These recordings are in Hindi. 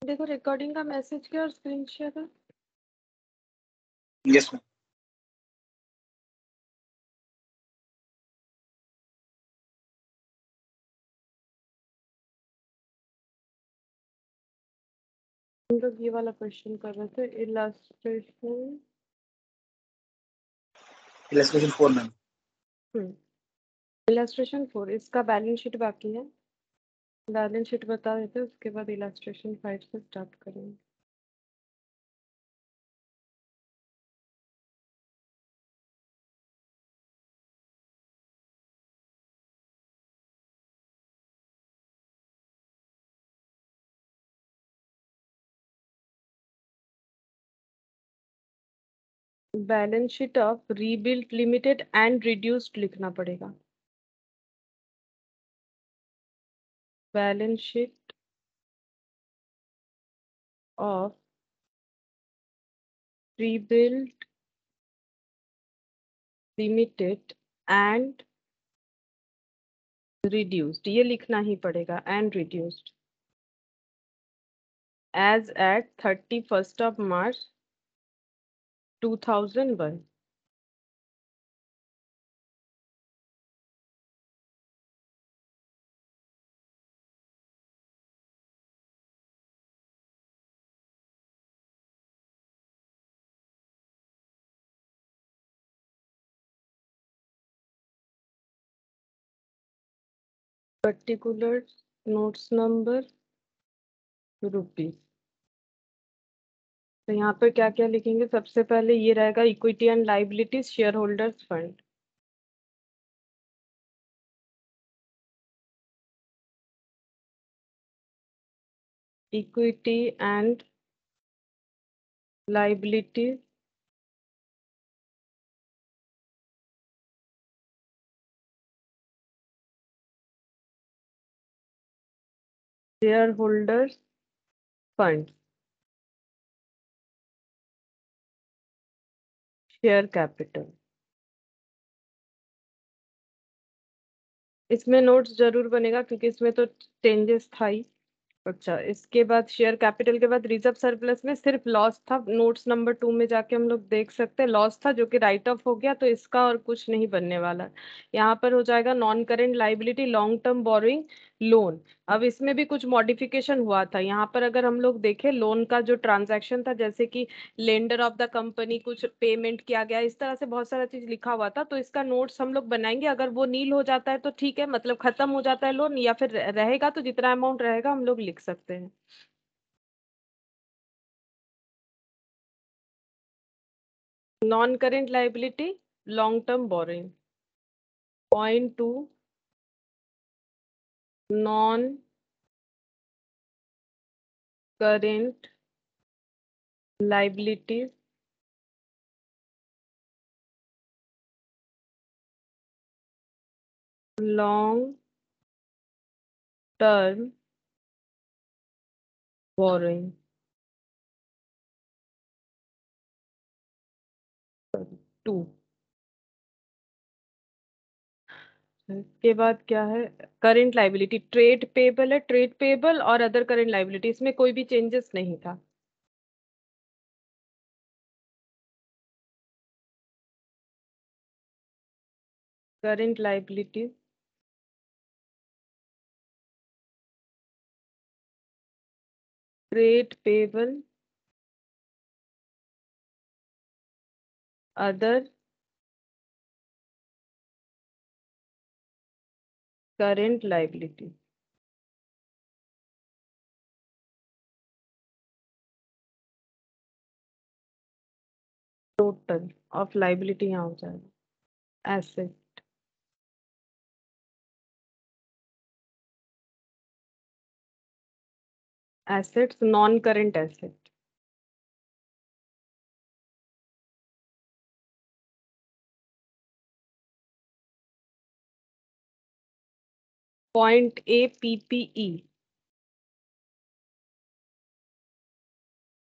देखो रिकॉर्डिंग का मैसेज क्या और स्क्रीन शेयर है। Yes ma'am. हम लोग ये वाला क्वेश्चन कर रहे थे, इलास्ट्रेशन। Illustration 4 ma'am. इलास्ट्रेशन 4 इसका बैलेंस शीट बाकी है। बैलेंस शीट बता देते, उसके बाद इलास्ट्रेशन 5 से स्टार्ट करेंगे। Balance sheet of rebuilt limited and reduced लिखना पड़ेगा। Balance sheet of rebuilt limited and reduced, ये लिखना ही पड़ेगा, and reduced as at 31 March 2001। Particular notes number rupees. तो यहाँ पर क्या क्या लिखेंगे, सबसे पहले ये रहेगा equity and liabilities share holders fund. Equity and liabilities share holders fund. Share capital, इसमें नोट्स जरूर बनेगा क्योंकि इसमें तो चेंजेस था ही। अच्छा, इसके बाद शेयर कैपिटल के बाद रिजर्व सरप्लस में सिर्फ लॉस था। नोट्स नंबर 2 में जाके हम लोग देख सकते हैं, लॉस था जो कि राइट ऑफ हो गया, तो इसका और कुछ नहीं बनने वाला। यहाँ पर हो जाएगा non current liability long term borrowing loan. अब इसमें भी कुछ मॉडिफिकेशन हुआ था। यहाँ पर अगर हम लोग देखें लोन का जो ट्रांजैक्शन था, जैसे कि लेंडर ऑफ द कंपनी कुछ पेमेंट किया गया, इस तरह से बहुत सारा चीज लिखा हुआ था, तो इसका नोट्स हम लोग बनाएंगे। अगर वो नील हो जाता है तो ठीक है, मतलब खत्म हो जाता है लोन, या फिर रहेगा तो जितना अमाउंट रहेगा हम लोग लिख सकते हैं। Non current liability long term borrowing. .2 non current liabilities long term borrowing. 2। इसके बाद क्या है, करेंट लाइबिलिटी ट्रेड पेबल है, ट्रेड पेबल और अदर करेंट लाइबिलिटी, इसमें कोई भी चेंजेस नहीं था। Current liability trade payable other current liability. Total of liability यहाँ हो जाएगा asset. Assets non current asset. Point A PPE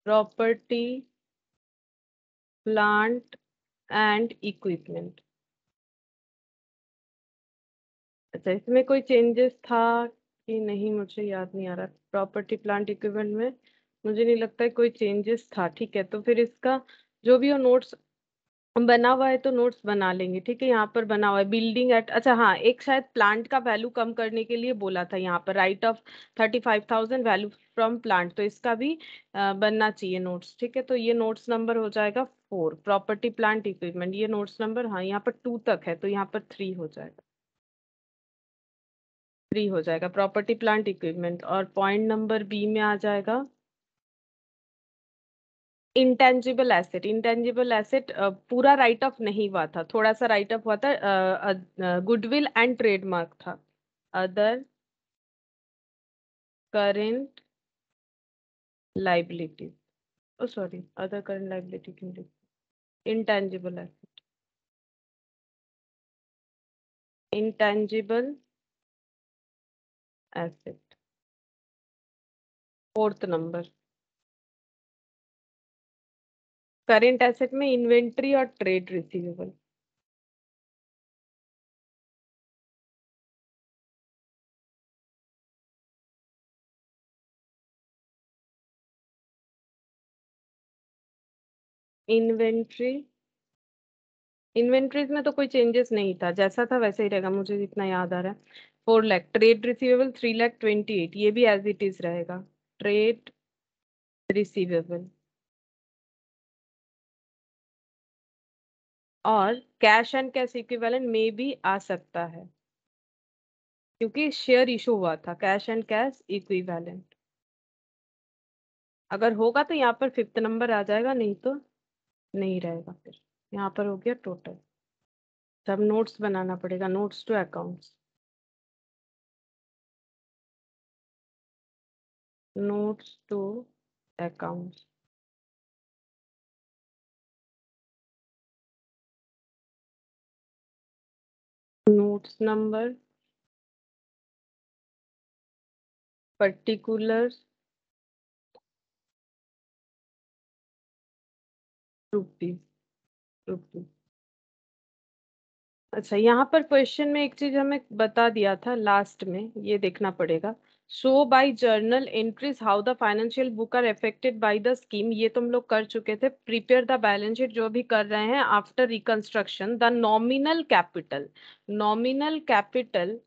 property plant and equipment. अच्छा, इसमें कोई चेंजेस था कि नहीं मुझे याद नहीं आ रहा। प्रॉपर्टी प्लांट इक्विपमेंट में मुझे नहीं लगता है कोई चेंजेस था। ठीक है, तो फिर इसका जो भी हो नोट्स बना हुआ है तो नोट्स बना लेंगे। ठीक है, यहाँ पर बना हुआ है बिल्डिंग एट, अच्छा हाँ, एक शायद प्लांट का वैल्यू कम करने के लिए बोला था यहाँ पर, right of 35,000 value from plant, तो इसका भी बनना चाहिए नोट्स। ठीक है, तो ये नोट्स नंबर हो जाएगा 4, प्रॉपर्टी प्लांट इक्विपमेंट, ये नोट्स नंबर, हाँ यहाँ पर 2 तक है तो यहाँ पर 3 हो जाएगा, 3 हो जाएगा प्रॉपर्टी प्लांट इक्विपमेंट। और पॉइंट नंबर बी में आ जाएगा इंटेंजिबल एसेट। इंटेंजिबल एसेट पूरा राइट ऑफ नहीं हुआ था, थोड़ा सा राइट ऑफ हुआ था, गुडविल एंड ट्रेडमार्क था। अदर करेंट लाइबिलिटी, ओ सॉरी, अदर करेंट लाइबिलिटी क्यों लिखा, intangible asset, intangible asset, 4th number. Current asset में इन्वेंट्री और ट्रेड रिसीवेबल। इन्वेंट्री, इन्वेंट्रीज में तो कोई चेंजेस नहीं था, जैसा था वैसे ही रहेगा, मुझे जितना याद आ रहा है। 4 लाख, ट्रेड रिसीवेबल 3,28,000, ये भी एज इट इज रहेगा, ट्रेड रिसीवेबल। और कैश एंड कैश इक्विवेलेंट में भी आ सकता है क्योंकि शेयर इशू हुआ था, कैश एंड कैश इक्विवेलेंट। अगर होगा तो यहाँ पर 5th नंबर आ जाएगा, नहीं तो नहीं रहेगा। फिर यहाँ पर हो गया टोटल। सब नोट्स बनाना पड़ेगा, notes to accounts, notes to accounts. Notes number, particular rupees, rupees. अच्छा, यहाँ पर क्वेश्चन में एक चीज हमें बता दिया था लास्ट में, ये देखना पड़ेगा। Show by journal entries how the financial book are affected by the scheme, ये तुम लोग कर चुके थे। प्रिपेयर द बैलेंस शीट, जो भी कर रहे हैं after reconstruction, the nominal capital, nominal capital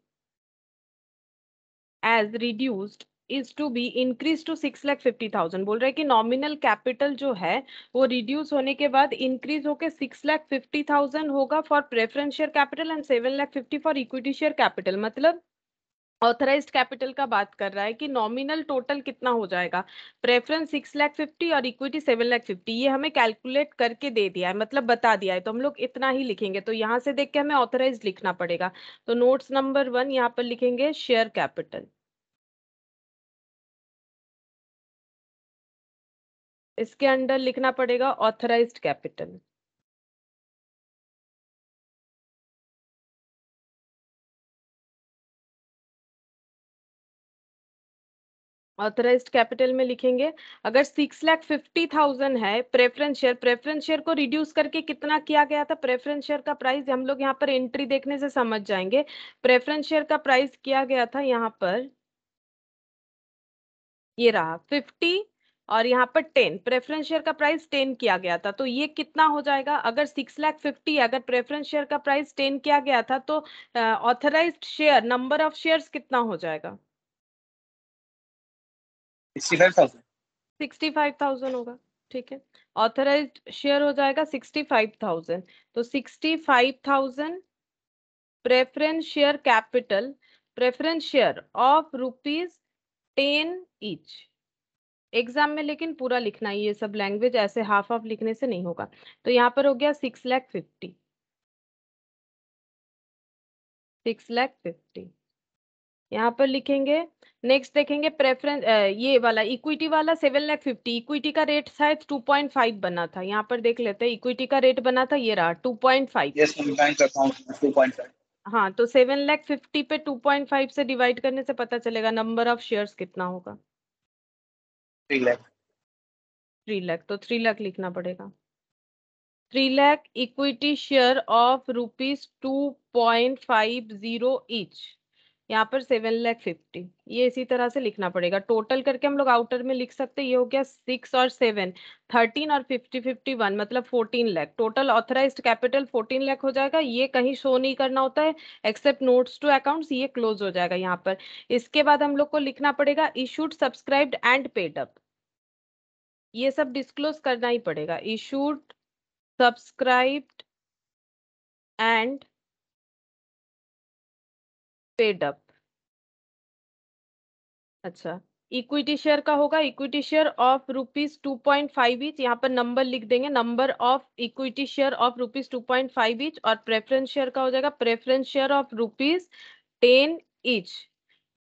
as reduced is to be increase to 6,50,000। बोल रहे हैं कि नॉमिनल कैपिटल जो है वो रिड्यूस होने के बाद इंक्रीज होके 6,50,000 होगा for preference share capital and 7,50,000 for equity share capital. मतलब ऑथराइज्ड कैपिटल का बात कर रहा है कि नॉमिनल टोटल कितना हो जाएगा, प्रेफरेंस 6,50,000 और इक्विटी 7,50,000, ये हमें कैलकुलेट करके दे दिया है, मतलब बता दिया है, तो हम लोग इतना ही लिखेंगे। तो यहाँ से देख के हमें ऑथराइज्ड लिखना पड़ेगा। तो नोट्स नंबर 1 यहाँ पर लिखेंगे शेयर कैपिटल, इसके अंडर लिखना पड़ेगा ऑथराइज्ड कैपिटल। ऑथराइज्ड कैपिटल में लिखेंगे, अगर 6,50,000 है प्रेफरेंस शेयर, प्रेफरेंस शेयर को रिड्यूस करके कितना किया गया था, प्रेफरेंस शेयर का प्राइस हम लोग यहाँ पर एंट्री देखने से समझ जाएंगे। प्रेफरेंस शेयर का प्राइस किया गया था यहाँ पर, ये रहा 50, और यहाँ पर 10, प्रेफरेंस शेयर का प्राइस 10 किया गया था। तो ये कितना हो जाएगा, अगर 6,50,000 अगर प्रेफरेंस शेयर का प्राइस 10 किया गया था तो authorised share number of shares कितना हो जाएगा, 65,000, 65,000 होगा। ठीक है, ऑथराइज्ड शेयर हो जाएगा 65,000, तो 65,000 preference share capital, preference share of ₹10 each. Exam में लेकिन पूरा लिखना है, ये सब लैंग्वेज ऐसे हाफ हाफ लिखने से नहीं होगा। तो यहाँ पर हो गया 6,50,000, 6,50,000 यहाँ पर लिखेंगे। नेक्स्ट देखेंगे प्रेफरेंस, ये वाला इक्विटी वाला 7,50,000, इक्विटी का रेट शायद 2.5 बना था, यहाँ पर देख लेते हैं इक्विटी का रेट बना था, ये रहा 2.5। yes from bank account 2.5, हाँ, तो 7,50,000 पे 2.5 से डिवाइड करने से पता चलेगा नंबर ऑफ शेयर्स कितना होगा, 3 lakh, 3 लाख, तो 3 लाख लिखना पड़ेगा। 3 lakh equity share of ₹2.50 each, यहाँ पर 7,50,000, ये इसी तरह से लिखना पड़ेगा। टोटल करके हम लोग आउटर में लिख सकते हैं, ये हो गया 6 और 7 13 और 50 51 मतलब 14 lakh. Total authorised capital 14 lakh हो जाएगा। ये कहीं शो नहीं करना होता है एक्सेप्ट नोट्स टू अकाउंट्स, ये क्लोज हो जाएगा यहाँ पर। इसके बाद हम लोग को लिखना पड़ेगा issued, subscribed and paid up, ये सब डिस्क्लोज करना ही पड़ेगा। Issued, subscribed and paid up. अच्छा, इक्विटी शेयर का होगा, इक्विटी शेयर ऑफ ₹2.5 ईच, यहाँ पर नंबर लिख देंगे, number of equity share of ₹2.5 each. और प्रेफरेंस शेयर का हो जाएगा preference share of ₹10 each,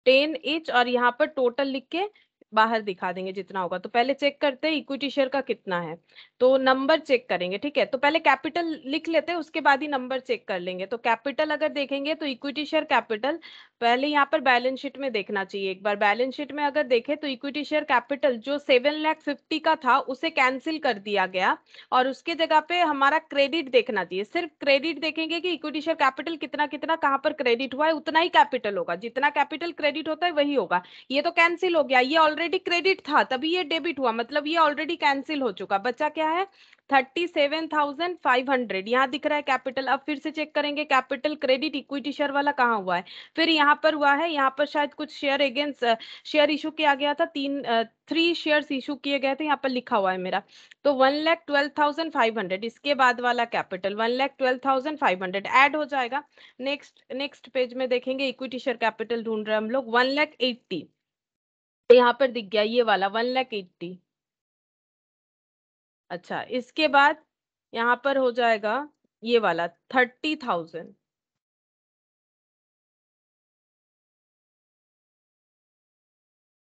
10 each. और यहाँ पर टोटल लिख के बाहर दिखा देंगे जितना होगा। तो पहले चेक करते हैं इक्विटी शेयर का कितना है, तो नंबर चेक करेंगे। ठीक है, तो पहले कैपिटल लिख लेते हैं, उसके बाद ही नंबर चेक कर लेंगे। तो कैपिटल अगर देखेंगे तो इक्विटी शेयर कैपिटल पहले यहाँ पर बैलेंस शीट में देखना चाहिए एक बार। बैलेंस शीट में अगर देखें तो इक्विटी शेयर कैपिटल जो 7,50,000 का था उसे कैंसिल कर दिया गया, और उसके जगह पे हमारा क्रेडिट देखना चाहिए। सिर्फ क्रेडिट देखेंगे कि इक्विटी शेयर कैपिटल कितना कितना कहाँ पर क्रेडिट हुआ है, उतना ही कैपिटल होगा। जितना कैपिटल क्रेडिट होता है वही होगा। ये तो कैंसिल हो गया, ये ऑलरेडी क्रेडिट था तभी ये डेबिट हुआ, मतलब ये ऑलरेडी कैंसिल हो चुका। बचा क्या है 37,500, यहाँ दिख रहा है कैपिटल। अब फिर से चेक करेंगे कैपिटल क्रेडिट इक्विटी शेयर वाला कहाँ हुआ है, फिर यहाँ पर हुआ है। यहाँ पर शायद कुछ शेयर अगेंस्ट शेयर इशू किया गया था, 3 शेयर्स इशू किए गए थे, यहाँ पर लिखा हुआ है मेरा। तो 1,12,500 इसके बाद वाला कैपिटल 1,12,500 ऐड हो जाएगा। नेक्स्ट पेज में देखेंगे इक्विटी शेयर कैपिटल ढूंढ रहे हैं हम लोग 1,80,000, यहाँ पर दिख गया ये वाला 1,80,000। अच्छा, इसके बाद यहाँ पर हो जाएगा ये वाला 30,000,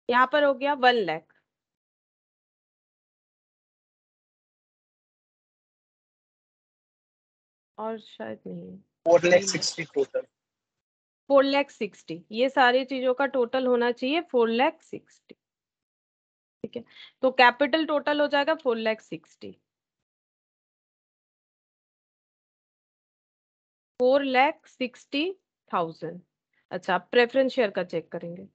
यहाँ पर हो गया 1 लाख। और शायद नहीं है 4,60,000 टोटल। 4,60,000, ये सारी चीजों का टोटल होना चाहिए 4,60,000। ठीक है, तो कैपिटल टोटल हो जाएगा 4,60,000, 4,60,000। अच्छा, प्रेफरेंस शेयर का चेक करेंगे।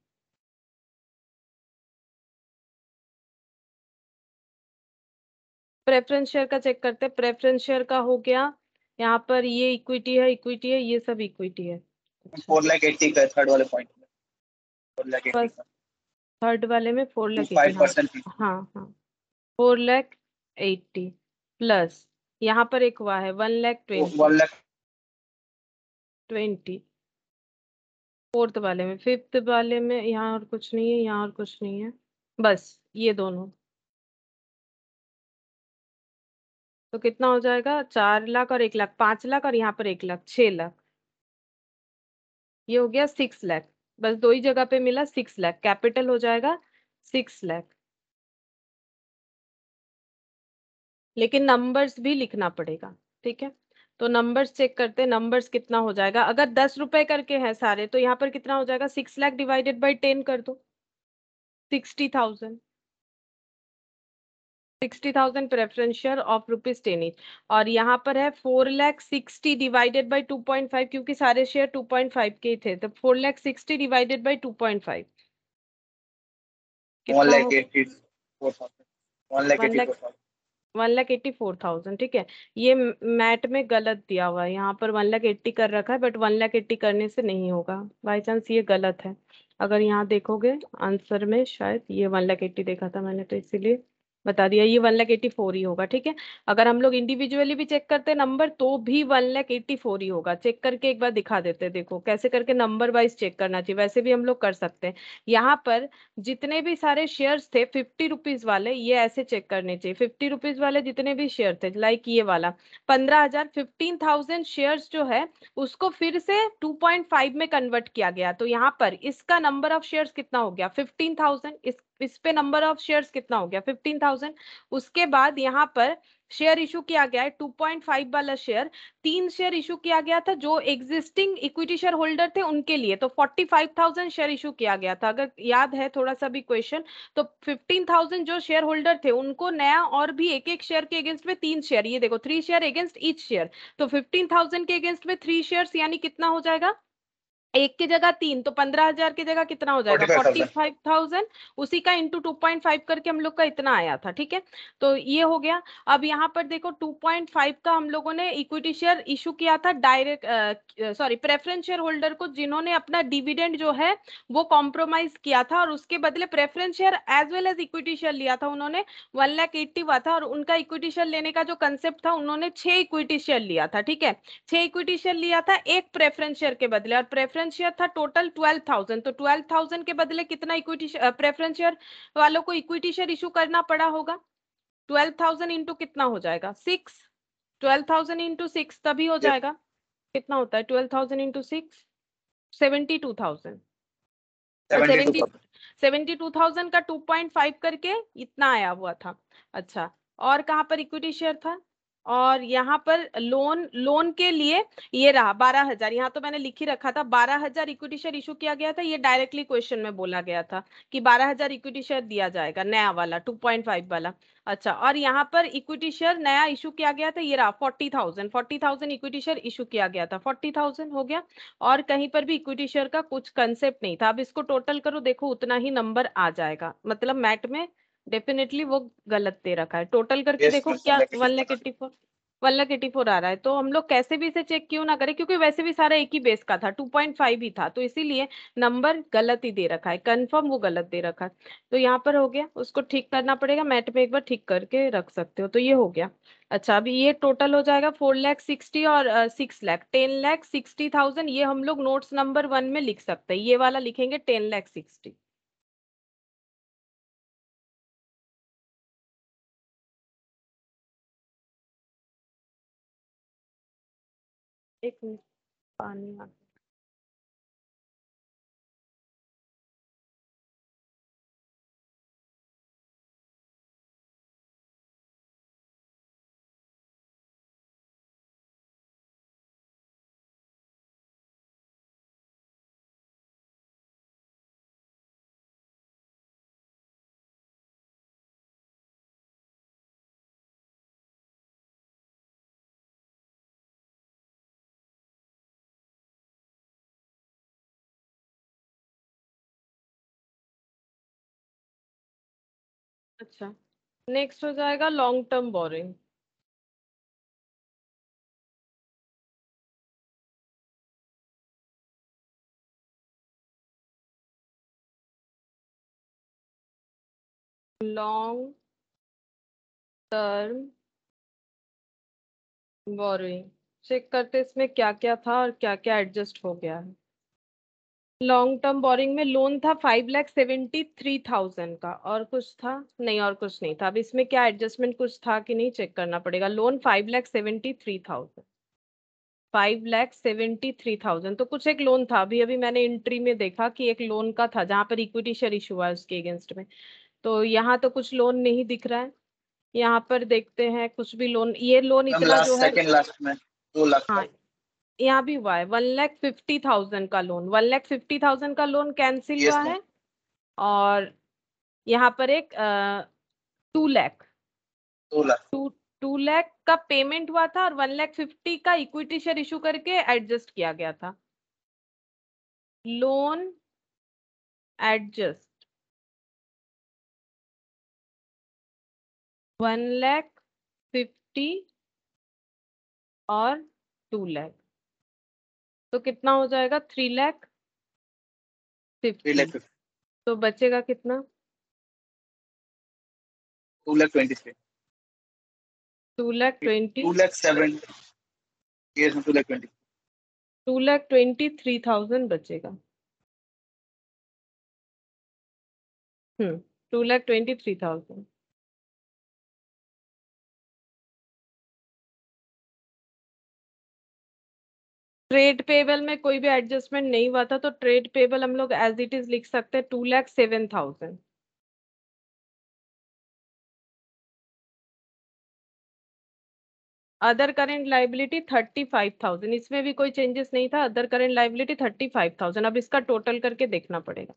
प्रेफरेंस शेयर का चेक करते हैं। प्रेफरेंस शेयर का हो गया, यहाँ पर ये इक्विटी है, इक्विटी है, ये सब इक्विटी है। अच्छा, 4,80,000 का थर्ड वाले पॉइंट में 4,80,000 बस का थर्ड वाले में 4,80,000, हाँ 5% हाँ हाँ 4,80,000 प्लस यहाँ पर एक हुआ है 1,20,000, 1 लाख 20 फोर्थ वाले में। फिफ्थ वाले में यहाँ और कुछ नहीं है, यहाँ और कुछ नहीं है, बस ये दोनों। तो कितना हो जाएगा 4 लाख और 1 लाख, 5 लाख, और यहाँ पर 1 लाख, 6 लाख। ये हो गया 6 लाख, बस दो ही जगह पे मिला 6 लाख, कैपिटल हो जाएगा 6 लाख। लेकिन नंबर्स भी लिखना पड़ेगा। ठीक है, तो नंबर्स चेक करते हैं, नंबर्स कितना हो जाएगा। अगर 10 रुपए करके हैं सारे तो यहाँ पर कितना हो जाएगा 6 लाख डिवाइडेड बाई 10 कर दो, 60,000। 60,000 प्रेफरेंस शेयर ऑफ ₹10 ईच। और यहाँ पर है 4,60,000 डिवाइडेड बाई 2.5, क्योंकि सारे शेयर 2.5 के ही थे, तो 4,60,000 डिवाइडेड बाई 2.5 कितना होगा 1,84,000 1,84,000 1,84,000। ठीक है, ये मैट में गलत दिया हुआ है, यहाँ पर 1,80,000 कर रखा है, बट 1,80,000 करने से नहीं होगा, बाई चांस ये गलत है। अगर यहाँ देखोगे आंसर में शायद ये 1,80,000 देखा था मैंने, तो इसीलिए बता दिया, ये 1,84,000 ही होगा। ठीक है, अगर हम लोग इंडिविजुअली भी चेक करते नंबर तो भी 1,84,000 ही होगा। चेक करके एक बार दिखा देते हैं, देखो कैसे करके नंबर वाइज चेक करना चाहिए, वैसे भी हम लोग कर सकते हैं। यहाँ पर जितने भी सारे शेयर्स थे 50 रुपीज वाले, ये ऐसे चेक करने चाहिए। 50 रुपीज वाले जितने भी शेयर थे, लाइक ये वाला 15,000, 15,000 शेयर्स जो है उसको फिर से 2.5 में कन्वर्ट किया गया। तो यहाँ पर इसका नंबर ऑफ शेयर्स कितना हो गया 15,000, इस पे नंबर ऑफ शेयर्स कितना हो गया 15,000। उसके बाद यहाँ पर शेयर इशू किया गया है 2.5 वाला शेयर, 3 शेयर इशू किया गया था जो एग्जिस्टिंग इक्विटी शेयर होल्डर थे उनके लिए, तो 45,000 शेयर इशू किया गया था, अगर याद है थोड़ा सा भी क्वेश्चन। तो 15,000 जो शेयर होल्डर थे उनको नया और भी एक एक शेयर के अगेंस्ट में 3 शेयर, ये देखो 3 शेयर अगेंस्ट ईच शेयर, तो 15,000 के अगेंस्ट में 3 शेयर यानी कितना हो जाएगा एक की जगह 3, तो 15,000 की जगह कितना हो जाएगा 45,000, उसी का इंटू 2.5 करके हम लोग का इतना आया था। ठीक है, तो ये हो गया। अब यहाँ पर देखो 2.5 का हम लोगों ने इक्विटी शेयर इशू किया था direct sorry preference share holder को, जिन्होंने अपना डिविडेंड जो है वो कॉम्प्रोमाइज किया था, और उसके बदले preference share as well as equity share लिया था उन्होंने। 1,80,000 हुआ था, और उनका इक्विटी शेयर लेने का जो कंसेप्ट था, उन्होंने 6 इक्विटी शेयर लिया था। ठीक है, 6 इक्विटी शेयर लिया था एक प्रेफरेंस शेयर के बदले, और प्रेफरेंस शेयर था टोटल 12,000, तो 12,000 के बदले कितना इक्विटी प्रेफरेंस शेयर वालों को इक्विटी शेयर इशू करना पड़ा होगा? 12,000 इंटू कितना हो जाएगा 6, 12,000 इंटू 6 तभी हो जाएगा। कितना होता है 12,000 इंटू 6? 72,000। 72,000 का 2.5 करके इतना आया हुआ था। अच्छा, और कहाँ पर इक्विटी शेयर था? और यहाँ पर लोन के लिए ये रहा 12,000, यहाँ तो मैंने लिख ही रखा था 12,000 इक्विटी शेयर इशू किया गया था। ये डायरेक्टली क्वेश्चन में बोला गया था कि 12,000 इक्विटी शेयर दिया जाएगा, नया वाला 2.5 वाला। अच्छा, और यहाँ पर इक्विटी शेयर नया इशू किया गया था, ये रहा 40,000 इक्विटी शेयर इशू किया गया था, 40,000 हो गया। और कहीं पर भी इक्विटी शेयर का कुछ कंसेप्ट नहीं था। अब इसको टोटल करो, देखो उतना ही नंबर आ जाएगा, मतलब मैट में डेफिनेटली वो गलत दे रखा है। टोटल करके देखो क्या 1,84,1,84 आ रहा है। तो हम लोग कैसे भी इसे चेक क्यों ना करें, क्योंकि वैसे भी सारा एक ही बेस का था, 2.5 ही था, तो इसीलिए नंबर गलत ही दे रखा है, कंफर्म वो गलत दे रखा है। तो यहाँ पर हो गया, उसको ठीक करना पड़ेगा, मैट में एक बार ठीक करके रख सकते हो। तो ये हो गया। अच्छा, अभी ये टोटल हो जाएगा 4,60,000 और 6,00,000, 10,60,000। ये हम लोग नोट्स नंबर 1 में लिख सकते हैं, ये वाला लिखेंगे 10,60,000। एक मिनट, पानी आ अच्छा, नेक्स्ट हो जाएगा long term borrowing. Long term borrowing check करते इसमें क्या क्या था और क्या क्या एडजस्ट हो गया है। लॉन्ग टर्म बोरिंग में लोन था 5,73,000 का, और कुछ था नहीं, और कुछ नहीं था। अब इसमें क्या एडजस्टमेंट कुछ था कि नहीं चेक करना पड़ेगा। लोन 5,73,000, 5,73,000, तो कुछ एक लोन था। अभी अभी मैंने एंट्री में देखा कि एक लोन का था, जहां पर इक्विटी शेयर इशू हुआ है उसके अगेंस्ट में। तो यहाँ तो कुछ लोन नहीं दिख रहा है। यहाँ पर देखते हैं कुछ भी लोन, ये लोन इतना जो है, सेकंड लास्ट में 2,00,000 हाँ यहाँ भी हुआ है 1,50,000 का लोन, 1,50,000 का लोन कैंसिल यस हुआ मैम। है। और यहाँ पर एक 2,00,000, 2,00,000 2,00,000 का पेमेंट हुआ था, और 1,50,000 का इक्विटी शेयर इशू करके एडजस्ट किया गया था। लोन एडजस्ट 1,50,000 और 2,00,000, तो कितना हो जाएगा 3,50,000। 3,50,000 तो बचेगा कितना 2,23,000 2,20,000 2,07,000 यस मैम 2,20,000 2,23,000 बचेगा। 2,23,000। ट्रेड पेबल में कोई भी एडजस्टमेंट नहीं हुआ था, तो ट्रेड पेबल हम लोग एज इट इज लिख सकते हैं 2,07,000। अदर करेंट लाइबिलिटी 35,000, इसमें भी कोई चेंजेस नहीं था। Other current liability 35,000। अब इसका टोटल करके देखना पड़ेगा,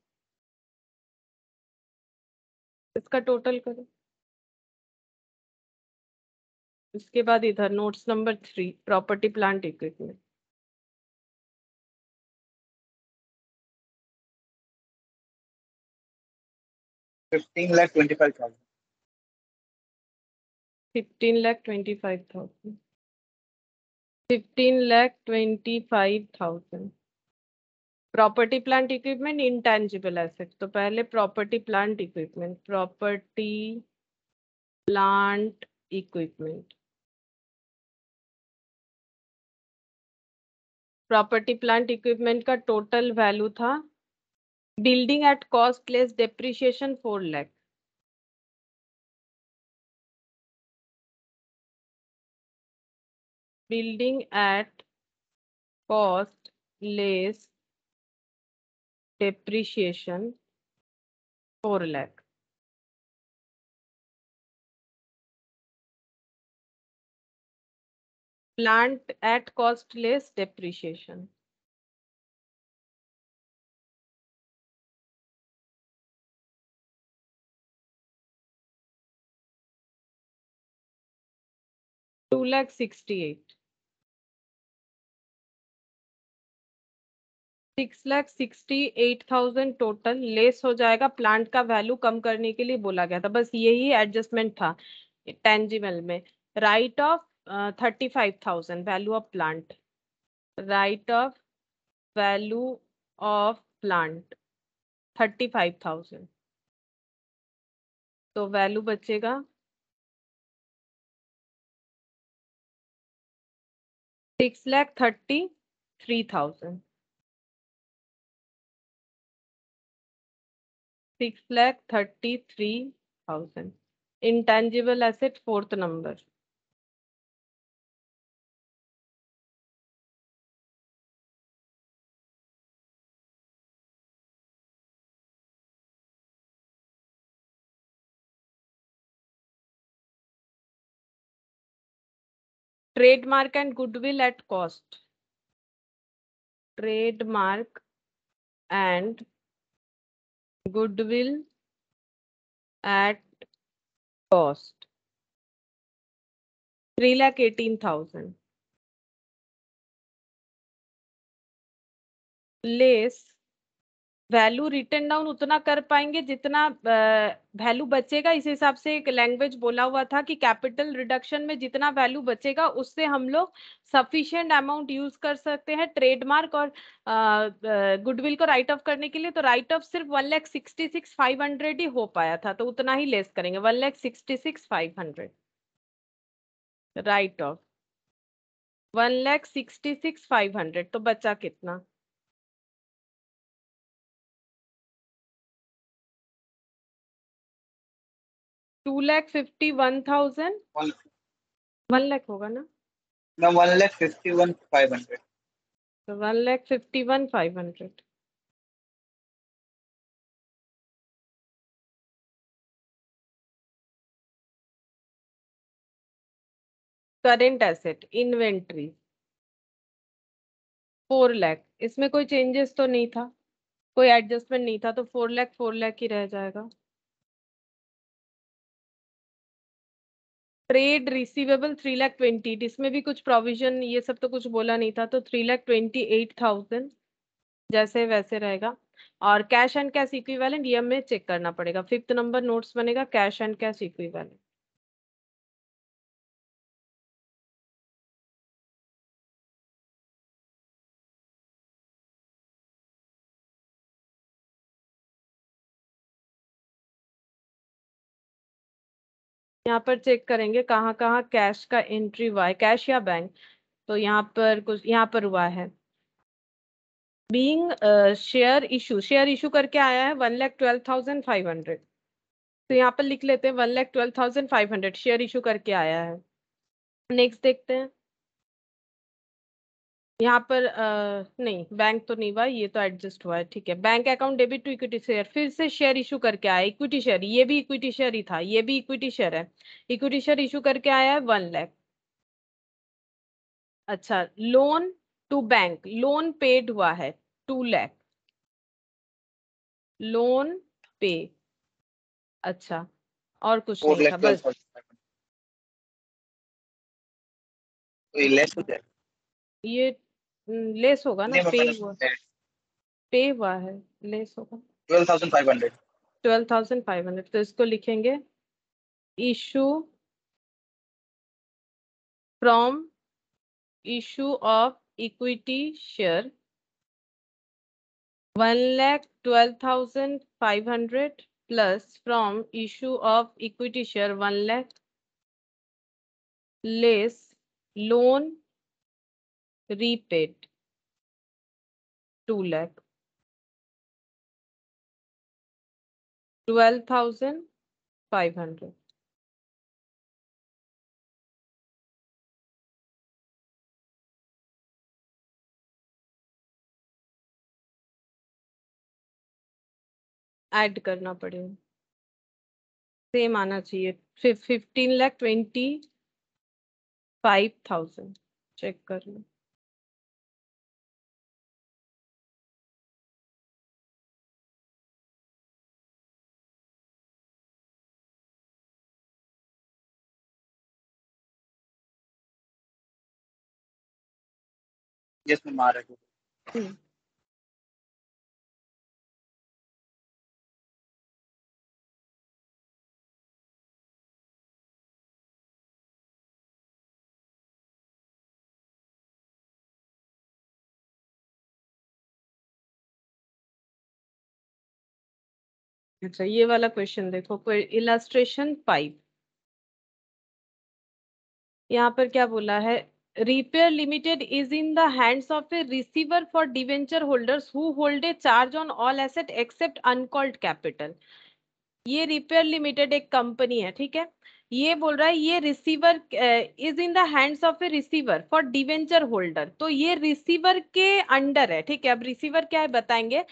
इसका टोटल करो। इसके बाद इधर notes number 3 property plant equipment. 15,25,000. 15,25,000. 15,25,000. Property plant equipment intangible asset, तो पहले property plant equipment, property plant equipment, property plant equipment का टोटल वैल्यू था building at cost less depreciation 4 lakh, building at cost less depreciation 4 lakh, plant at cost less depreciation. $2,68,000. 6,68,000 total less हो जाएगा, प्लांट का वैल्यू कम करने के लिए बोला गया था, बस यही एडजस्टमेंट था टेंजिबल में। Right of 35,000 value of plant, right of value of plant 35,000, तो वैल्यू बचेगा 6,33,000, 6,33,000. Intangible asset, fourth number. Trademark and goodwill at cost. Trademark and goodwill at cost 3,18,000. Less value return down उतना कर पाएंगे जितना वैल्यू बचेगा, इस हिसाब से एक लैंग्वेज बोला हुआ था कि कैपिटल रिडक्शन में जितना वैल्यू बचेगा उससे हम लोग सफिशिएंट अमाउंट यूज कर सकते हैं ट्रेडमार्क और गुडविल को राइट ऑफ करने के लिए। तो राइट ऑफ सिर्फ 1,66,500 ही हो पाया था, तो उतना ही लेस करेंगे 1,66,500। राइट ऑफ 1,66,500, तो बचा कितना? 2,51,000। 1 लाख होगा ना? No, 1,51,500. तो 1,51,500। करेंट एसेट इन्वेंट्री 4 लाख, इसमें कोई चेंजेस तो नहीं था, कोई एडजस्टमेंट नहीं था, तो 4 लाख ही रह जाएगा। ट्रेड रिसीवेबल 3,20,000, इसमें भी कुछ प्रोविजन ये सब तो कुछ बोला नहीं था, तो 3,28,000 जैसे वैसे रहेगा। और कैश एंड कैश इक्विवेलेंट ये हमें चेक करना पड़ेगा, 5th नंबर नोट्स बनेगा कैश एंड कैश इक्विवेलेंट। यहाँ पर चेक करेंगे कहाँ कहाँ कैश का एंट्री हुआ है, कैश या बैंक। तो यहाँ पर कुछ यहाँ पर हुआ है बीइंग शेयर इशू करके आया है 1,12,500। तो यहाँ पर लिख लेते हैं 1,12,500 शेयर इशू करके आया है। नेक्स्ट देखते हैं, यहाँ पर नहीं बैंक तो नहीं हुआ, ये तो एडजस्ट हुआ है, ठीक है। Bank account debit to equity share, फिर से शेयर इशू करके आया इक्विटी शेयर, ये भी इक्विटी शेयर ही था, ये भी इक्विटी शेयर है, इक्विटी शेयर इशू करके आया है 1 लाख। अच्छा, loan to bank, loan paid हुआ है 2 लाख, लोन पे। अच्छा, और कुछ नहीं था बस। 4,12,500. तो ये लेस हो जाएगा। ये लेस होगा ना, नहीं, पे मैंने हुआ, पे हुआ है, लेस होगा 12,500. 12,500, तो इसको लिखेंगे issue from issue of equity share 1,12,500 plus from issue of equity share 1 lakh less loan repaid 2 lakh 12,500. Add करना पड़ेगा, सेम आना चाहिए 15,25,000. चेक कर लो. Yes, ma'am, आ रहा है. अच्छा, ये वाला क्वेश्चन देखो, कोई इलस्ट्रेशन 5. यहाँ पर क्या बोला है, repair limited is in the hands of a receiver for debenture holders who hold a charge on all asset except uncalled capital. ये रिपेयर लिमिटेड एक कंपनी है, ठीक है. ये बोल रहा है ये receiver is in the hands of a receiver for debenture holder, तो ये रिसीवर के अंडर है, ठीक है. अब रिसीवर क्या है बताएंगे.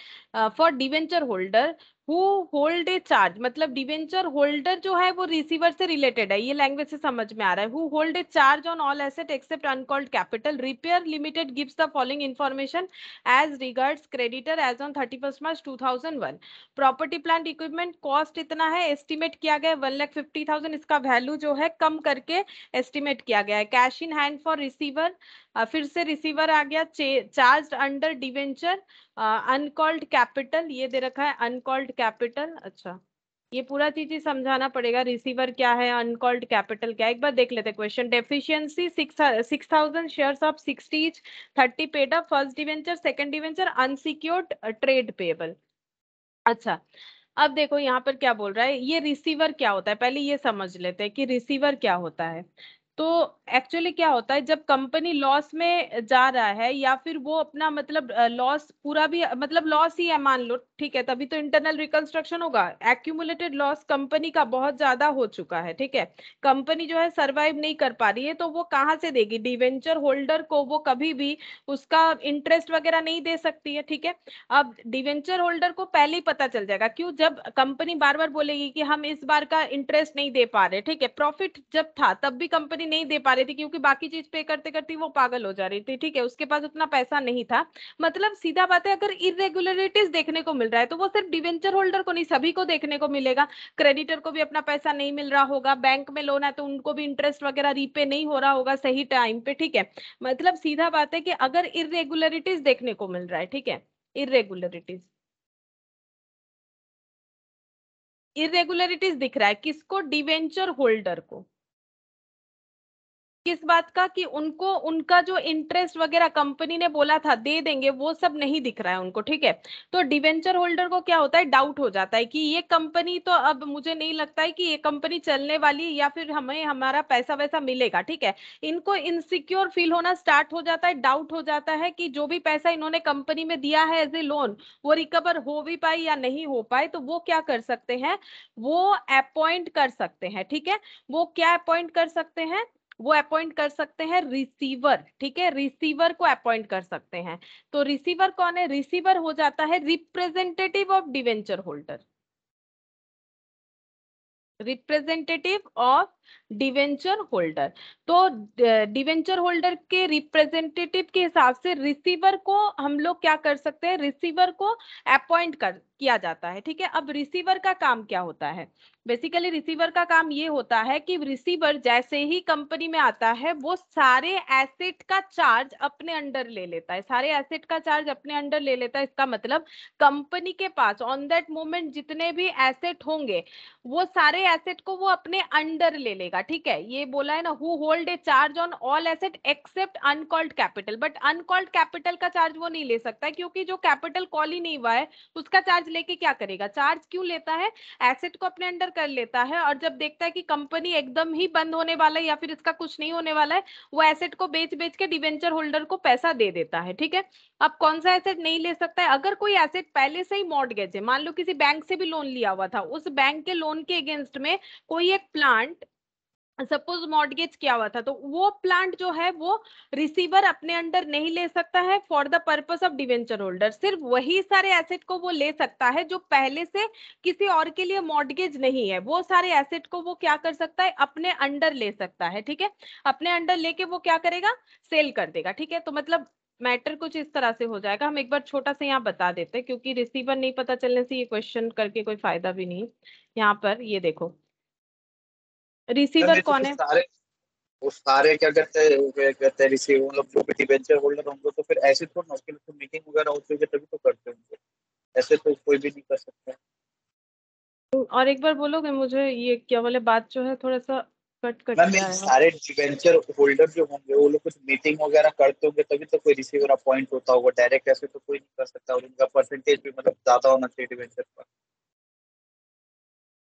For debenture holder who hold a charge, मतलब डिवेंचर होल्डर जो है वो रिसीवर से रिलेटेड है, ये लैंग्वेज से समझ में आ रहा है. Who hold a charge on all asset except uncalled capital. Repair limited gives the following information as regards creditor as on 31 March 2001. Property plant equipment cost इतना है, एस्टिमेट किया गया 1,50,000. इसका वैल्यू जो है कम करके एस्टिमेट किया गया है. Cash in hand for receiver, फिर से रिसीवर आ गया. Charge under debenture uncalled capital, ये दे रखा है अनकॉल्ड कैपिटल. अच्छा, ये पूरा चीज ही समझाना पड़ेगा, रिसीवर क्या है, अनकॉल्ड कैपिटल क्या है. एक बार देख लेते हैं question. Deficiency 6,000 shares of 60 each, 30 paid up, first debenture, second debenture, unsecured trade payable. अच्छा, अब देखो यहाँ पर क्या बोल रहा है, ये रिसीवर क्या होता है, पहले ये समझ लेते हैं कि रिसीवर क्या होता है. तो एक्चुअली क्या होता है, जब कंपनी लॉस में जा रहा है या फिर वो अपना मतलब लॉस पूरा भी मतलब लॉस ही है मान लो, ठीक है, तभी तो इंटरनल रिकंस्ट्रक्शन होगा. एक्यूमुलेटेड लॉस कंपनी का बहुत ज्यादा हो चुका है, ठीक है. कंपनी जो है सरवाइव नहीं कर पा रही है, तो वो कहाँ से देगी, डिवेंचर होल्डर को वो कभी भी उसका इंटरेस्ट वगैरह नहीं दे सकती है, ठीक है. अब डिवेंचर होल्डर को पहले ही पता चल जाएगा, क्यों, जब कंपनी बार बार बोलेगी कि हम इस बार का इंटरेस्ट नहीं दे पा रहे, ठीक है. प्रॉफिट जब था तब भी कंपनी नहीं दे पा रही थी, क्योंकि बाकी चीज पे करते करते वो पागल हो जा रही थी, ठीक है. उसके पास उतना पैसा नहीं था. मतलब सीधा बात है, अगर इरेगुलरिटीज देखने को मिल रहा है तो वो सिर्फ डिवेंचर होल्डर को नहीं, सभी को देखने को मिलेगा. क्रेडिटर को भी अपना पैसा नहीं मिल रहा होगा, बैंक में लोन है तो उनको भी इंटरेस्ट वगैरह रीपे नहीं हो रहा होगा सही टाइम पे, ठीक है. मतलब सीधा बात है कि अगर इरेगुलरिटीज देखने को मिल रहा है, ठीक है, इरेगुलरिटीज इरेगुलरिटीज दिख रहा है किसको, डिवेंचर होल्डर को. किस बात का, कि उनको उनका जो इंटरेस्ट वगैरह कंपनी ने बोला था दे देंगे वो सब नहीं दिख रहा है उनको, ठीक है. तो डिवेंचर होल्डर को क्या होता है, डाउट हो जाता है कि ये कंपनी तो अब मुझे नहीं लगता है कि ये कंपनी चलने वाली या फिर हमें हमारा पैसा वैसा मिलेगा, ठीक है. इनको इनसिक्योर फील होना स्टार्ट हो जाता है, डाउट हो जाता है कि जो भी पैसा इन्होंने कंपनी में दिया है एज ए लोन वो रिकवर हो भी पाए या नहीं हो पाए. तो वो क्या कर सकते हैं, वो अपॉइंट कर सकते हैं, ठीक है. वो क्या अपॉइंट कर सकते हैं, वो अपॉइंट कर सकते हैं रिसीवर, ठीक है. रिसीवर को अपॉइंट कर सकते हैं. तो रिसीवर कौन है, रिसीवर हो जाता है representative of debenture holder, representative of debenture holder. तो डिवेंचर होल्डर के रिप्रेजेंटेटिव के हिसाब से रिसीवर को हम लोग क्या कर सकते हैं, रिसीवर को अपॉइंट कर किया जाता है, ठीक है. अब रिसीवर का काम क्या होता है, बेसिकली रिसीवर का काम ये होता है कि रिसीवर जैसे ही कंपनी में आता है वो सारे एसेट का चार्ज अपने अंडर ले लेता है, सारे एसेट का चार्ज अपने अंडर ले लेता है। इसका मतलब कंपनी के पास ऑन दैट मोमेंट जितने भी एसेट होंगे वो सारे एसेट को वो अपने अंडर ले लेगा। ठीक है, ये बोला है ना, who hold a charge on all asset except uncalled capital, but uncalled capital का चार्ज वो नहीं ले सकता क्योंकि जो कैपिटल कॉल ही नहीं हुआ है उसका चार्ज लेके क्या करेगा। चार्ज क्यों लेता है, एसेट को अपने अंडर कर लेता है और जब देखता है कि कंपनी एकदम ही बंद होने वाला है या फिर इसका कुछ नहीं होने वाला है वो एसेट को बेच बेच के डिवेंचर होल्डर को पैसा दे देता है। ठीक है, अब कौन सा एसेट नहीं ले सकता है, अगर कोई एसेट पहले से ही मॉर्टगेज है, मान लो किसी बैंक से भी लोन लिया हुआ था, उस बैंक के लोन के अगेंस्ट में कोई एक प्लांट सपोज मॉर्टगेज किया हुआ था, तो वो प्लांट जो है वो रिसीवर अपने अंडर नहीं ले सकता है for the purpose of debenture holder. सिर्फ वही सारे एसेट को वो ले सकता है जो पहले से किसी और के लिए मॉर्टगेज नहीं है, वो सारे एसेट को वो क्या कर सकता है, अपने अंडर ले सकता है। ठीक है, अपने अंडर लेके वो क्या करेगा, सेल कर देगा। ठीक है, तो मतलब मैटर कुछ इस तरह से हो जाएगा। हम एक बार छोटा सा यहाँ बता देते हैं क्योंकि रिसीवर नहीं पता चलने से ये क्वेश्चन करके कोई फायदा भी नहीं। यहाँ पर ये देखो, मैम रिसीवर ये तो कौन फिर है। सारे, वो सारे क्या कहते हैं रिसीव, मतलब जो भी डिबेंचर होल्डर होंगे तो फिर ऐसे थोड़ा ना, उसके लिए तो मीटिंग वगैरह होती है तभी तो करते होंगे, ऐसे तो कोई भी नहीं कर सकता। और एक बार बोलोगे मुझे, ये क्या वाले बात जो है थोड़ा सा कट कट मैम के ये आएगा। सारे डिबेंचर होल्डर जो होंगे वो लोग कुछ मीटिंग वगैरह करते होंगे तभी तो कोई रिसीवर अपॉइंट होता होगा, डायरेक्ट ऐसे तो कोई नहीं कर सकता, और इनका परसेंटेज भी मतलब ज्यादा होना चाहिए डिबेंचर का।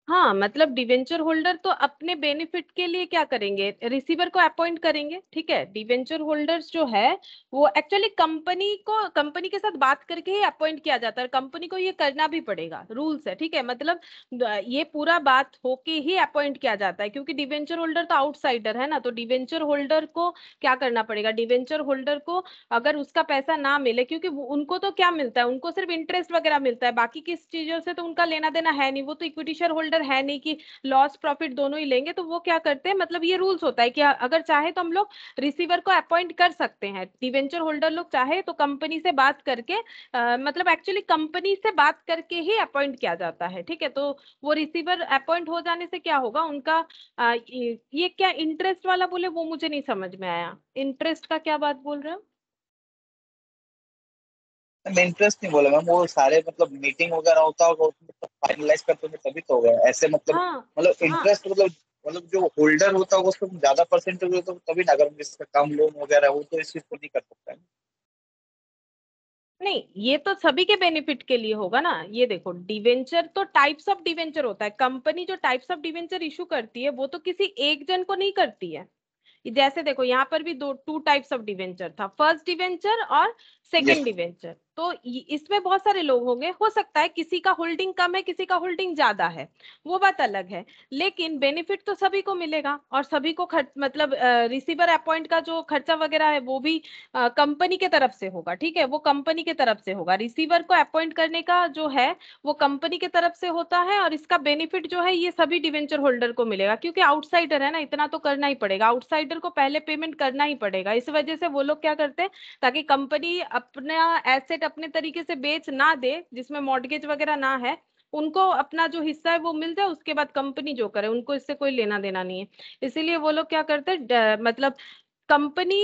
हाँ, मतलब डिवेंचर होल्डर तो अपने बेनिफिट के लिए क्या करेंगे, रिसीवर को अपॉइंट करेंगे। ठीक है, डिवेंचर होल्डर्स जो है वो एक्चुअली कंपनी के साथ बात करके ही अपॉइंट किया जाता है, कंपनी को ये करना भी पड़ेगा, रूल्स है। ठीक है, मतलब ये पूरा बात होके ही अपॉइंट किया जाता है क्योंकि डिवेंचर होल्डर तो आउटसाइडर है ना, तो डिवेंचर होल्डर को क्या करना पड़ेगा, डिवेंचर होल्डर को अगर उसका पैसा ना मिले, क्योंकि उनको तो क्या मिलता है, उनको सिर्फ इंटरेस्ट वगैरह मिलता है, बाकी किस चीजों से तो उनका लेना देना है नहीं, वो तो इक्विटी शेयर होल्डर है नहीं कि लॉस प्रॉफिट दोनों ही लेंगे। तो वो क्या करते हैं, मतलब ये रूल्स होता है कि अगर चाहे तो हम लोग रिसीवर को अपॉइंट कर सकते हैं, डिवेंचर होल्डर लोग चाहे तो कंपनी से बात करके मतलब एक्चुअली कंपनी से बात करके ही अपॉइंट किया जाता है। ठीक है, तो वो रिसीवर अपॉइंट हो जाने से क्या होगा उनका ये क्या इंटरेस्ट वाला बोले वो मुझे नहीं समझ में आया, इंटरेस्ट का क्या बात बोल रहे हो। मैं इंटरेस्ट नहीं बोला मैम, वो सारे मतलब मीटिंग वगैरह होता होगा उसमें फाइनलाइज करते होंगे तभी तो होगा ऐसे, मतलब हाँ मतलब हाँ, इंटरेस्ट मतलब जो होल्डर होता होगा उसको ज्यादा परसेंटेज होता है तभी ना, अगर जिसका कम लोन वगैरह हो तो इस चीज को नहीं कर सकता है। नहीं ये तो सभी के बेनिफिट के लिए होगा ना। ये देखो, डिवेंचर तो टाइप्स ऑफ डिवेंचर होता है, कंपनी जो टाइप्स ऑफ डिवेंचर इशू करती है वो तो किसी एक जन को नहीं करती है। जैसे देखो यहाँ पर भी दो टू टाइप्स ऑफ डिवेंचर था, फर्स्ट डिवेंचर और यस। Second debenture. तो इसमें बहुत सारे लोग होंगे, हो सकता है किसी का होल्डिंग कम है किसी का होल्डिंग ज्यादा है, वो बात अलग है, लेकिन बेनिफिट तो सभी को मिलेगा और सभी को खर्च मतलब रिसीवर अपॉइंट का जो खर्चा वगैरह है वो भी कंपनी के तरफ से होगा। ठीक है, वो कंपनी के तरफ से होगा, रिसीवर को अपॉइंट करने का जो है वो कंपनी के तरफ से होता है और इसका बेनिफिट जो है ये सभी डिवेंचर होल्डर को मिलेगा क्योंकि आउटसाइडर है ना, इतना तो करना ही पड़ेगा, आउटसाइडर को पहले पेमेंट करना ही पड़ेगा। इस वजह से वो लोग क्या करते हैं, ताकि कंपनी अपना एसेट अपने तरीके से बेच ना दे जिसमें मॉर्टगेज वगैरह ना है, उनको अपना जो हिस्सा है वो मिल जाए, उसके बाद कंपनी जो करे उनको इससे कोई लेना देना नहीं है। इसीलिए वो लोग क्या करते हैं, मतलब कंपनी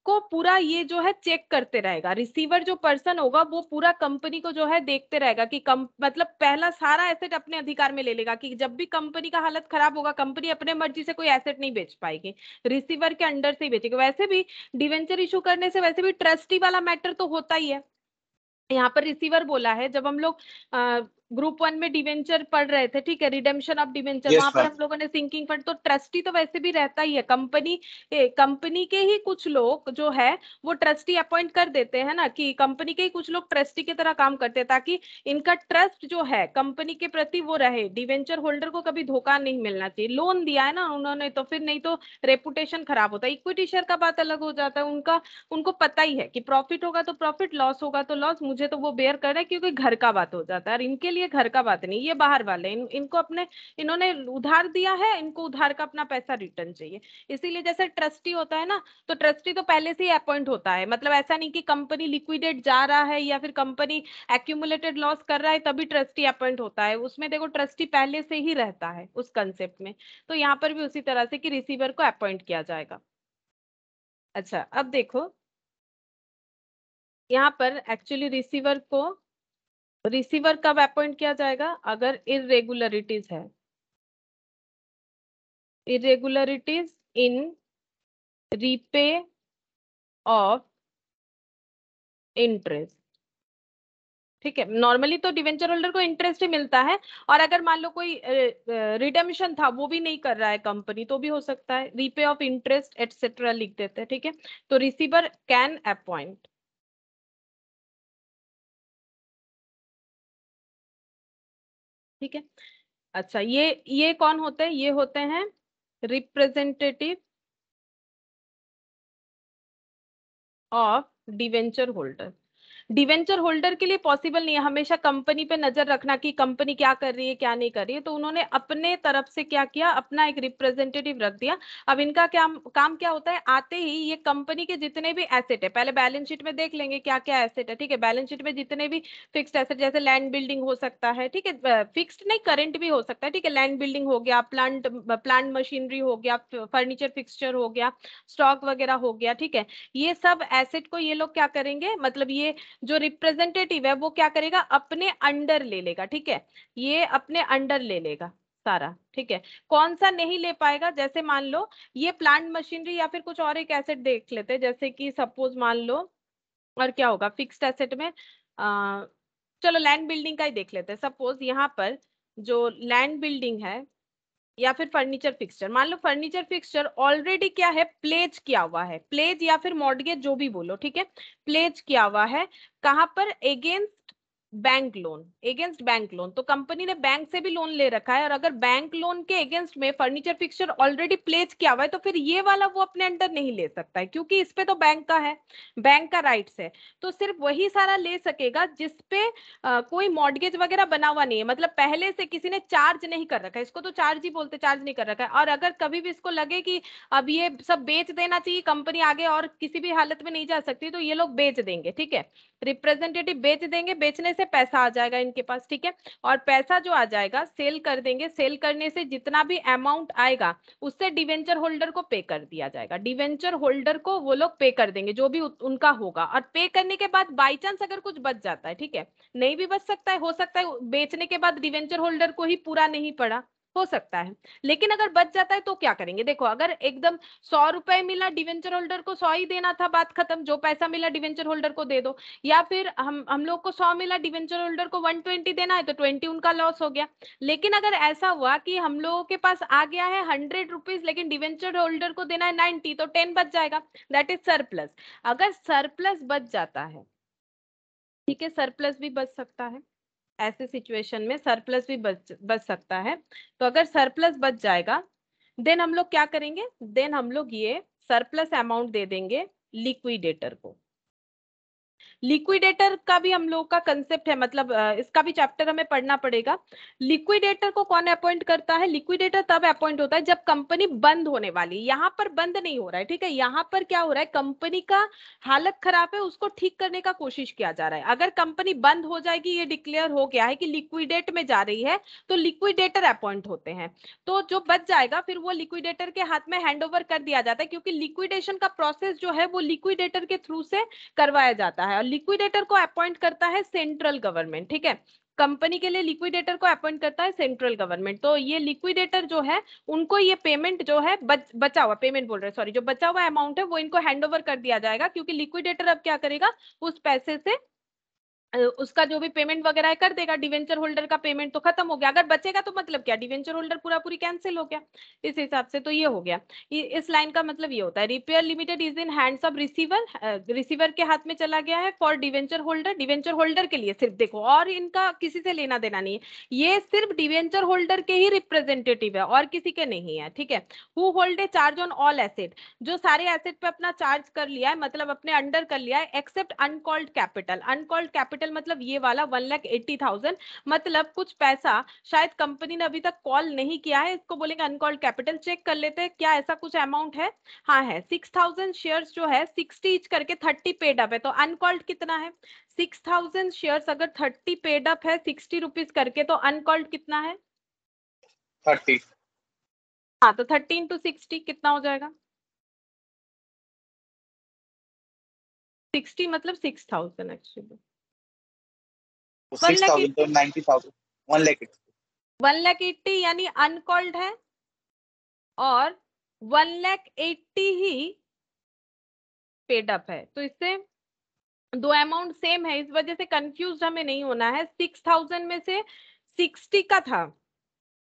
को पूरा ये जो है चेक करते रहेगा, रिसीवर जो पर्सन होगा वो पूरा कंपनी को जो है देखते रहेगा कि मतलब पहला सारा एसेट अपने अधिकार में ले लेगा कि जब भी कंपनी का हालत खराब होगा कंपनी अपने मर्जी से कोई एसेट नहीं बेच पाएगी, रिसीवर के अंडर से ही बेचेगी। वैसे भी डिवेंचर इशू करने से वैसे भी ट्रस्टी वाला मैटर तो होता ही है। यहाँ पर रिसीवर बोला है, जब हम लोग ग्रुप 1 में डिवेंचर पढ़ रहे थे, ठीक है, रिडेम्पशन ऑफ डिवेंचर, यस वहां पर मैम। हम लोगों ने सिंकिंग फंड, तो ट्रस्टी तो वैसे भी रहता ही है, कंपनी के ही कुछ लोग जो है वो ट्रस्टी अपॉइंट कर देते हैं ना, कि कंपनी के ही कुछ लोग ट्रस्टी की तरह काम करते हैं ताकि इनका ट्रस्ट जो है कंपनी के प्रति वो रहे, डिवेंचर होल्डर को कभी धोखा नहीं मिलना चाहिए, लोन दिया है ना उन्होंने तो फिर नहीं तो रेपुटेशन खराब होता है। इक्विटी शेयर का बात अलग हो जाता है, उनका उनको पता ही है कि प्रॉफिट होगा तो प्रॉफिट, लॉस होगा तो लॉस, मुझे तो वो बेयर कर रहे हैं क्योंकि घर का बात हो जाता है, और इनके लिए ये घर का बात नहीं, ये बाहर वाले इनको अपने इन्होंने उधार दिया है, इनको उधार का अपना पैसा रिटर्न चाहिए। इसीलिए जैसे ट्रस्टी होता है ना, तो ट्रस्टी तो पहले से ही अपॉइंट होता है, मतलब ऐसा नहीं कि कंपनी लिक्विडेट जा रहा है या फिर कंपनी एक्यूमुलेटेड लॉस कर रहा है तभी ट्रस्टी अपॉइंट होता है, उसमें देखो ट्रस्टी पहले से ही रहता है उस कंसेप्ट में। तो यहाँ पर भी उसी तरह से कि रिसीवर को अपॉइंट किया जाएगा। अच्छा अब देखो यहाँ पर एक्चुअली रिसीवर कब अपॉइंट किया जाएगा, अगर इरेगुलरिटीज है, irregularities in repay of interest. ठीक है, नॉर्मली तो डिवेंचर होल्डर को इंटरेस्ट ही मिलता है, और अगर मान लो कोई रिडेम्पशन था वो भी नहीं कर रहा है कंपनी, तो भी हो सकता है रीपे ऑफ इंटरेस्ट एटसेट्रा लिख देते हैं। ठीक है, तो रिसीवर कैन अपॉइंट। ठीक है, अच्छा ये कौन होते हैं, ये होते हैं representative of debenture holder. Debenture holder के लिए पॉसिबल नहीं है हमेशा कंपनी पे नजर रखना कि कंपनी क्या कर रही है क्या नहीं कर रही है, तो उन्होंने अपने तरफ से क्या किया, अपना एक रिप्रेजेंटेटिव रख दिया। अब इनका क्या काम क्या होता है, आते ही ये कंपनी के जितने भी एसेट है, पहले बैलेंस शीट में देख लेंगे क्या क्या एसेट है। ठीक है, बैलेंस शीट में जितने भी फिक्स्ड एसेट, जैसे लैंड बिल्डिंग हो सकता है, ठीक है, फिक्स्ड नहीं करंट भी हो सकता है। ठीक है, लैंड बिल्डिंग हो गया, प्लांट मशीनरी हो गया, फर्नीचर फिक्सचर हो गया, स्टॉक वगैरह हो गया। ठीक है, ये सब एसेट को ये लोग क्या करेंगे, मतलब ये जो रिप्रेजेंटेटिव है वो क्या करेगा, अपने अंडर ले लेगा। ठीक है, ये अपने अंडर ले लेगा सारा। ठीक है, कौन सा नहीं ले पाएगा, जैसे मान लो ये प्लांट मशीनरी या फिर कुछ और एक एसेट देख लेते हैं, जैसे कि सपोज मान लो, और क्या होगा फिक्स्ड एसेट में, चलो लैंड बिल्डिंग का ही देख लेते हैं। सपोज यहाँ पर जो लैंड बिल्डिंग है या फिर फर्नीचर फिक्सचर, मान लो फर्नीचर फिक्सचर ऑलरेडी क्या है, प्लेज किया हुआ है, प्लेज या फिर मॉर्गेज जो भी बोलो। ठीक है, प्लेज किया हुआ है कहां पर, against bank loan, against bank loan. तो कंपनी ने बैंक से भी लोन ले रखा है, और अगर बैंक लोन के एगेंस्ट में फर्नीचर फिक्सचर ऑलरेडी प्लेज किया हुआ है, तो फिर ये वाला वो अपने अंडर नहीं ले सकता है, क्योंकि इस पे तो बैंक का है, बैंक का राइट्स है। तो सिर्फ वही सारा ले सकेगा जिसपे कोई मॉर्गेज वगैरह बना हुआ नहीं है, मतलब पहले से किसी ने चार्ज नहीं कर रखा है, इसको तो चार्ज ही बोलते, चार्ज नहीं कर रखा है। और अगर कभी भी इसको लगे कि अब ये सब बेच देना चाहिए, कंपनी आगे और किसी भी हालत में नहीं जा सकती, तो ये लोग बेच देंगे। ठीक है, रिप्रेजेंटेटिव बेच देंगे, बेचने से पैसा आ जाएगा इनके पास। ठीक है, और पैसा जो आ जाएगा सेल कर देंगे, सेल करने से जितना भी अमाउंट आएगा उससे डिवेंचर होल्डर को पे कर दिया जाएगा, डिवेंचर होल्डर को वो लोग पे कर देंगे जो भी उनका होगा। और पे करने के बाद बाई चांस अगर कुछ बच जाता है, ठीक है, नहीं भी बच सकता है, हो सकता है बेचने के बाद डिवेंचर होल्डर को ही पूरा नहीं पड़ा, हो सकता है। लेकिन अगर बच जाता है तो क्या करेंगे, देखो अगर एकदम 100 रुपए मिला, डिवेंचर होल्डर को 100 ही देना था, बात खत्म, जो पैसा मिला डिवेंचर होल्डर को दे दो। या फिर हम लोग को 100 मिला, डिवेंचर होल्डर को 120 देना है, तो 20 उनका लॉस हो गया। लेकिन अगर ऐसा हुआ कि हम लोगों के पास आ गया है 100 रुपीज, लेकिन डिवेंचर होल्डर को देना है 90, तो 10 बच जाएगा, दैट इज सरप्लस। अगर सरप्लस बच जाता है, ठीक है, सरप्लस भी बच सकता है, ऐसे सिचुएशन में सरप्लस भी बच सकता है। तो अगर सरप्लस बच जाएगा, देन हम लोग क्या करेंगे, देन हम लोग ये सरप्लस अमाउंट दे देंगे लिक्विडेटर को। लिक्विडेटर का भी हम लोग का कंसेप्ट है, मतलब इसका भी चैप्टर हमें पढ़ना पड़ेगा। लिक्विडेटर को कौन अपॉइंट करता है, लिक्विडेटर तब अपॉइंट होता है जब कंपनी बंद होने वाली, यहाँ पर बंद नहीं हो रहा है। ठीक है, यहाँ पर क्या हो रहा है, कंपनी का हालत खराब है, उसको ठीक करने का कोशिश किया जा रहा है। अगर कंपनी बंद हो जाएगी, ये डिक्लेयर हो गया है कि लिक्विडेट में जा रही है, तो लिक्विडेटर अपॉइंट होते हैं। तो जो बच जाएगा फिर वो लिक्विडेटर के हाथ में हैंड ओवर कर दिया जाता है, क्योंकि लिक्विडेशन का प्रोसेस जो है वो लिक्विडेटर के थ्रू से करवाया जाता है। और लिक्विडेटर को अपॉइंट करता है सेंट्रल गवर्नमेंट। ठीक है, कंपनी के लिए लिक्विडेटर को अपॉइंट करता है सेंट्रल गवर्नमेंट। तो ये लिक्विडेटर जो है उनको ये पेमेंट जो है बचा हुआ पेमेंट बोल रहे हैं, सॉरी, जो बचा हुआ अमाउंट है वो इनको हैंड ओवर कर दिया जाएगा, क्योंकि लिक्विडेटर अब क्या करेगा, उस पैसे से उसका जो भी पेमेंट वगैरह है कर देगा, डिवेंचर होल्डर का पेमेंट तो खत्म हो गया। अगर बचेगा तो मतलब क्या, डिवेंचर होल्डर पूरा पूरी कैंसिल हो गया इस हिसाब से। तो ये हो गया, इस लाइन का मतलब ये होता है, repair limited is in hands of receiver, receiver के हाथ में चला गया है for debenture holder, debenture holder के लिए सिर्फ, देखो और इनका किसी से लेना देना नहीं है, ये सिर्फ डिवेंचर होल्डर के ही रिप्रेजेंटेटिव है और किसी के नहीं है। ठीक है, who hold a charge on all asset, जो सारे एसेट पे अपना चार्ज कर लिया है, मतलब अपने अंडर कर लिया है, except uncalled capital, uncalled capital capital मतलब ये वाला 1,80,000, मतलब कुछ पैसा शायद कंपनी ने अभी तक कॉल नहीं किया है, इसको बोलेंगे अनकॉल्ड कैपिटल। चेक कर लेते हैं क्या ऐसा कुछ अमाउंट है। हाँ है, 6,000 शेयर्स जो है 60 ईच करके 30 पेड अप है, तो अनकॉल्ड कितना है? 6,000 शेयर्स अगर 30 पेड अप है 60 रुपीज करके, तो अनकॉल्ड कितना है? 30। हाँ, तो 30 into 60 कितना हो जाएगा? 60 मतलब 6,000 एक्चुअली। 6,000 तो 90,000, 1,80,000। 1,80,000 यानी अनकॉल्ड है और 1,80,000 ही पेड अप है, तो इससे दो अमाउंट सेम है, इस वजह से कंफ्यूज हमें नहीं होना है। 6,000 में से 60 का था,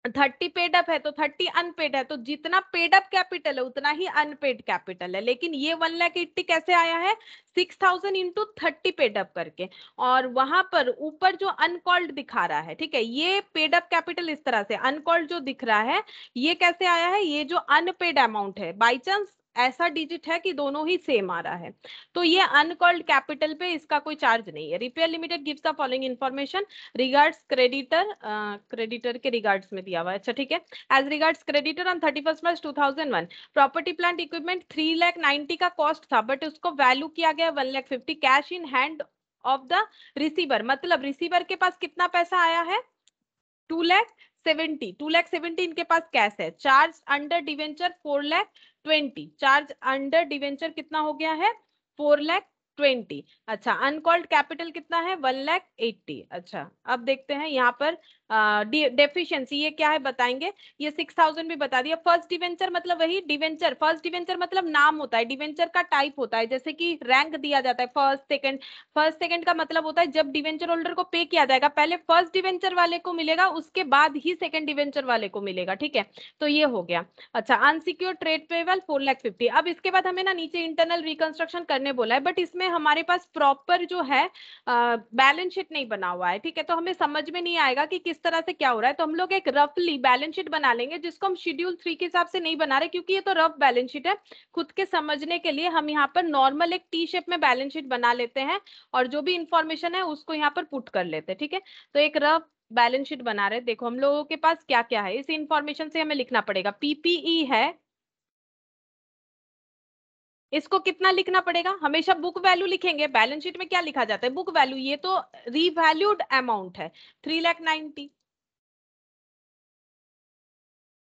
30 पेड अप है तो 30 अनपेड है, तो जितना पेड अप कैपिटल है उतना ही अनपेड कैपिटल है। लेकिन ये 1,80,000 कैसे आया है? 6,000 इंटू 30 पेड अप करके, और वहां पर ऊपर जो अनकॉल्ड दिखा रहा है, ठीक है, ये पेड अप कैपिटल इस तरह से, अनकॉल्ड जो दिख रहा है ये कैसे आया है? ये जो अनपेड अमाउंट है, बाई चांस ऐसा डिजिट है कि दोनों ही सेम आ रहा है, तो ये अनकॉल्ड कैपिटल पे इसका कोई चार्ज नहीं है। Repair limited gives the following information regards creditor, creditor के रिगार्ड्स में दिया हुआ है, अच्छा ठीक है। As regards creditor on 31 March 2001 property plant equipment 3,90,000 का कॉस्ट था, बट उसको वैल्यू किया गया 1,50,000 cash in hand of the receiver, मतलब रिसीवर के पास कितना पैसा आया है? 2,70,000 इनके पास कैश है। Charge under debenture 4,20,000, charge under debenture कितना हो गया है? 4,20,000। अच्छा, अनकॉल्ड कैपिटल कितना है? 1,80,000। अच्छा, अब देखते हैं यहाँ पर डेफिशिएंसी ये क्या है बताएंगे। ये 6,000 भी बता दिया। फर्स्ट डिवेंचर मतलब वही डिवेंचर, फर्स्ट डिवेंचर मतलब नाम होता है, डिवेंचर का टाइप होता है, जैसे कि रैंक दिया जाता है फर्स्ट सेकंड। फर्स्ट सेकंड का मतलब होता है जब डिवेंचर होल्डर को पे किया जाएगा पहले फर्स्ट डिवेंचर वाले को मिलेगा, उसके बाद ही सेकंड डिवेंचर वाले को मिलेगा, ठीक है, तो ये हो गया। अच्छा, अनसिक्योर्ड ट्रेड पेबल 4,50,000। अब इसके बाद हमें ना नीचे इंटरनल रिकंस्ट्रक्शन करने बोला है, बट इसमें हमारे पास प्रॉपर जो है बैलेंस शीट नहीं बना हुआ है, ठीक है, तो हमें समझ में नहीं आएगा कि किस तरह से क्या हो रहा है, तो हम लोग एक रफली बैलेंस शीट बना लेंगे, जिसको हम शेड्यूल 3 के हिसाब से नहीं बना रहे, क्योंकि ये तो रफ बैलेंस शीट है। खुद के समझने के लिए हम यहाँ पर नॉर्मल एक टी शेप में बैलेंस शीट बना लेते हैं, और जो भी इंफॉर्मेशन है उसको यहाँ पर पुट कर लेते हैं, ठीक है। तो एक रफ बैलेंस शीट बना रहे हैं। देखो हम लोगों के पास क्या क्या है, इस इंफॉर्मेशन से हमें लिखना पड़ेगा। पीपीई है, इसको कितना लिखना पड़ेगा? हमेशा बुक वैल्यू लिखेंगे, बैलेंस शीट में क्या लिखा जाता है? बुक वैल्यू, ये तो रीवैल्यूड अमाउंट है 3,90,000।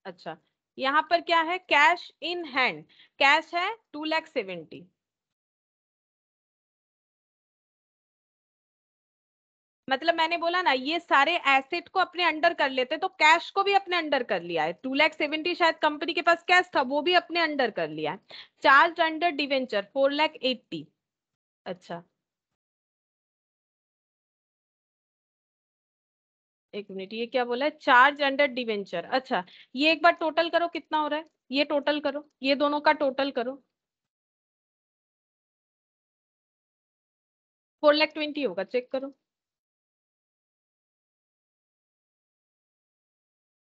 अच्छा, यहाँ पर क्या है? कैश इन हैंड, कैश है 2,70,000, मतलब मैंने बोला ना ये सारे एसेट को अपने अंडर कर लेते, तो कैश को भी अपने अंडर कर लिया है। 2,70,000 शायद कंपनी के पास कैश था, वो भी अपने अंडर कर लिया है। Charge under debenture 4,80,000। अच्छा, एक मिनट, ये क्या बोला है? Charge under debenture. अच्छा, ये एक बार टोटल करो कितना हो रहा है, ये टोटल करो, ये दोनों का टोटल करो। 4,20,000 होगा, चेक करो।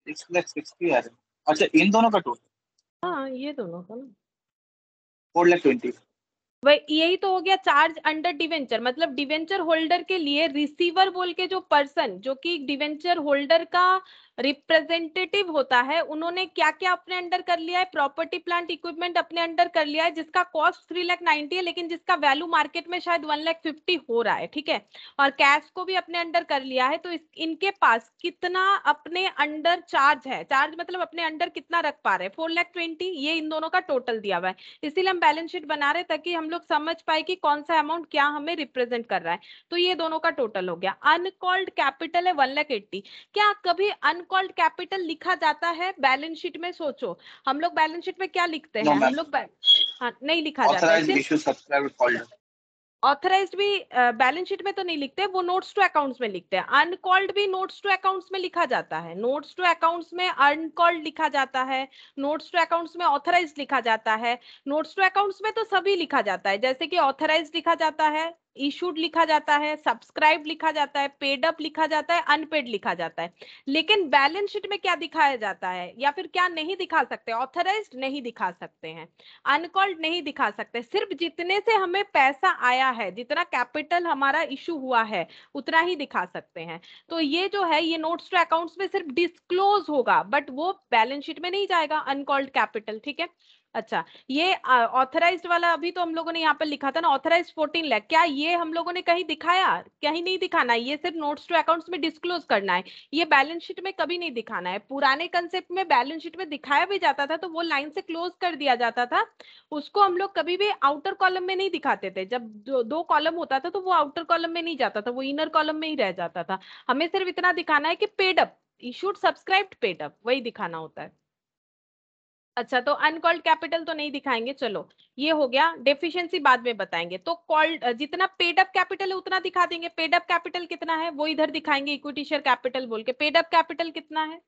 6,60,000 आ रहे हैं। अच्छा, इन दोनों का टोटल हाँ, ये दोनों का ना, 4,20,000। वही यही तो हो गया चार्ज अंडर डिवेंचर, मतलब डिवेंचर होल्डर के लिए रिसीवर बोल के जो पर्सन, जो कि डिवेंचर होल्डर का रिप्रेजेंटेटिव होता है, उन्होंने क्या क्या अपने अंडर कर लिया है? प्रॉपर्टी प्लांट इक्विपमेंट अपने अंडर कर लिया है, जिसका कॉस्ट 3,90,000 है, लेकिन जिसका वैल्यू मार्केट में शायद 1,50,000 हो रहा है, ठीक है। और कैश को भी अपने अंडर कर लिया है, तो इनके पास कितना अपने अंडर चार्ज है? चार्ज मतलब अपने अंडर कितना रख पा रहे हैं? 4,20,000, ये इन दोनों का टोटल दिया हुआ है। इसीलिए हम बैलेंस शीट बना रहे ताकि हम लोग समझ पाए कि कौन सा अमाउंट क्या हमें रिप्रेजेंट कर रहा है। तो ये दोनों का टोटल हो गया। अनकॉल्ड कैपिटल है 1,80,000। क्या कभी अनकॉल्ड कैपिटल लिखा जाता है बैलेंस शीट में? सोचो, हम लोग बैलेंस शीट में क्या लिखते नो हैं? हम मैम, लोग हाँ, नहीं लिखा जाता है। ऑथराइज्ड सिर्फ इशू सब्सक्राइबर कॉल्ड। ऑथराइज्ड भी बैलेंस शीट में तो नहीं लिखते, वो नोट्स टू अकाउंट्स में लिखते हैं। अनकॉल्ड भी नोट्स टू अकाउंट्स में लिखा जाता है। नोट्स टू अकाउंट्स में अनकॉल्ड लिखा जाता है, नोट्स टू अकाउंट्स में ऑथराइज्ड लिखा जाता है। नोट्स टू अकाउंट्स में तो सभी लिखा जाता है, जैसे कि ऑथराइज्ड लिखा जाता है, इशूड लिखा जाता है, सब्सक्राइब लिखा जाता है, पेड अप लिखा जाता है, अनपेड लिखा जाता है। लेकिन बैलेंस शीट में क्या दिखाया जाता है या फिर क्या नहीं दिखा सकते? ऑथराइज्ड नहीं दिखा सकते हैं, अनकॉल्ड नहीं दिखा सकते, सिर्फ जितने से हमें पैसा आया है, जितना कैपिटल हमारा इशू हुआ है उतना ही दिखा सकते हैं। तो ये जो है ये नोट्स टू अकाउंट्स में सिर्फ डिस्क्लोज होगा, बट वो बैलेंस शीट में नहीं जाएगा अनकॉल्ड कैपिटल, ठीक है। अच्छा, ये ऑथराइज्ड वाला अभी तो हम लोगों ने यहाँ पर लिखा था ना, ऑथराइज्ड 14 लाख, क्या ये हम लोगों ने कहीं दिखाया? कहीं नहीं दिखाना है, ये सिर्फ नोट्स टू अकाउंट्स में डिस्क्लोज करना है, ये बैलेंस शीट में कभी नहीं दिखाना है। पुराने कंसेप्ट में बैलेंस शीट में दिखाया भी जाता था तो वो लाइन से क्लोज कर दिया जाता था, उसको हम लोग कभी भी आउटर कॉलम में नहीं दिखाते थे। जब दो कॉलम होता था तो वो आउटर कॉलम में नहीं जाता था, वो इनर कॉलम में ही रह जाता था। हमें सिर्फ इतना दिखाना है कि paid up, issued, subscribed, paid up, वही दिखाना होता है। अच्छा, तो अनकॉल्ड कैपिटल तो नहीं दिखाएंगे, चलो ये हो गया। डेफिशिएंसी बाद में बताएंगे। तो कॉल्ड जितना पेड अप कैपिटल है उतना दिखा देंगे। पेड अप कैपिटल कितना है वो इधर दिखाएंगे, इक्विटी शेयर कैपिटल बोल के। पेड अप कैपिटल कितना है?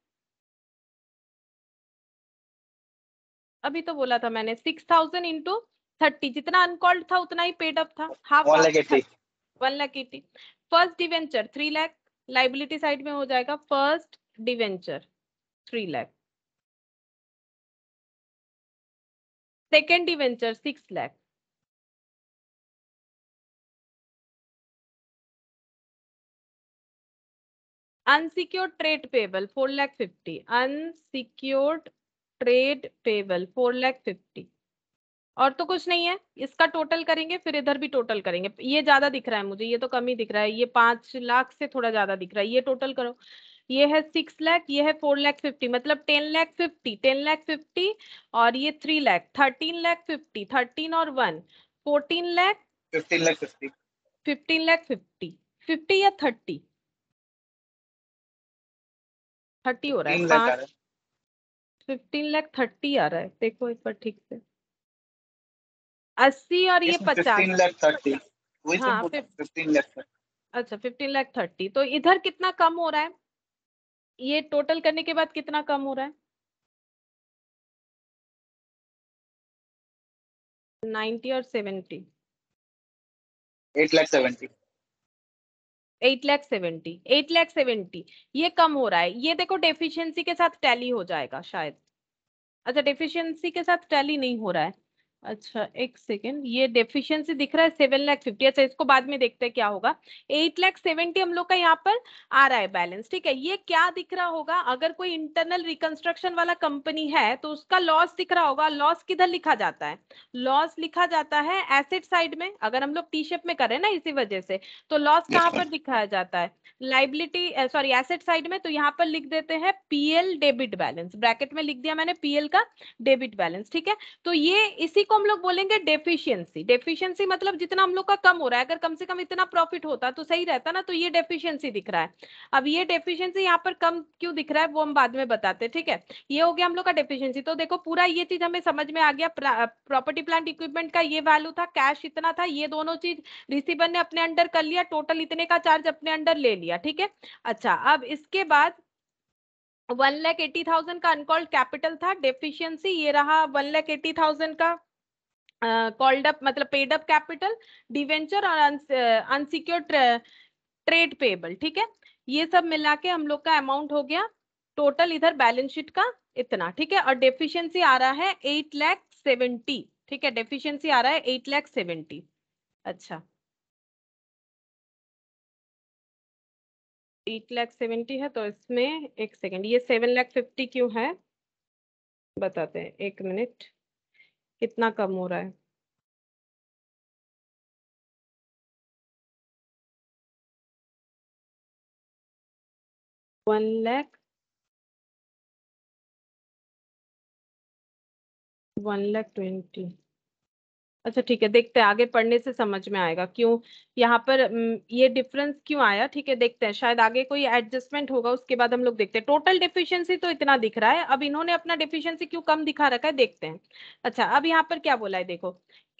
अभी तो बोला था मैंने 6000 इंटू 30, जितना अनकॉल्ड था उतना ही पेड अप था, half 1,80,000। 1,80,000। First debenture 3 lakh, liability side में हो जाएगा। First debenture 3 lakh, second debenture 6 lakh, unsecured trade payable 4,50,000, unsecured trade payable 4,50,000। और तो कुछ नहीं है, इसका टोटल करेंगे फिर इधर भी टोटल करेंगे। ये ज्यादा दिख रहा है मुझे, ये तो कम ही दिख रहा है, ये 5 लाख से थोड़ा ज्यादा दिख रहा है। ये टोटल करो, ये है 6 लाख, ये है 4,50,000, मतलब 10,50,000, 10,50,000 और ये 3 लाख, 13,50,000, 13 और 1 14 लाख, 15,50,000। 15,50,000, 50 या 30? 30 हो रहा है, 3 लाख आ 5, रहा है। 15,30,000 आ रहा है, देखो एक बार ठीक से। 80 और ये इसमें 50, 15,30,000, वही तो हाँ बोल रहा हूँ, 15,30,000। अच्छा 15,30,000, तो इधर कितना कम हो रहा है? ये टोटल करने के बाद कितना कम हो रहा है? 90 और 70, 8,70,000। 8,70,000, 8,70,000 ये कम हो रहा है। ये देखो डेफिशिएंसी के साथ टैली हो जाएगा शायद। अच्छा, डेफिशिएंसी के साथ टैली नहीं हो रहा है। अच्छा एक सेकेंड, ये डेफिशिएंसी दिख रहा है 7,50,000। अच्छा, इसको बाद में देखते हैं क्या होगा। 8,70,000 हम लोग का यहाँ पर आ रहा है बैलेंस, ठीक है। ये क्या दिख रहा होगा? अगर कोई इंटरनल रिकंस्ट्रक्शन वाला कंपनी है तो उसका लॉस दिख रहा होगा। लॉस किधर लिखा जाता है? लॉस लिखा जाता है एसेट साइड में। अगर हम लोग टी शेप में करें ना इसी वजह से, तो लॉस कहाँ पर दिखाया जाता है? लाइबिलिटी सॉरी एसेट साइड में। तो यहाँ पर लिख देते हैं पीएल डेबिट बैलेंस, ब्रैकेट में लिख दिया मैंने पीएल का डेबिट बैलेंस, ठीक है। तो ये इसी को हम लोग बोलेंगे डेफिशिएंसी। डेफिशिएंसी मतलब जितना हम लोग का कम हो रहा है, अगर कम से कम इतना प्रॉफिट होता तो सही रहता ना, तो ये डेफिशिएंसी दिख रहा है। अब ये डेफिशिएंसी यहाँ पर कम क्यों दिख रहा है वो हम बाद में बताते हैं, ठीक है। ये हो गया हम लोग का डेफिशिएंसी। तो देखो पूरा ये चीज हमें समझ में आ गया। प्रॉपर्टी प्लांट इक्विपमेंट का ये वैल्यू था, कैश इतना था, ये दोनों चीज रिसीवर ने अपने अंडर कर लिया, टोटल इतने का चार्ज अपने अंडर ले लिया, ठीक है। अच्छा, अब इसके बाद 1,80,000 का अनकॉल्ड कैपिटल था, डेफिशिएंसी ये रहा 1,80,000 का कॉल्ड अप मतलब पेड अप कैपिटल, डिवेंचर और अनसिक्योर्ड ट्रेड पेबल, ठीक है। ये सब मिला के हम लोग का अमाउंट हो गया टोटल इधर बैलेंस शीट का इतना, ठीक है। और डेफिशिएंसी आ रहा है 8,70,000, ठीक है। डेफिशिएंसी आ रहा है 8,70,000। अच्छा, 8,70,000 है तो इसमें एक सेकेंड, ये 7,50,000 क्यों है बताते हैं, एक मिनट। कितना कम हो रहा है? 1,20,000, 1,20,000। अच्छा ठीक है, देखते हैं आगे पढ़ने से समझ में आएगा क्यों यहाँ पर ये डिफरेंस क्यों आया, ठीक है। देखते हैं शायद आगे कोई एडजस्टमेंट होगा, उसके बाद हम लोग देखते हैं। टोटल डेफिशिएंसी तो इतना दिख रहा है, अब इन्होंने अपना डेफिशिएंसी क्यों कम दिखा रखा है देखते हैं। अच्छा, अब यहाँ पर क्या बोला है देखो,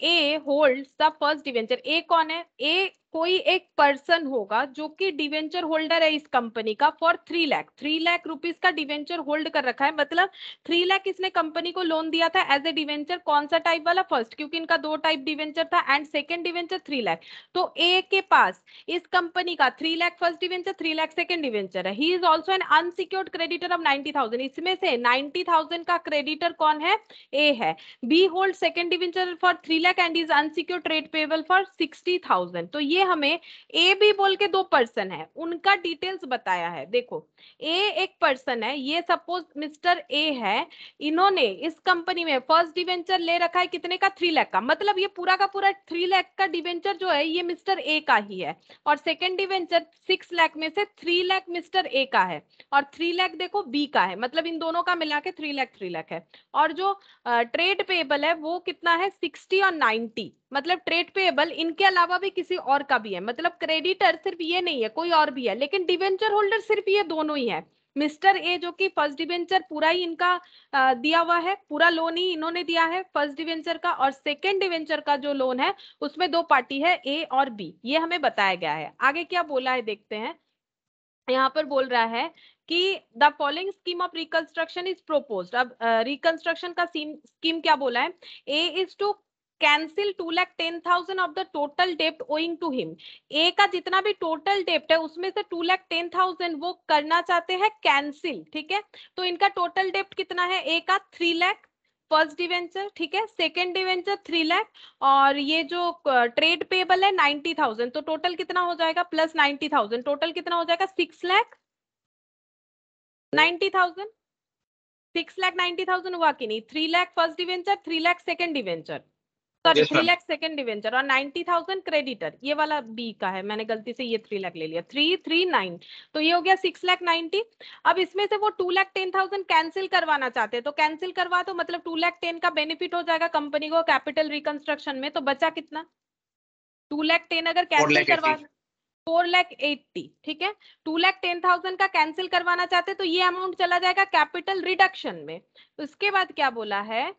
ए होल्ड्स द फर्स्ट डिवेंचर। ए कौन है? ए कोई एक पर्सन होगा जो कि डिवेंचर होल्डर है इस कंपनी का फॉर 3 लाख, 3 लाख रुपीस का डिवेंचर होल्ड कर रखा है। मतलब 3 लाख इसने कंपनी को लोन दिया था एज ए डिवेंचर। कौन सा टाइप वाला? फर्स्ट, क्योंकि इनका 2 टाइप डिवेंचर था। And second debenture 3 lakh. तो ए के पास इस कंपनी का 3 lakh first debenture, 3 lakh second debenture है। He is also an unsecured creditor of 90,000। इसमें से 90,000 का क्रेडिटर कौन है? ए है। B hold second debenture for 3 lakh and is unsecured trade payable for 60,000। तो ये हमें ए बी बोल के दो पर्सन है, उनका डिटेल्स बताया है। देखो ए एक पर्सन है, ये सपोज मिस्टर ए है, इन्होंने इस कंपनी में फर्स्ट डिवेंचर ले रखा है कितने का? 3 लाख का। मतलब ये पूरा का पूरा 3 लाख का डिवेंचर जो है ये मिस्टर ए का ही है। और सेकंड डिवेंचर 6 लाख में से 3 लाख मिस्टर ए का है और 3 लाख देखो बी का है। मतलब इन दोनों का मिला के 3 लाख है। और जो ट्रेड पेबल है वो कितना है? 60 और 90। मतलब ट्रेड पेबल इनके अलावा भी किसी और का भी है। मतलब क्रेडिटर सिर्फ ये नहीं है, कोई और भी है, लेकिन डिवेंचर होल्डर सिर्फ ये दोनों ही है। मिस्टर ए जो कि फर्स्ट डिवेंचर पूरा ही इनका दिया हुआ है, पूरा लोन ही इन्होंने दिया है फर्स्ट डिवेंचर का। और सेकंड डिवेंचर का जो लोन है उसमें दो पार्टी है, ए और बी। ये हमें बताया गया है। आगे क्या बोला है देखते हैं। यहाँ पर बोल रहा है कि the following scheme of reconstruction is proposed. अब रिकंस्ट्रक्शन का स्कीम क्या बोला है? A is to cancel 2,10,000 of the total डेप्ट ओइंग टू हिम। ए का जितना भी टोटल डेप्ट है उसमें से 2,10,000 वो करना चाहते हैं कैंसिल। ठीक है, तो इनका टोटल डेप्ट कितना है? ए का 3 लाख फर्स्ट डिवेंचर, ठीक है, सेकेंड डिवेंचर 3 लाख और ये जो ट्रेड पेबल है 90,000। तो टोटल कितना हो जाएगा? प्लस 90,000, टोटल कितना हो जाएगा? 6 लाख 90,000। 6 लाख 90,000 हुआ कि नहीं? 3 lakh first debenture, 3 lakh second debenture, sorry yes 3 ma'am. Lakh second debenture और 90,000 क्रेडिटर। ये वाला बी का है, मैंने गलती से ये 3 लाख ले लिया, 339। तो ये हो गया 6 लाख 90। अब इसमें से वो 2,10,000 कैंसिल करवाना चाहते हैं, तो कैंसिल करवा दो। मतलब 2,10,000 का बेनिफिट हो जाएगा कंपनी को कैपिटल रिकंस्ट्रक्शन में। तो बचा कितना? 2,10,000 अगर 4 कैंसिल लाख करवा 80। 4,80,000, ठीक है। 2,10,000 का कैंसिल करवाना चाहते तो ये अमाउंट चला जाएगा कैपिटल रिडक्शन में। उसके बाद क्या बोला है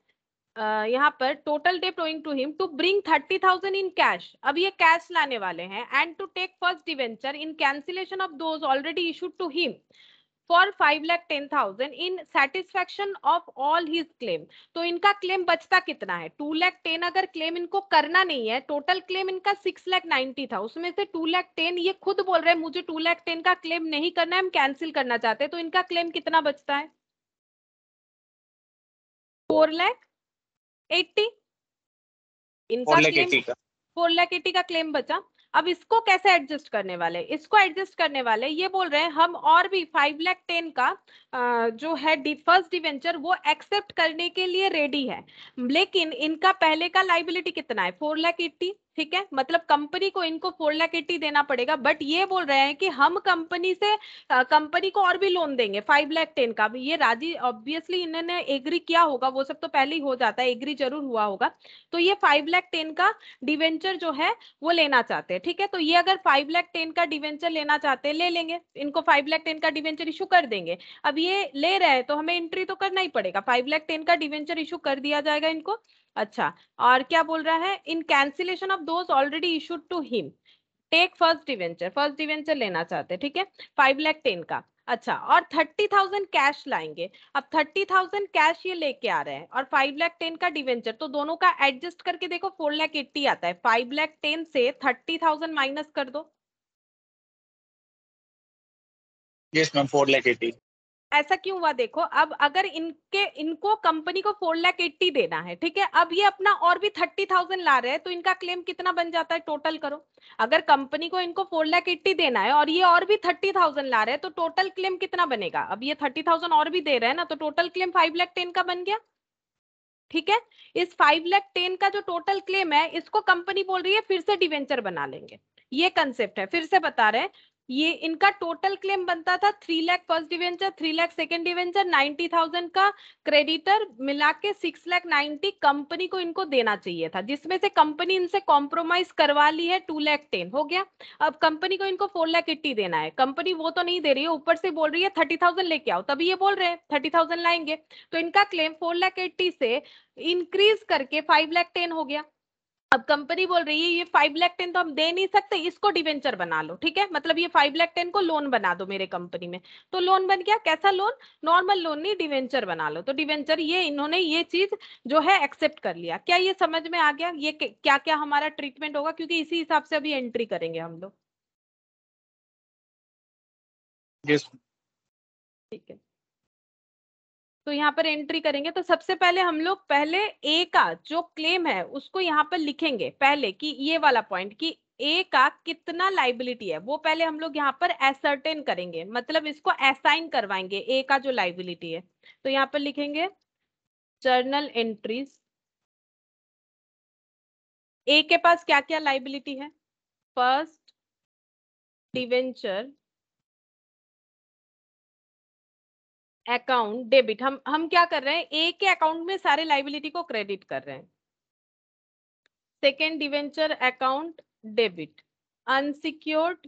यहाँ पर? टोटल डेप्ट owing to him to bring 30,000 in cash. अब ये कैश लाने वाले हैं and to take first debenture in cancellation of those already issued to him for 5,10,000 in satisfaction of all his claim. तो इनका क्लेम बचता कितना है? 2,10,000 अगर क्लेम इनको करना नहीं है, टोटल क्लेम इनका 6,90,000 था, उसमें से 2,10,000 ये खुद बोल रहे हैं मुझे 2,10,000 का क्लेम नहीं करना है, हम कैंसिल करना चाहते हैं। तो इनका क्लेम कितना बचता है? 4,80,000। इनका 4 लाख क्लेम 80 का। 4,80,000 का क्लेम बचा। अब इसको कैसे एडजस्ट करने वाले? इसको एडजस्ट करने वाले ये बोल रहे हैं हम और भी 5,10,000 का जो है फर्स्ट डिवेंचर वो एक्सेप्ट करने के लिए रेडी है। लेकिन इनका पहले का लाइबिलिटी कितना है? 4,80,000, ठीक है। मतलब कंपनी को इनको 4,80,000 देना पड़ेगा। बट ये बोल रहे हैं कि हम कंपनी से कंपनी को और भी लोन देंगे 5,10,000 का भी। ये राजी ऑब्वियसली इन्होंने एग्री किया होगा, वो सब तो पहले ही हो जाता है, एग्री जरूर हुआ होगा। तो ये 5,10,000 का डिवेंचर जो है वो लेना चाहते हैं, ठीक है। तो ये अगर 5,10,000 का डिवेंचर लेना चाहते हैं ले लेंगे, इनको 5,10,000 का डिवेंचर इशू कर देंगे। अब ये ले रहे हैं तो हमें एंट्री तो करना ही पड़ेगा, 5,10,000 का डिवेंचर इशू कर दिया जाएगा इनको। अच्छा, और क्या बोल रहा है? In cancellation of those already issued to him take first debenture, first debenture लेना चाहते हैं, ठीक है, 5,10,000 का। अच्छा, और 30,000 कैश लाएंगे। अब 30,000 कैश ये लेके आ रहे हैं और 5,10,000 का डिवेंचर, तो दोनों का एडजस्ट करके देखो 4,80,000 आता है। 5,10,000 से 30,000 माइनस कर दो। Yes ma'am 4 lakh 80। ऐसा क्यों हुआ देखो। अब अगर इनको कंपनी को 4,80,000 देना है, ठीक है, अब ये अपना और भी 30,000 ला रहे हैं, तो इनका क्लेम कितना बन जाता है? टोटल करो। अगर कंपनी को इनको 4,80,000 देना है और ये और भी 30,000 ला रहे हैं, तो टोटल क्लेम कितना बनेगा? अब ये 30,000 और भी दे रहे हैं ना, तो टोटल क्लेम 5,10,000 का बन गया, ठीक है। इस 5,10,000 का जो टोटल क्लेम है इसको कंपनी बोल रही है फिर से डिवेंचर बना लेंगे। ये कंसेप्ट है, फिर से बता रहे हैं। ये इनका टोटल क्लेम बनता था 3 lakh first debenture, 3 lakh second debenture, 90,000 का क्रेडिटर मिला के 6,90,000 कंपनी को इनको देना चाहिए था, जिसमें से कंपनी इनसे कॉम्प्रोमाइज करवा ली है 2,10,000 हो गया। अब कंपनी को इनको 4,80,000 देना है, कंपनी वो तो नहीं दे रही है, ऊपर से बोल रही है 30,000 लेके आओ, तभी ये बोल रहे हैं 30,000 लाएंगे। तो इनका क्लेम 4,80,000 से इंक्रीज करके 5,10,000 हो गया। अब कंपनी बोल रही है ये 5,10,000 तो हम दे नहीं सकते, इसको डिवेंचर बना लो, ठीक है, मतलब ये 5,10,000 को लोन बना दो मेरे कंपनी में। तो लोन बन गया, कैसा लोन, नॉर्मल लोन नहीं, डिवेंचर बना लो। तो डिवेंचर, ये इन्होंने ये चीज जो है एक्सेप्ट कर लिया। क्या ये समझ में आ गया, ये क्या क्या हमारा ट्रीटमेंट होगा, क्योंकि इसी हिसाब से अभी एंट्री करेंगे हम लोग। ठीक है, तो यहाँ पर एंट्री करेंगे तो सबसे पहले हम लोग पहले ए का जो क्लेम है उसको यहाँ पर लिखेंगे पहले, कि ये वाला पॉइंट कि ए का कितना लाइबिलिटी है वो पहले हम लोग यहाँ पर एसर्टेन करेंगे, मतलब इसको असाइन करवाएंगे ए का जो लाइबिलिटी है। तो यहाँ पर लिखेंगे जर्नल एंट्रीज, ए के पास क्या क्या लाइबिलिटी है, फर्स्ट डिवेंचर अकाउंट डेबिट, हम क्या कर रहे हैं, ए के अकाउंट में सारे लाइबिलिटी को क्रेडिट कर रहे हैं। Second debenture account debit, unsecured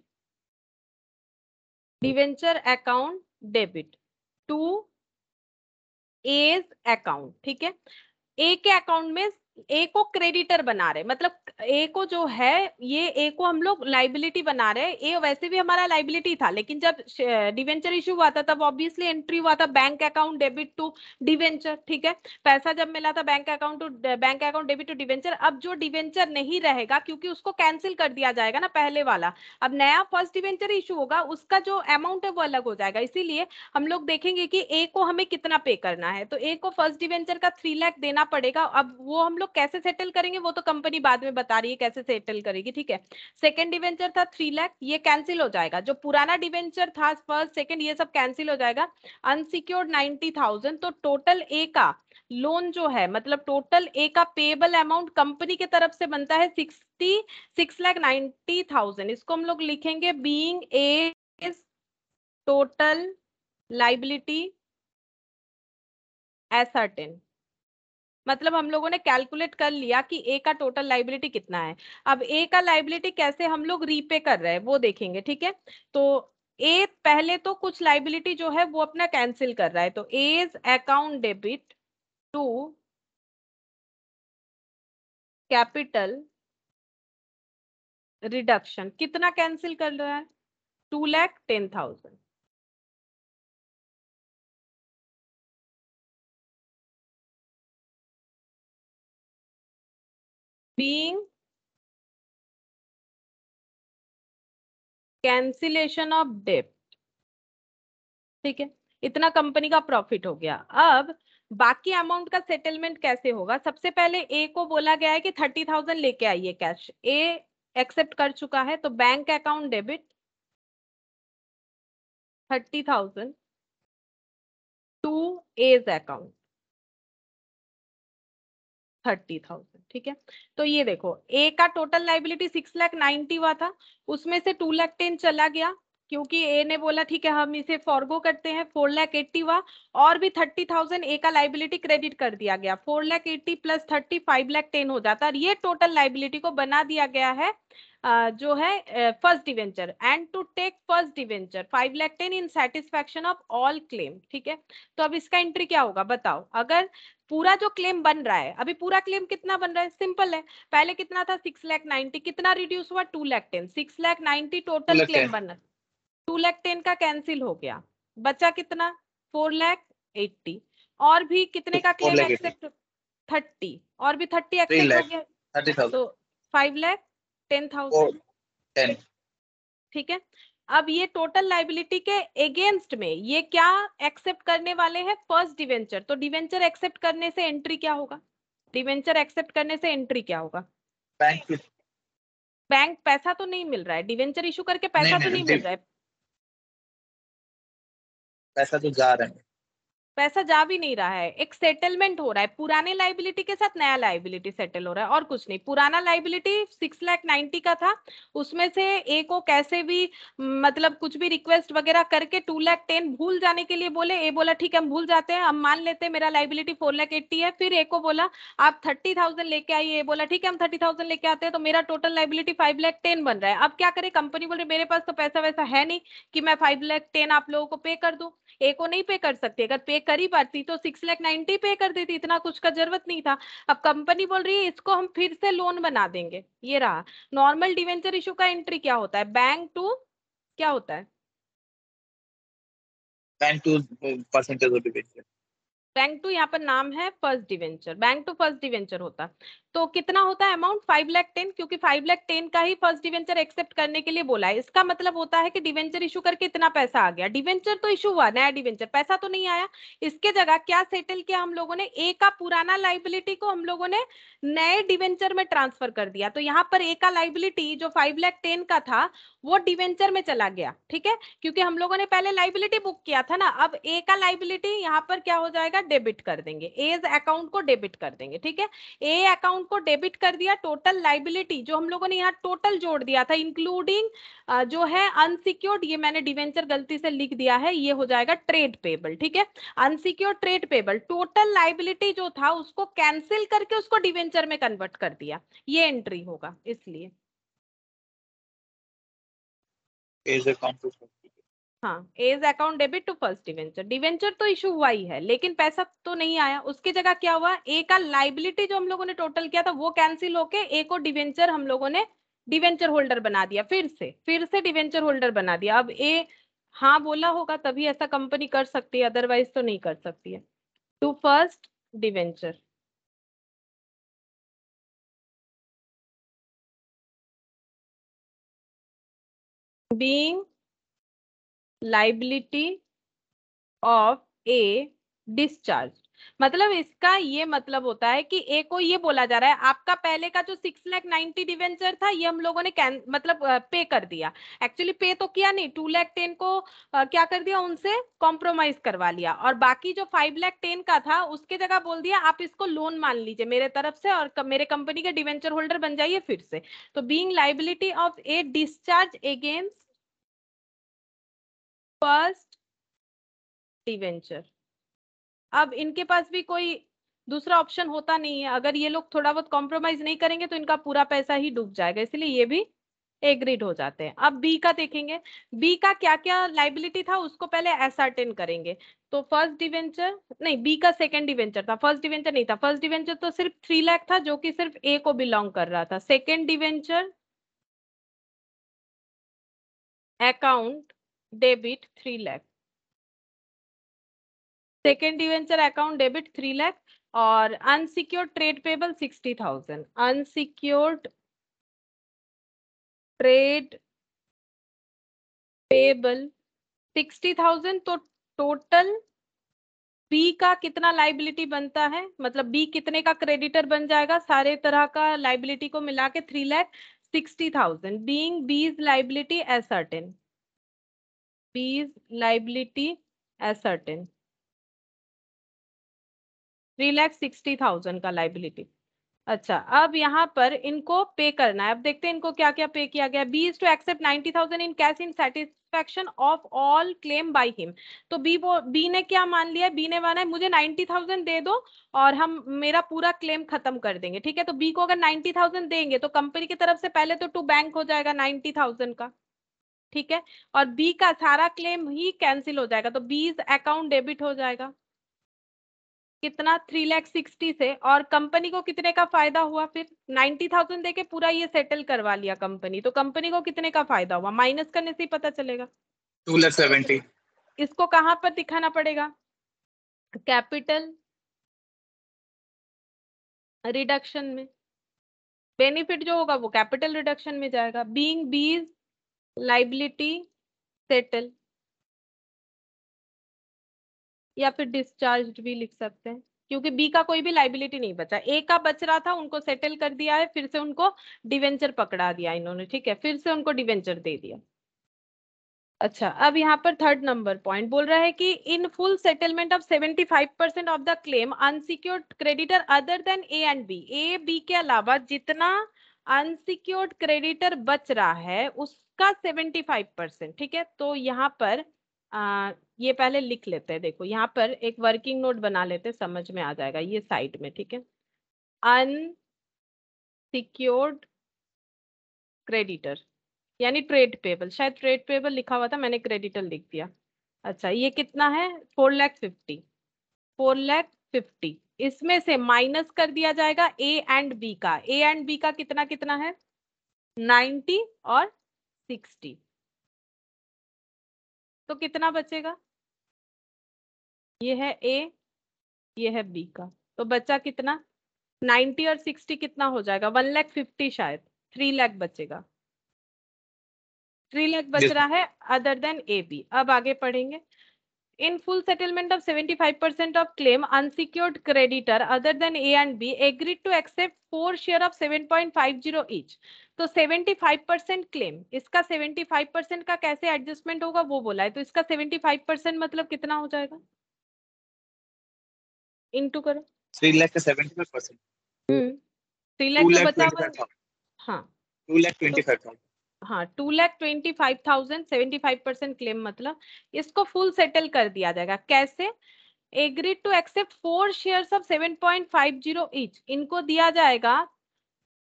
debenture account debit to A's account, ठीक है। ए के अकाउंट में ए को क्रेडिटर बना रहे, मतलब ए को जो है, ये ए को हम लोग लाइबिलिटी बना रहे हैं। ए वैसे भी हमारा लाइबिलिटी था, लेकिन जब डिवेंचर इशू हुआ था तब ऑब्वियसली एंट्री हुआ था bank account debit to debenture, ठीक है। पैसा जब मिला था bank account to bank account debit to debenture. अब जो डिवेंचर नहीं रहेगा, क्योंकि उसको कैंसिल कर दिया जाएगा ना पहले वाला, अब नया फर्स्ट डिवेंचर इशू होगा, उसका जो अमाउंट है वो अलग हो जाएगा। इसीलिए हम लोग देखेंगे कि ए को हमें कितना पे करना है। तो ए को फर्स्ट डिवेंचर का 3 लाख देना पड़ेगा। अब वो हम लोग कैसे सेटल करेंगे वो तो कंपनी बाद में बता रही है कैसे सेटल करेगी, ठीक है। सेकंड डिवेंचर था 3 लाख, ये कैंसिल हो जाएगा, जो पुराना डिवेंचर था फर्स्ट सेकंड ये सब कैंसिल हो जाएगा। अनसिक्योर्ड 90,000, तो टोटल ए का लोन जो है, मतलब टोटल ए का पेएबल अमाउंट कंपनी की तरफ से बनता है 6,90,000। इसको हम लोग लिखेंगे being a is total liability ascertain, मतलब हम लोगों ने कैलकुलेट कर लिया कि ए का टोटल लाइबिलिटी कितना है। अब ए का लाइबिलिटी कैसे हम लोग रीपे कर रहे हैं वो देखेंगे, ठीक है। तो ए पहले तो कुछ लाइबिलिटी जो है वो अपना कैंसिल कर रहा है, तो A's account debit to capital reduction कितना कैंसिल कर रहा है, 2,10,000। बीइंग कैंसिलेशन ऑफ डेब्ट, ठीक है, इतना कंपनी का प्रॉफिट हो गया। अब बाकी अमाउंट का सेटलमेंट कैसे होगा, सबसे पहले ए को बोला गया है कि 30,000 लेके आइए कैश, ए एक्सेप्ट कर चुका है, तो bank account debit 30,000 to A's account 30,000, ठीक है। तो ये देखो ए का टोटल लाइबिलिटी 6,90,000 हुआ था, उसमें से 2,10,000 चला गया, क्योंकि ए ने बोला ठीक है हम इसे फॉरगो करते हैं, 4,80,000 हुआ, और भी 30,000 ए का लाइबिलिटी क्रेडिट कर दिया गया, 4,80,000 प्लस 30 5,10,000 हो जाता है, और ये टोटल लाइबिलिटी को बना दिया गया है जो है first debenture, and to take first debenture 5,10,000 in satisfaction of all claim, ठीक है। तो अब इसका एंट्री क्या होगा बताओ, अगर पूरा जो क्लेम बन रहा है, अभी पूरा क्लेम कितना बन रहा है, सिंपल है, पहले कितना था 6,90,000, कितना रिड्यूस हुआ 2,10,000, 6,90,000 टोटल क्लेम बनना, 2,10,000 का कैंसिल हो गया, बचा कितना 4,80,000, और भी कितने का क्लेम एक्सेप्ट 30, और भी 30 एक्सेप्ट हो गया, 30,000 तो 5,10,000, ठीक है। अब ये टोटल लाइबिलिटी के अगेंस्ट में ये क्या एक्सेप्ट करने वाले हैं, फर्स्ट डिवेंचर, तो डिवेंचर एक्सेप्ट करने से एंट्री क्या होगा, डिवेंचर एक्सेप्ट करने से एंट्री क्या होगा, बैंक पैसा तो नहीं मिल रहा है, डिवेंचर इशू करके पैसा तो नहीं मिल रहा है, पैसा तो जा रहा है, पैसा जा भी नहीं रहा है, एक सेटलमेंट हो रहा है, पुराने लाइबिलिटी के साथ नया लाइबिलिटी सेटल हो रहा है, और कुछ नहीं। पुराना लाइबिलिटी 6,90,000 का था, उसमें से ए को कैसे भी मतलब कुछ भी रिक्वेस्ट वगैरह करके 2,10,000 भूल जाने के लिए बोले, ए बोला ठीक है हम भूल जाते हैं, हम मान लेते हैं मेरा लाइबिलिटी 4,80,000 है, फिर ए को बोला आप 30,000 लेके आइए, ए बोला ठीक है हम 30,000 लेके आते हैं, तो मेरा टोटल लाइबिलिटी 5,10,000 बन रहा है। अब क्या करे, कंपनी बोल रही मेरे पास तो पैसा वैसा है नहीं कि मैं 5,10,000 आप लोगों को पे कर दूं, ए को नहीं पे कर सकती, अगर पे करी पाती तो 6,90,000 पे कर देती, इतना कुछ का जरूरत नहीं था। अब कंपनी बोल रही है इसको हम फिर से लोन बना देंगे। ये रहा नॉर्मल डिवेंचर इशू का एंट्री क्या होता है, बैंक टू क्या होता है, bank to percentage of debenture. Bank to यहाँ पर नाम है first debenture, bank to first debenture होता। तो कितना होता है अमाउंट 5,10,000, क्योंकि 5,10,000 का ही फर्स्ट डिवेंचर एक्सेप्ट करने के लिए बोला है। इसका मतलब होता है कि डिवेंचर इशू करके इतना पैसा आ गया, डिवेंचर तो इशू हुआ, नया डिवेंचर, पैसा तो नहीं आया। इसके जगह क्या सेटल किया हम लोगों ने, ए का पुराना लाइबिलिटी को हम लोगों ने नए डिवेंचर में ट्रांसफर कर दिया। तो यहाँ पर ए का लाइबिलिटी जो 5,10,000 का था वो डिवेंचर में चला गया, ठीक है, क्योंकि हम लोगों ने पहले लाइबिलिटी बुक किया था ना। अब ए का लाइबिलिटी यहाँ पर क्या हो जाएगा, डेबिट कर देंगे, एज अकाउंट को डेबिट कर देंगे, ठीक है। ए अकाउंट को डेबिट कर दिया, टोटल लाइबिलिटी जो हम लोगों ने यहाँ टोटल जोड़ दिया था इंक्लूडिंग जो है अनसिक्योर्ड, ये मैंने डिवेंचर गलती से लिख दिया है, ये हो जाएगा ट्रेड पेबल, ठीक है। Unsecured trade payable, total liability जो था उसको कैंसिल करके उसको डिवेंचर में कन्वर्ट कर दिया, ये एंट्री होगा इसलिए। एज अकाउंट टू हाँ, A's account debit to first debenture, debenture तो इशू हुआ ही है लेकिन पैसा तो नहीं आया। उसकी जगह क्या हुआ, ए का लाइबिलिटी जो हम लोगों ने टोटल किया था वो कैंसिल होके ए को डिवेंचर हम लोगों ने डिवेंचर होल्डर बना दिया, फिर से डिवेंचर होल्डर बना दिया। अब ए हाँ बोला होगा तभी ऐसा कंपनी कर सकती है, अदरवाइज तो नहीं कर सकती है। To first debenture, being liability of a discharge, मतलब इसका ये मतलब होता है कि ए को ये बोला जा रहा है आपका पहले का जो 6,90,000 डिवेंचर था ये हम लोगों ने मतलब पे कर दिया। एक्चुअली पे तो किया नहीं, 2,10,000 को क्या कर दिया, उनसे कॉम्प्रोमाइज करवा लिया, और बाकी जो 5,10,000 का था उसके जगह बोल दिया आप इसको लोन मान लीजिए मेरे तरफ से और मेरे कंपनी के डिवेंचर होल्डर बन जाइए फिर से। तो being liability of a discharge against first debenture. अब इनके पास भी कोई दूसरा ऑप्शन होता नहीं है, अगर ये लोग थोड़ा बहुत कॉम्प्रोमाइज नहीं करेंगे तो इनका पूरा पैसा ही डूब जाएगा, इसलिए ये भी एग्रीड हो जाते हैं। अब बी का देखेंगे, बी का क्या क्या लाइबिलिटी था उसको पहले एसर्टेन करेंगे। तो फर्स्ट डिवेंचर नहीं, बी का सेकंड डिवेंचर था, फर्स्ट डिवेंचर नहीं था। फर्स्ट डिवेंचर तो सिर्फ 3 लाख था जो कि सिर्फ ए को बिलोंग कर रहा था। Second debenture account debit 3 lakh, second debenture account debit 3 lakh, और unsecured trade payable 60,000, unsecured trade payable 60,000। तो टोटल बी का कितना लाइबिलिटी बनता है, मतलब बी कितने का क्रेडिटर बन जाएगा, सारे तरह का लाइबिलिटी को मिला के 3,60,000, बीइंग बीज लाइबिलिटी एसर्टेन, बीज लाइबिलिटी एसर्टेन 3,60,000 का लाइबिलिटी। अच्छा, अब यहाँ पर इनको पे करना है। अब देखते हैं इनको क्या क्या पे किया गया। B is to accept 90,000 in cash in satisfaction of all claim by him. तो बी ने क्या मान लिया, बी ने माना है मुझे 90,000 दे दो और हम मेरा पूरा क्लेम खत्म कर देंगे, ठीक है। तो बी को अगर 90,000 देंगे तो कंपनी की तरफ से पहले तो टू बैंक हो जाएगा 90,000 का, ठीक है, और बी का सारा क्लेम ही कैंसिल हो जाएगा, तो बीज अकाउंट डेबिट हो जाएगा कितना, 3,60,000 से। और कंपनी को कितने का फायदा हुआ, फिर 90,000 देके पूरा ये सेटल करवा लिया कंपनी, तो कंपनी को कितने का फायदा हुआ, माइनस करने से ही पता चलेगा। 2,70,000। इसको कहां पर दिखाना पड़ेगा, कैपिटल रिडक्शन में, बेनिफिट जो होगा वो कैपिटल रिडक्शन में जाएगा। बीइंग बीज लाइबिलिटी सेटल, या फिर डिस्चार्ज भी लिख सकते हैं, क्योंकि बी का कोई भी लाइबिलिटी नहीं बचा, ए का बच रहा था उनको सेटल कर दिया है, फिर से उनको डिवेंचर पकड़ा दिया इन्होंने, ठीक है, फिर से उनको डिवेंचर दे दिया। अच्छा, अब यहाँ पर थर्ड नंबर पॉइंट बोल रहा है कि in full settlement of 75% of the claim unsecured creditor other than A and B, A B के अलावा जितना अनसिक्योर्ड क्रेडिटर बच रहा है उसका 75%, ठीक है। तो यहाँ पर ये पहले लिख लेते हैं, देखो यहाँ पर एक वर्किंग नोट बना लेते हैं, समझ में आ जाएगा ये साइड में, ठीक है। अनसिक्योर्ड क्रेडिटर यानी ट्रेड पेबल, शायद ट्रेड पेबल लिखा हुआ था, मैंने क्रेडिटर लिख दिया। अच्छा, ये कितना है, 4,50,000, 4,50,000। इसमें से माइनस कर दिया जाएगा ए एंड बी का। ए एंड बी का कितना कितना है? 90 और 60। तो कितना बचेगा? ये है ए, ये है बी का। तो बचा कितना? 90 और 60 कितना हो जाएगा? 1,50,000 शायद। 3 लाख बचेगा। 3 लाख बच रहा है अदर देन ए बी। अब आगे पढ़ेंगे। In full settlement of 75% of claim, unsecured creditor other than A and B agreed to accept 4 share of 7.50 each. तो 75% claim, इसका 75% का कैसे एडजस्टमेंट होगा वो बोला है। तो इसका 75% मतलब कितना हो जाएगा? इनटू करो। 3 लाख का 75%। 3 लाख तो बचा हुआ है। हाँ 2,25,000। हाँ 2,25,000, 75% क्लेम मतलब इसको फुल सेटल कर दिया जाएगा। कैसे? Agreed to accept 4 shares of 7.50 each. इनको दिया जाएगा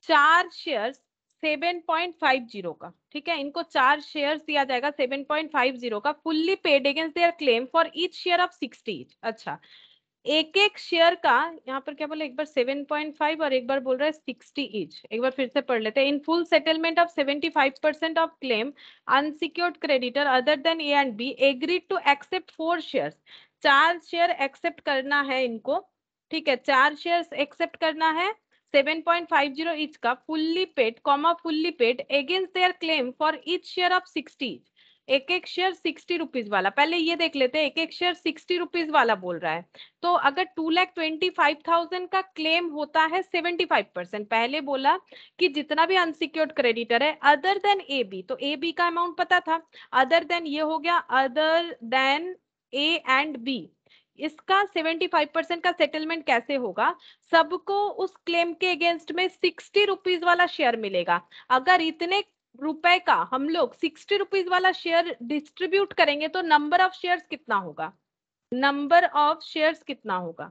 4 शेयर्स 7.50 का। ठीक है, इनको 4 शेयर्स दिया जाएगा 7.50 का, fully paid against their claim for each share of 60 each. अच्छा, एक एक शेयर का यहाँ पर क्या बोला? एक बार 7.5 और एक बार बोल रहा है 60 ईच। एक बार फिर से पढ़ लेते हैं। In full settlement of 75% of claim, unsecured creditor other than A and B agreed to accept 4 shares. 4 share accept करना है इनको। ठीक है, 4 शेयर्स एक्सेप्ट करना है 7.50 ईच का, fully paid comma fully paid against their claim for each share of 60 each. एक एक शेयर 60 रुपीज वाला। पहले ये देख लेते हैं, एक एक शेयर 60 रुपीज वाला बोल रहा है। तो अगर 2,25,000 का क्लेम होता है 75%, पहले बोला कि जितना भी अनसिक्योर्ड क्रेडिटर है अदर देन ए बी, तो ए बी का अमाउंट पता था। अदर देन ये हो गया other than A and B. इसका 75% का सेटलमेंट कैसे होगा? सबको उस क्लेम के अगेंस्ट में 60 रुपीज वाला शेयर मिलेगा। अगर इतने रुपए का हम लोग 60 रुपीज वाला शेयर डिस्ट्रीब्यूट करेंगे तो नंबर ऑफ शेयर्स कितना होगा? नंबर ऑफ शेयर्स कितना होगा?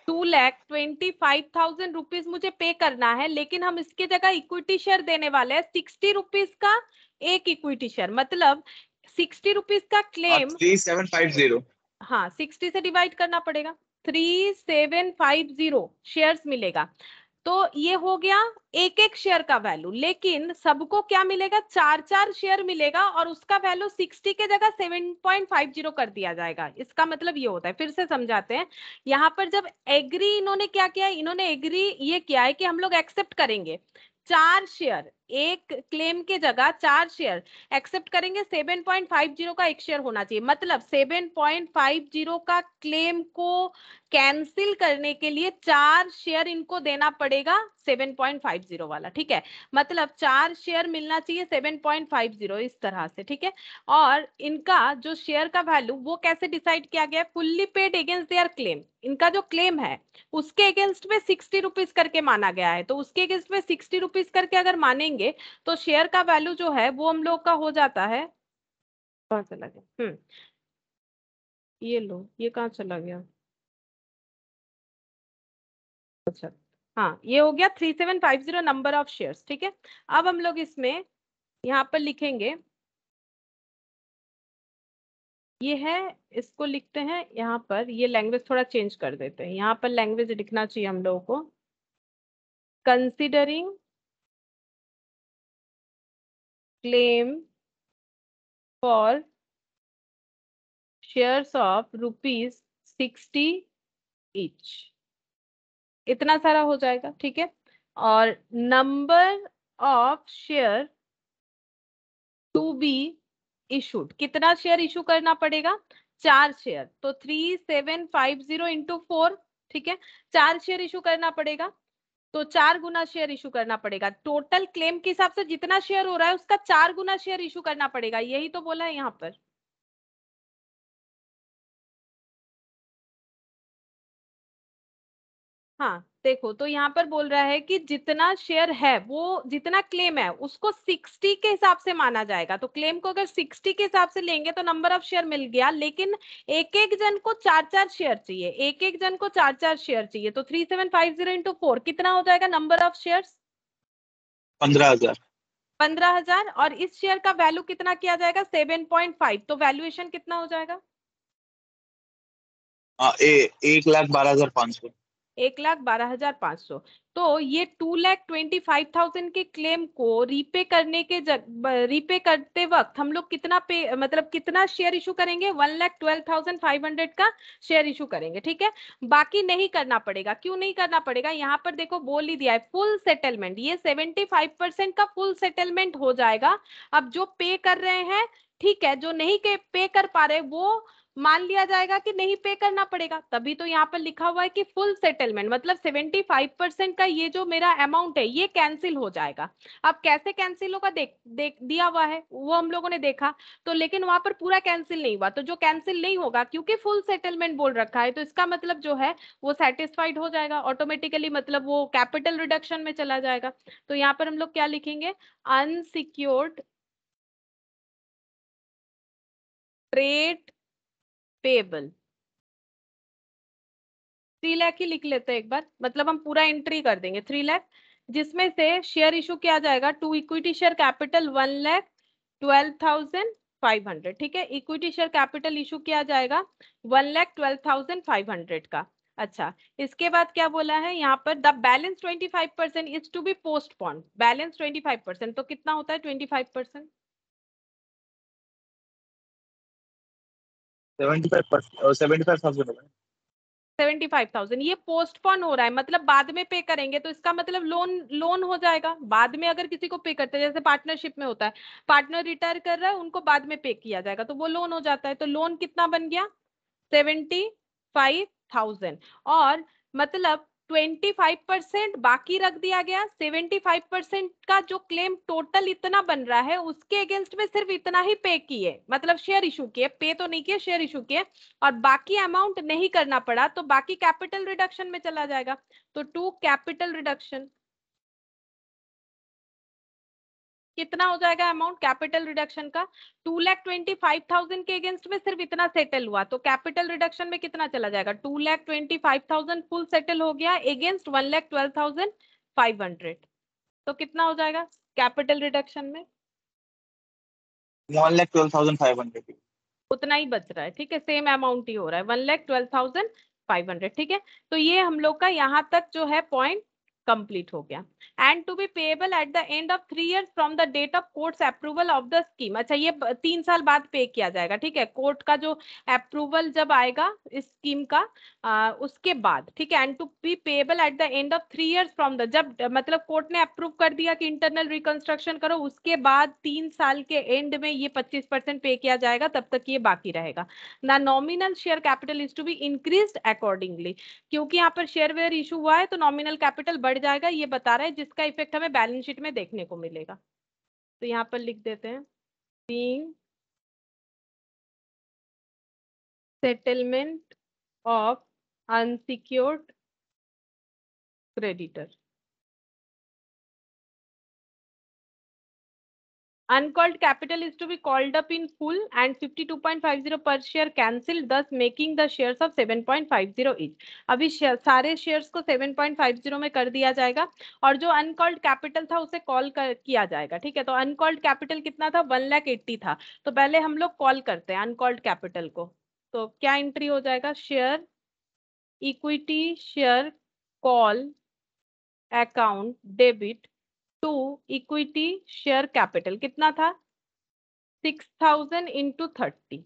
2,25,000 रुपीज मुझे पे करना है, लेकिन हम इसके जगह इक्विटी शेयर देने वाले हैं 60 रुपीज का एक इक्विटी शेयर। मतलब 60 रुपीज का क्लेम 3750। हाँ 60 से डिवाइड करना पड़ेगा। 3750 शेयर्स मिलेगा। तो ये हो गया एक एक शेयर का वैल्यू, लेकिन सबको क्या मिलेगा? 4 शेयर मिलेगा और उसका वैल्यू 60 के जगह 7.50 कर दिया जाएगा। इसका मतलब ये होता है, फिर से समझाते हैं। यहाँ पर जब एग्री इन्होंने क्या किया है? इन्होंने एग्री ये किया है कि हम लोग एक्सेप्ट करेंगे 4 शेयर, एक क्लेम के जगह 4 शेयर एक्सेप्ट करेंगे। 7.50 का एक शेयर होना चाहिए। मतलब 7.50 का क्लेम को कैंसिल करने के लिए 4 शेयर इनको देना पड़ेगा 7.50 वाला। ठीक है, मतलब 4 शेयर मिलना चाहिए 7.50 इस तरह से। ठीक है, और इनका जो शेयर का वैल्यू वो कैसे डिसाइड किया गया है? Fully paid against their claim. इनका जो क्लेम है उसके अगेंस्ट में 60 रुपीज करके माना गया है। तो उसके अगेंस्ट में 60 रुपीज करके अगर मानेंगे तो शेयर का वैल्यू जो है वो हम लोग का हो जाता है। कहाँ चला गया? ये लो, ये कहाँ चला गया? अच्छा, हाँ ये हो गया 3750 नंबर ऑफ शेयर्स। ठीक है, अब हम लोग इसमें यहाँ पर लिखेंगे, ये है, इसको लिखते हैं यहाँ पर। ये लैंग्वेज थोड़ा चेंज कर देते हैं। यहाँ पर लैंग्वेज लिखना चाहिए हम लोगों को, considering claim for shares of ₹60 each. इतना सारा हो जाएगा। ठीक है, और number of share to be issued, कितना शेयर इशू करना पड़ेगा? 4 शेयर। तो 3750 इंटू 4। ठीक है, 4 शेयर इशू करना पड़ेगा, तो 4 गुना शेयर इशू करना पड़ेगा। टोटल क्लेम के हिसाब से जितना शेयर हो रहा है उसका 4 गुना शेयर इशू करना पड़ेगा। यही तो बोला है यहाँ पर। हाँ देखो, तो यहाँ पर बोल रहा है कि जितना शेयर है वो जितना क्लेम है उसको 60 के हिसाब से माना जाएगा। तो क्लेम को अगर 60 के हिसाब से लेंगे तो नंबर ऑफ शेयर मिल गया, लेकिन एक एक जन को 4 शेयर चाहिए। एक एक जन को 4 शेयर चाहिए। तो 3750 इंटू 4 कितना हो जाएगा नंबर ऑफ शेयर? 15,000। 15,000। और इस शेयर का वैल्यू कितना किया जाएगा? 7.5। तो वैल्यूएशन कितना हो जाएगा? 1,12,500। 1,12,500। तो ये 2,25,000 के क्लेम को रीपे करने के रीपे करते वक्त हम लोग कितना पे मतलब कितना शेयर इशू करेंगे? 1,12,500 का शेयर इशू करेंगे, ठीक है। बाकी नहीं करना पड़ेगा। क्यों नहीं करना पड़ेगा? यहाँ पर देखो बोल ही दिया है फुल सेटलमेंट। ये 75% का फुल सेटलमेंट हो जाएगा। अब जो पे कर रहे हैं ठीक है, जो नहीं के पे कर पा रहे वो मान लिया जाएगा कि नहीं पे करना पड़ेगा। तभी तो यहाँ पर लिखा हुआ है कि फुल सेटलमेंट मतलब 75% का ये जो मेरा अमाउंट है ये कैंसिल हो जाएगा। अब कैसे कैंसिल होगा देख दिया हुआ है, वो हम लोगों ने देखा। तो लेकिन वहां पर पूरा कैंसिल नहीं हुआ, तो जो कैंसिल नहीं होगा क्योंकि फुल सेटलमेंट बोल रखा है, तो इसका मतलब जो है वो सेटिस्फाइड हो जाएगा ऑटोमेटिकली, मतलब वो कैपिटल रिडक्शन में चला जाएगा। तो यहाँ पर हम लोग क्या लिखेंगे? अनसिक्योर्ड ट्रेड पेबल 3 लाख ही लिख लेते हैं एक बार, मतलब हम पूरा एंट्री कर देंगे 3 लाख, जिसमें से शेयर इशू किया जाएगा टू इक्विटी शेयर कैपिटल 1,12,500। ठीक है, इक्विटी शेयर कैपिटल इशू किया जाएगा 1,12,500 का। अच्छा, इसके बाद क्या बोला है यहाँ पर? The balance 25% is to be postpone. Balance 25%, तो कितना होता है 25%? 75,000 होगा। 75,000 ये पोस्टपोन हो रहा है, मतलब बाद में पे करेंगे, तो इसका मतलब लोन लोन हो जाएगा। बाद में अगर किसी को पे करते हैं, जैसे पार्टनरशिप में होता है, पार्टनर रिटायर कर रहा है उनको बाद में पे किया जाएगा, तो वो लोन हो जाता है। तो लोन कितना बन गया? 75,000। और मतलब 25% बाकी रख दिया गया। 75% का जो क्लेम टोटल इतना बन रहा है उसके अगेंस्ट में सिर्फ इतना ही पे किए, मतलब शेयर इशू किए, पे तो नहीं किए, शेयर इशू किए, और बाकी अमाउंट नहीं करना पड़ा, तो बाकी कैपिटल रिडक्शन में चला जाएगा। तो टू कैपिटल रिडक्शन कितना हो जाएगा अमाउंट कैपिटल रिडक्शन का? 2,25,000 के अगेंस्ट में सिर्फ इतना सेटल हुआ, तो कैपिटल रिडक्शन में कितना चला जाएगा? 2,25,000 फुल सेटल हो गया अगेंस्ट 1,12,500, तो कितना हो जाएगा कैपिटल रिडक्शन में? 1,12,500। उतना ही बच रहा है, ठीक है, सेम अमाउंट ही हो रहा है 1,12,500। ठीक है, तो ये हम लोग का यहाँ तक जो है पॉइंट कंप्लीट हो गया। And to be payable at the end of 3 years from the date of court's approval of the scheme. अच्छा, ये 3 साल बाद पे किया जाएगा, ठीक है, कोर्ट का जो अप्रूवल जब आएगा इस स्कीम का उसके बाद, ठीक है। And to be payable at the end of 3 years from the, जब मतलब कोर्ट ने अप्रूव कर दिया कि इंटरनल रिकंस्ट्रक्शन करो, उसके बाद 3 साल के एंड में ये 25% पे किया जाएगा, तब तक ये बाकी रहेगा ना। Nominal share capital is to be increased accordingly, क्योंकि यहाँ पर शेयर वेयर इशू हुआ है तो नॉमिनल कैपिटल बढ़ जाएगा, ये बता रहा है, जिसका इफेक्ट हमें बैलेंस शीट में देखने को मिलेगा। तो यहाँ पर लिख देते हैं being settlement of unsecured creditor. Uncalled capital is to be called up in full and 52.50 per share cancelled, thus making the shares of 7.50 each. अभी सारे शेयर्स को 7.50 में कर दिया जाएगा, और जो अनकॉल्ड कैपिटल था उसे कॉल किया जाएगा। ठीक है, तो अनकॉल्ड कैपिटल कितना था? 1,80,000 था। तो पहले हम लोग कॉल करते हैं अनकॉल्ड कैपिटल को। तो क्या एंट्री हो जाएगा? Share equity share call account debit to equity share capital कितना था? 6,000 into 30।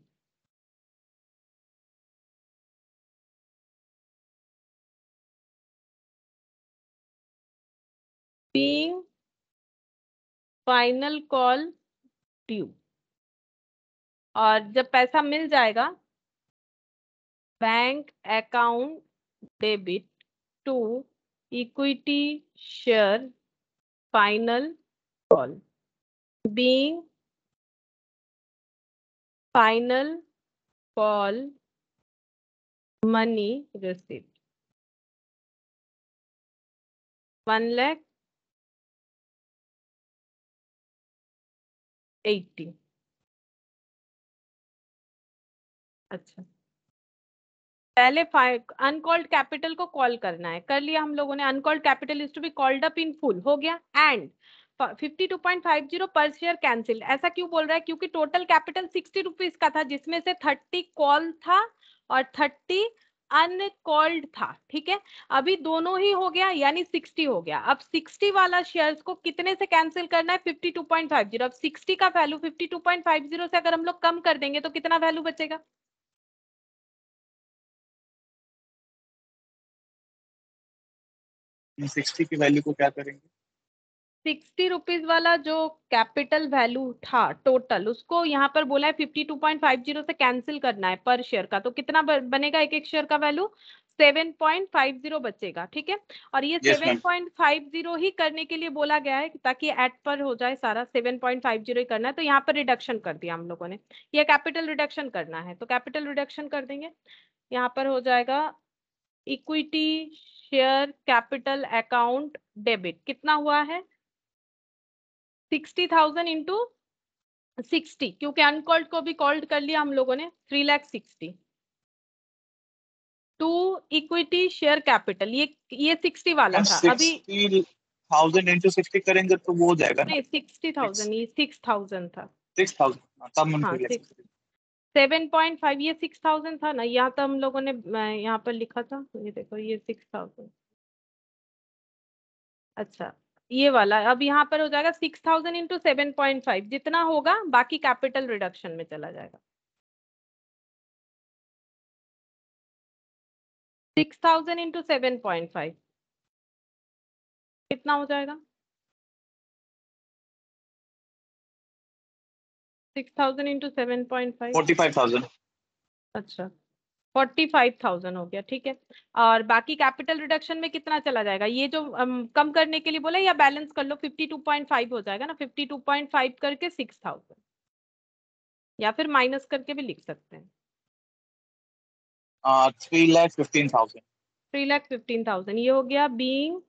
Being final call due। और जब पैसा मिल जाएगा, bank account debit to equity share final call. Being final call money received 1,80,000। अच्छा, पहले अनकॉल्ड कैपिटल को कॉल करना है, कर लिया हम लोगों ने। Uncalled capital is to be called up in full हो गया। एंड 52.50 पर शेयर कैंसिल। ऐसा क्यों बोल रहा है? क्योंकि टोटल कैपिटल 60 रुपीज का था, जिसमें से 30 कॉल था और 30 अनकॉल्ड था, ठीक है। अभी दोनों ही हो गया, यानी 60 हो गया। अब 60 वाला शेयर्स को कितने से कैंसिल करना है? 52.50। अब 60 का वैल्यू 52.50 से अगर हम लोग कम कर देंगे तो कितना वैल्यू बचेगा? 60 की वैल्यू को क्या करेंगे? 60 रुपीज वाला जो कैपिटल वैल्यू था टोटल, उसको यहाँ पर बोला है 52.50 से कैंसिल करना है पर शेयर का, तो कितना बनेगा एक एक शेयर का वैल्यू? 7.50 बचेगा, ठीक है। और ये यस मैम। 7.50 ही करने के लिए बोला गया है ताकि एट पर हो जाए सारा, 7.50 ही करना है। तो यहाँ पर रिडक्शन कर दिया हम लोगों ने, ये कैपिटल रिडक्शन करना है तो कैपिटल रिडक्शन कर देंगे। यहाँ पर हो जाएगा equity share capital account debit, कितना हुआ है? 60,000 इंटू 60, क्योंकि अनकॉल्ड को भी कॉल्ड कर लिया हम लोगों ने, 3,60,000 टू इक्विटी शेयर कैपिटल, ये 60 वाला मैम था अभी। 60,000 इंटू 60 करेंगे तो वो हो जाएगा ना? नहीं 60,000, ये 6,000 था। 6,000 तब मैम हाँ 3,60,000। 7.5, ये 6,000 था ना, यहाँ तो हम लोगों ने यहाँ पर लिखा था, ये देखो ये 6,000। अच्छा, ये वाला अब यहाँ पर हो जाएगा 6,000 इंटू 7.5, जितना होगा बाकी कैपिटल रिडक्शन में चला जाएगा। 6,000 इंटू 7.5 कितना हो जाएगा? 6,000 इंटू 7.5, 45,000। अच्छा 45,000 हो गया, ठीक है। और बाकी कैपिटल रिडक्शन में कितना चला जाएगा? ये जो कम करने के लिए बोला, या बैलेंस कर लो, 52.5 हो जाएगा ना, 52.5 करके 6,000, या फिर माइनस करके भी लिख सकते हैं। 3,15,000। 3,15,000 ये हो गया being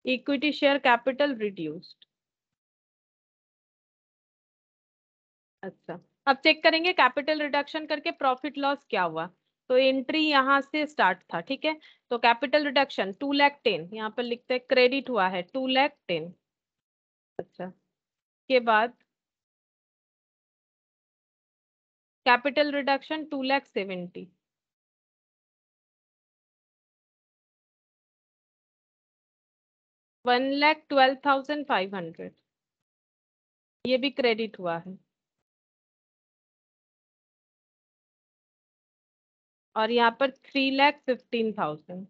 equity share capital reduced. अच्छा, अब चेक करेंगे कैपिटल रिडक्शन करके प्रॉफिट लॉस क्या हुआ। तो एंट्री यहाँ से स्टार्ट था, ठीक है। तो कैपिटल रिडक्शन 2,10,000, यहाँ पर लिखते हैं क्रेडिट हुआ है 2,10,000। अच्छा, के बाद कैपिटल रिडक्शन 2,70,000, 1,12,500, ये भी क्रेडिट हुआ है। और यहाँ पर 3,15,000,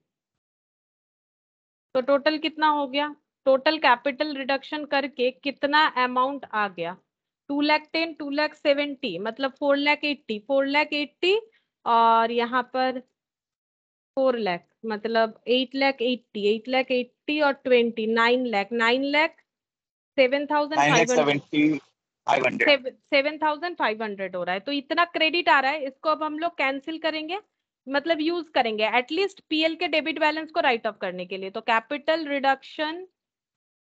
तो टोटल कितना हो गया? टोटल कैपिटल रिडक्शन करके कितना अमाउंट आ गया? 2,10,000, 2,70,000, मतलब 4,80,000, 4,80,000, और यहाँ पर 4 लाख, मतलब 8,80,000, 8,80,000 और 20, 9 लाख, 9,00,000, 7,500, 9,70,500। 7,500 हो रहा है। तो इतना क्रेडिट आ रहा है, इसको अब हम लोग कैंसिल करेंगे, मतलब यूज करेंगे एटलीस्ट पीएल के डेबिट बैलेंस को राइट ऑफ करने के लिए। तो कैपिटल रिडक्शन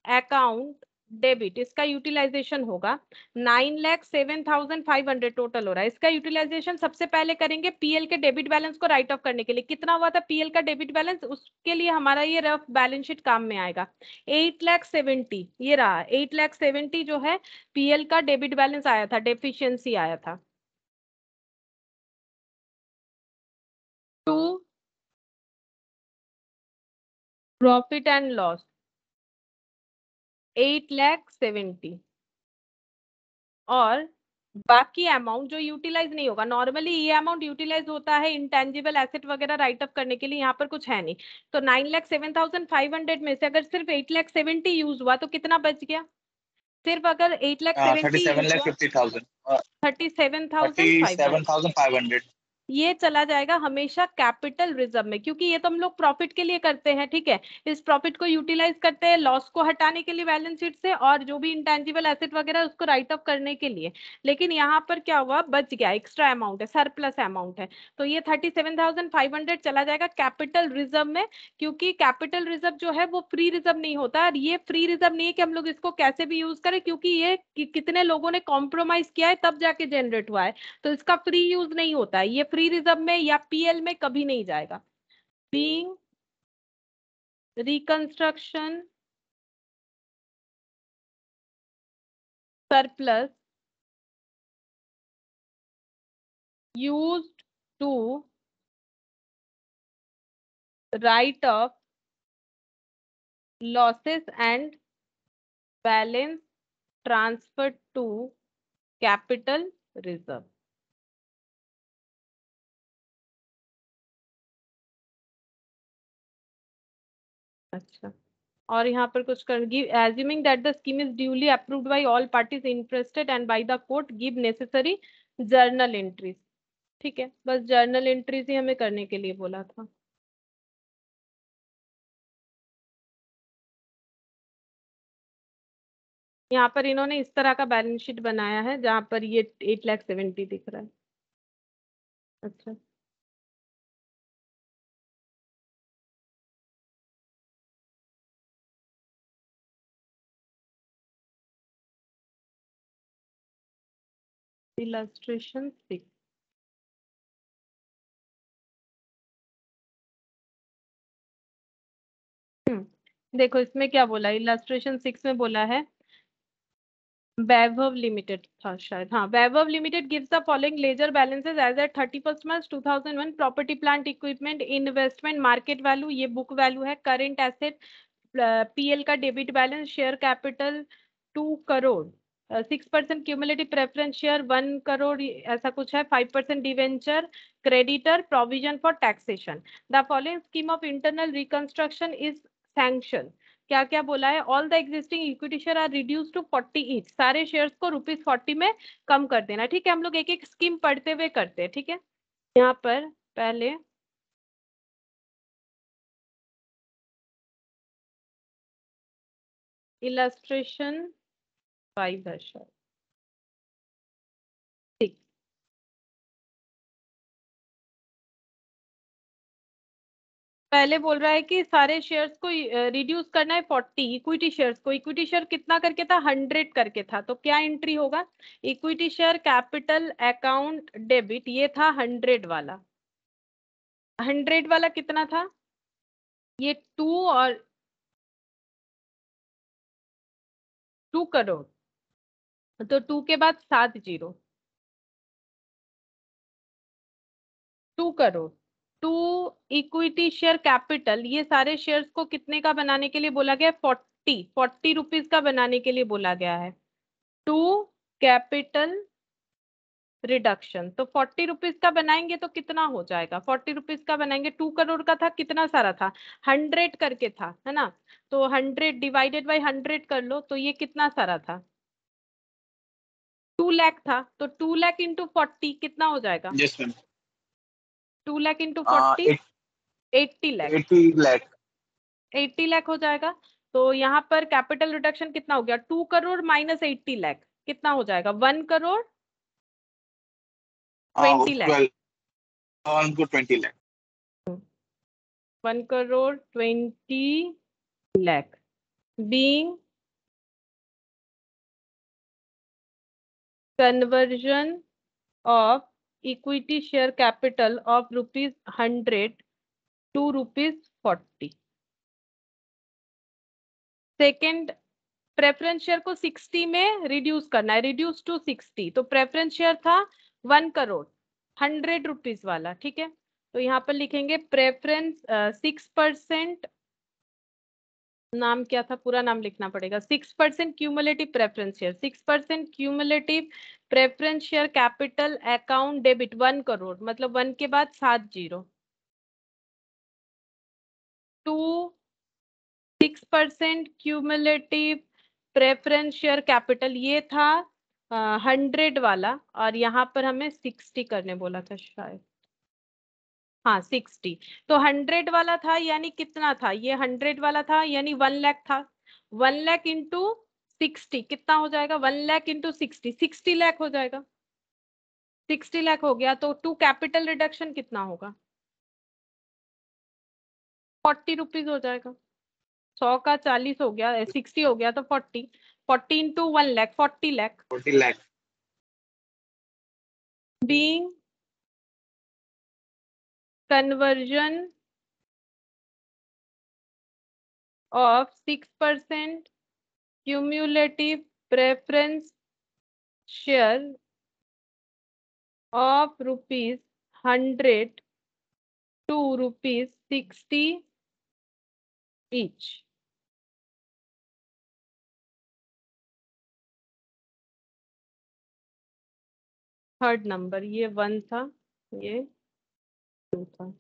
अकाउंट डेबिट, इसका यूटिलाइजेशन होगा 9,07,500 टोटल हो रहा है। इसका यूटिलाइजेशन सबसे पहले करेंगे पीएल के डेबिट बैलेंस को राइट ऑफ करने के लिए। कितना हुआ था पीएल का डेबिट बैलेंस, उसके लिए हमारा ये रफ बैलेंस शीट काम में आएगा। 8,70,000 ये रहा, 8,70,000 जो है पीएल का डेबिट बैलेंस आया था, डेफिशिएंसी आया था। टू प्रॉफिट एंड लॉस 8,70,000, और बाकी अमाउंट जो यूटिलाइज नहीं होगा, नॉर्मली ये अमाउंट यूटिलाइज होता है इंटेंजिबल एसेट वगैरह राइट अप करने के लिए, यहाँ पर कुछ है नहीं। तो 9,07,500 में से अगर सिर्फ 8,70,000 यूज हुआ तो कितना बच गया? सिर्फ अगर 8,70,000 37 यूज लाख हुआ, 50,000। 37,500, 37,500। ये चला जाएगा हमेशा कैपिटल रिजर्व में, क्योंकि ये तो हम लोग प्रॉफिट के लिए करते हैं, ठीक है। इस प्रॉफिट को यूटिलाइज करते हैं लॉस को हटाने के लिए बैलेंस शीट से, और जो भी इंटेंजिबल एसेट वगैरह उसको राइट ऑफ करने के लिए। लेकिन यहाँ पर क्या हुआ, बच गया, एक्स्ट्रा अमाउंट है, सरप्लस अमाउंट है। तो ये 37,500 चला जाएगा कैपिटल रिजर्व में, क्योंकि कैपिटल रिजर्व जो है वो फ्री रिजर्व नहीं होता। और ये फ्री रिजर्व नहीं है कि हम लोग इसको कैसे भी यूज करें, क्योंकि ये कितने लोगों ने कॉम्प्रोमाइज किया है तब जाके जनरेट हुआ है। तो इसका फ्री यूज नहीं होता है, ये फ्री रिजर्व में या पीएल में कभी नहीं जाएगा। Being reconstruction surplus used to write off losses and balance transferred to capital reserve. अच्छा, और यहाँ पर कुछ कर give assuming that the scheme is duly approved by all parties interested and by the court give necessary journal entries. ठीक है, बस जर्नल एंट्रीज ही हमें करने के लिए बोला था. यहाँ पर इन्होंने इस तरह का बैलेंस शीट बनाया है जहां पर ये 8,70,000 दिख रहा है. अच्छा, इलस्ट्रेशन 6. देखो इसमें क्या बोला, इलस्ट्रेशन 6 में बोला है वैभव लिमिटेड था शायद, हाँ, Vaibhav limited gives the following ledger balances as at 31 March 2001. Property plant equipment investment market value, ये बुक वैल्यू है. करेंट एसेट पीएल का debit balance, share capital 2 crore, 6% cumulative preference share 1 crore ऐसा कुछ है, 5% debenture creditor, provision for taxation. The following scheme of internal reconstruction is sanction. क्या क्या बोला है, all the existing equity share are reduce to 40 each. सारे शेयर्स को ₹40 में कम कर देना. ठीक है, हम लोग एक एक स्कीम पढ़ते हुए करते हैं. ठीक है, यहाँ पर पहले इलस्ट्रेशन 5 है शायद. ठीक, पहले बोल रहा है कि सारे शेयर्स को रिड्यूस करना है 40. इक्विटी शेयर्स को, इक्विटी शेयर कितना करके था, 100 करके था. तो क्या एंट्री होगा, equity share capital account debit, ये था 100 वाला. 100 वाला कितना था, ये 2 और 2 करोड़. तो 2 के बाद 7 zero, 2 crore. 2 equity share capital, ये सारे शेयर्स को कितने का बनाने के लिए बोला गया, 40 रुपीज का बनाने के लिए बोला गया है. 2 कैपिटल रिडक्शन, तो 40 रुपीज का बनाएंगे तो कितना हो जाएगा, 40 रुपीज का बनाएंगे, 2 करोड़ का था, कितना सारा था, 100 करके था, है ना. तो 100 डिवाइडेड बाई 100 कर लो, तो ये कितना सारा था, 2 लाख था. तो 2 लाख इंटू 40 कितना हो जाएगा, yes ma'am. 2 lakh into 40 80 lakh. 80 lakh. 80 lakh हो जाएगा. तो यहाँ पर कैपिटल रिडक्शन कितना हो गया, 2 करोड़ माइनस 80 लाख कितना हो जाएगा, 1 crore 20 lakh. 20 lakh. 1 crore 20 lakh being conversion of equity share capital of ₹100 to ₹40. Second, preference share को 60 में रिड्यूस करना है, रिड्यूस टू 60. तो प्रेफरेंस शेयर था 1 करोड़ 100 रुपीज वाला. ठीक है, तो यहाँ पर लिखेंगे प्रेफरेंस 6%, नाम क्या था, पूरा नाम लिखना पड़ेगा, 6% cumulative preference share, 6% cumulative preference share capital account debit 1 crore, मतलब 1 के बाद 7 zero. 2 6% cumulative preference share capital, ये था 100 वाला, और यहाँ पर हमें 60 करने बोला था शायद, हाँ 60. तो 100 वाला था यानी कितना था, ये 100 वाला था यानी 1 लाख था. 1 लाख इंटू 60 कितना हो जाएगा, 1 लाख इंटू 60 लाख हो जाएगा. 60 लाख हो गया. तो 2 कैपिटल रिडक्शन कितना होगा, 40 रुपीज हो जाएगा. 100 का 40 हो गया, 60 हो गया, तो 40 into 1 lakh 40 lakh. 40 lakh. being conversion of 6% cumulative preference share of ₹100 ₹2.60 each. Third number, ये 1 था, ये 2 था।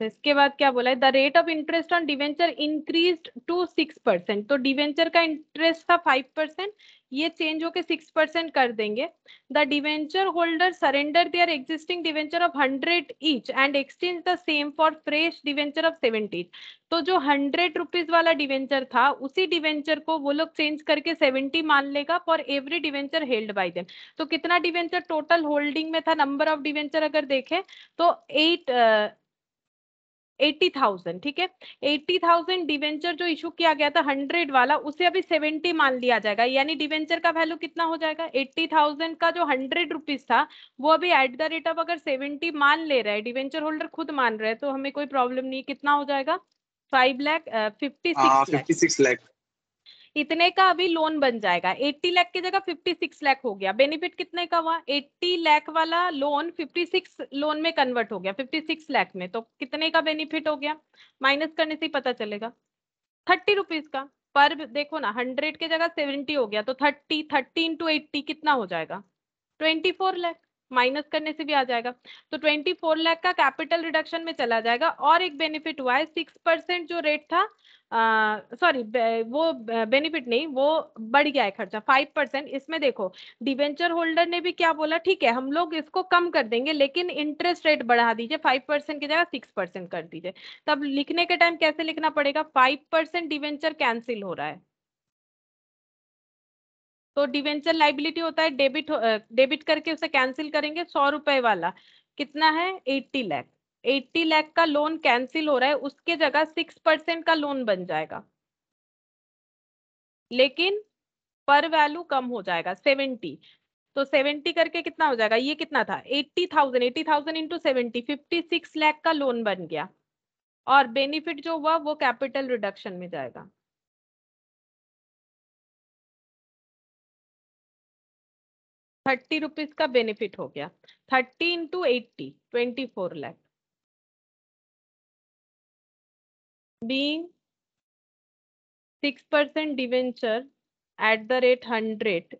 इसके बाद क्या बोला है, the rate of interest on debenture increased to 6%। तो डिवेंचर का इंटरेस्ट था 5%, ये चेंज होके 6% कर देंगे। The debenture holder surrender their existing debenture of 100 each and exchange the same for fresh debenture of 70। तो जो 100 रुपीज वाला डिवेंचर था, उसी डिवेंचर को वो लोग चेंज करके 70 मान लेगा for every debenture held by them. तो कितना डिवेंचर टोटल होल्डिंग में था, नंबर ऑफ डिवेंचर अगर देखें तो 80,000, ठीक है। 80,000 डिवेंचर जो इशू किया गया था 100 वाला, उसे अभी 70 मान लिया जाएगा, यानी डिवेंचर का वैल्यू कितना हो जाएगा, 80,000 का जो 100 रुपीज था वो अभी एट द रेट ऑफ अगर 70 मान ले रहा है, डिवेंचर होल्डर खुद मान रहे हैं, तो हमें कोई प्रॉब्लम नहीं। कितना हो जाएगा, 5 लाख 56 लाख। 56 लाख। इतने का अभी लोन बन जाएगा। 80 लाख की जगह 56 लाख हो गया। बेनिफिट कितने का हुआ, 80 लाख वाला लोन 56 लोन में कन्वर्ट हो गया 56 लाख में। तो कितने का बेनिफिट हो गया, माइनस करने से ही पता चलेगा, 30 रुपीज का। पर देखो ना, 100 की जगह 70 हो गया, तो 30 इंटू 80 कितना हो जाएगा, 24 लाख। माइनस करने से भी आ जाएगा, तो 24 लाख का कैपिटल रिडक्शन में चला जाएगा। और एक बेनिफिट हुआ है, 6% जो रेट था, सॉरी वो बेनिफिट नहीं, वो बढ़ गया है खर्चा 5%। इसमें देखो डिवेंचर होल्डर ने भी क्या बोला, ठीक है हम लोग इसको कम कर देंगे लेकिन इंटरेस्ट रेट बढ़ा दीजिए, 5% की जगह 6% कर दीजिए। तब लिखने के टाइम कैसे लिखना पड़ेगा, 5% डिवेंचर कैंसिल हो रहा है, तो डिवेंचर लाइबिलिटी होता है डेबिट करके उसे कैंसिल करेंगे। 100 रुपए वाला कितना है, 80 लाख। 80 लाख का लोन कैंसिल हो रहा है, उसके जगह 6% का लोन बन जाएगा, लेकिन पर वैल्यू कम हो जाएगा 70। तो 70 करके कितना हो जाएगा, ये कितना था 80,000, 80,000 इंटू 70, 56 लाख का लोन बन गया। और बेनिफिट जो हुआ वो कैपिटल रिडक्शन में जाएगा। 30 रुपीज का बेनिफिट हो गया, 30 into 80, 24 lakh. Being 6% debenture at the rate 100,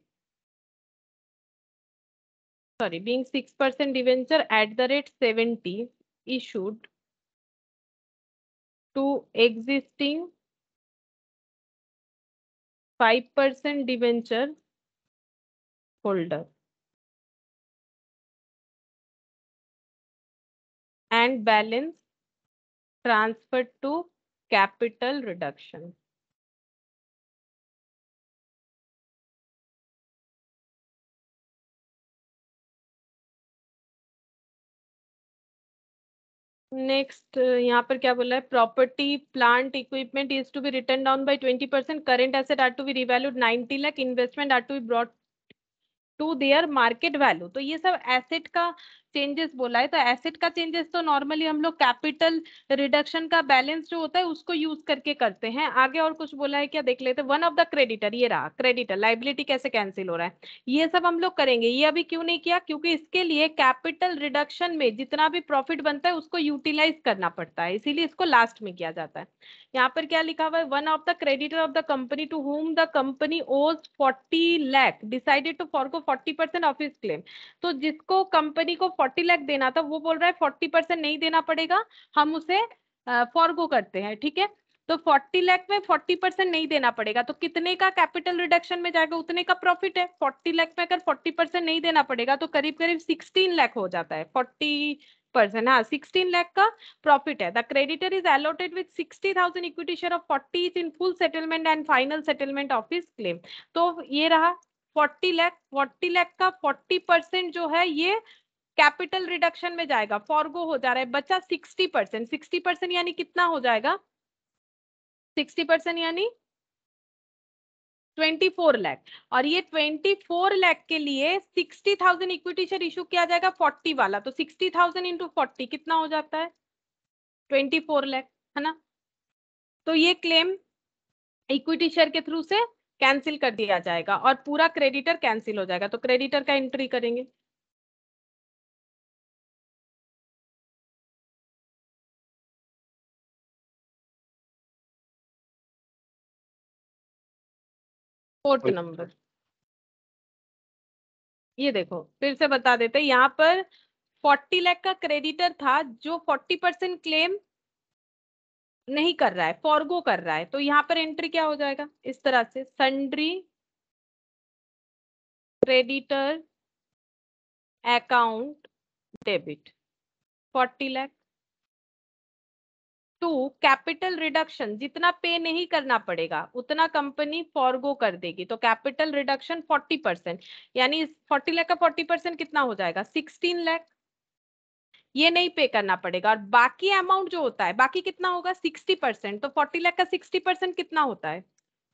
sorry, being 6% debenture at the rate 70 issued to existing 5% debenture holder and balance transferred to capital reduction. Next यहाँ पर क्या बोला है, property plant equipment is to be written down by 20%, current asset are to be revalued 90 lakh, investment are to be brought to their market value. तो ये सब एसेट का चेंजेस बोला है, तो एसेट का चेंजेस तो नॉर्मली हम लोग कैपिटल रिडक्शन का बैलेंस जो होता है उसको यूज करके करते हैं। आगे और कुछ बोला है क्या, देख लेते हैं। वन ऑफ द क्रेडिटर, ये रहा क्रेडिटर, लाइबिलिटी कैसे कैंसिल हो रहा है, ये सब हम लोग करेंगे। ये अभी क्यों नहीं किया, क्योंकि इसके लिए कैपिटल रिडक्शन में जितना भी प्रॉफिट बनता है उसको यूटिलाइज करना पड़ता है, इसीलिए इसको लास्ट में किया जाता है। यहाँ पर क्या लिखा हुआ है, one of the creditor of the company to whom the company owes 40 lakh decided to forgo 40% of his claim. तो जिसको कंपनी को 40 लाख देना था वो बोल रहा है 40% नहीं देना पड़ेगा, हम उसे फॉरगो करते हैं, ठीक है। तो 40 लाख में 40% नहीं देना पड़ेगा, तो कितने का कैपिटल रिडक्शन में जाएगा, उतने का प्रॉफिट है। 40 लाख में अगर 40% नहीं देना पड़ेगा तो करीब करीब 16 लाख हो जाता है। 40%, हाँ 16 लाख का प्रॉफिट है। The creditor is allotted with 60,000 equity share of 40 in full settlement and final settlement of his claim. तो ये रहा 40 लाख, 40 लाख का 40% जो है ये कैपिटल रिडक्शन में जाएगा, फॉरगो हो जा रहा है, बचा 60%। 60% यानी कितना हो जाएगा, 60% यानी 24 लाख। और ये 24 लाख के लिए 60,000 इक्विटी शेयर इशू किया जाएगा 40 वाला, तो 60,000 इंटू 40 कितना हो जाता है, 24 लाख, है ना। तो ये क्लेम इक्विटी शेयर के थ्रू से कैंसिल कर दिया जाएगा और पूरा क्रेडिटर कैंसिल हो जाएगा। तो क्रेडिटर का एंट्री करेंगे, 4th नंबर। ये देखो फिर से बता देते, यहाँ पर 40 लाख का क्रेडिटर था जो 40% क्लेम नहीं कर रहा है, फॉरगो कर रहा है, तो यहाँ पर एंट्री क्या हो जाएगा इस तरह से, sundry creditor account debit 40 lakh to capital reduction, जितना पे नहीं करना पड़ेगा उतना कंपनी फॉरगो कर देगी, तो कैपिटल रिडक्शन 40%, यानी 40 लाख का 40% कितना हो जाएगा 16 लाख, ये नहीं पे करना पड़ेगा। और बाकी अमाउंट जो होता है, बाकी कितना होगा 60%, तो 40 लाख का 60% कितना होता है,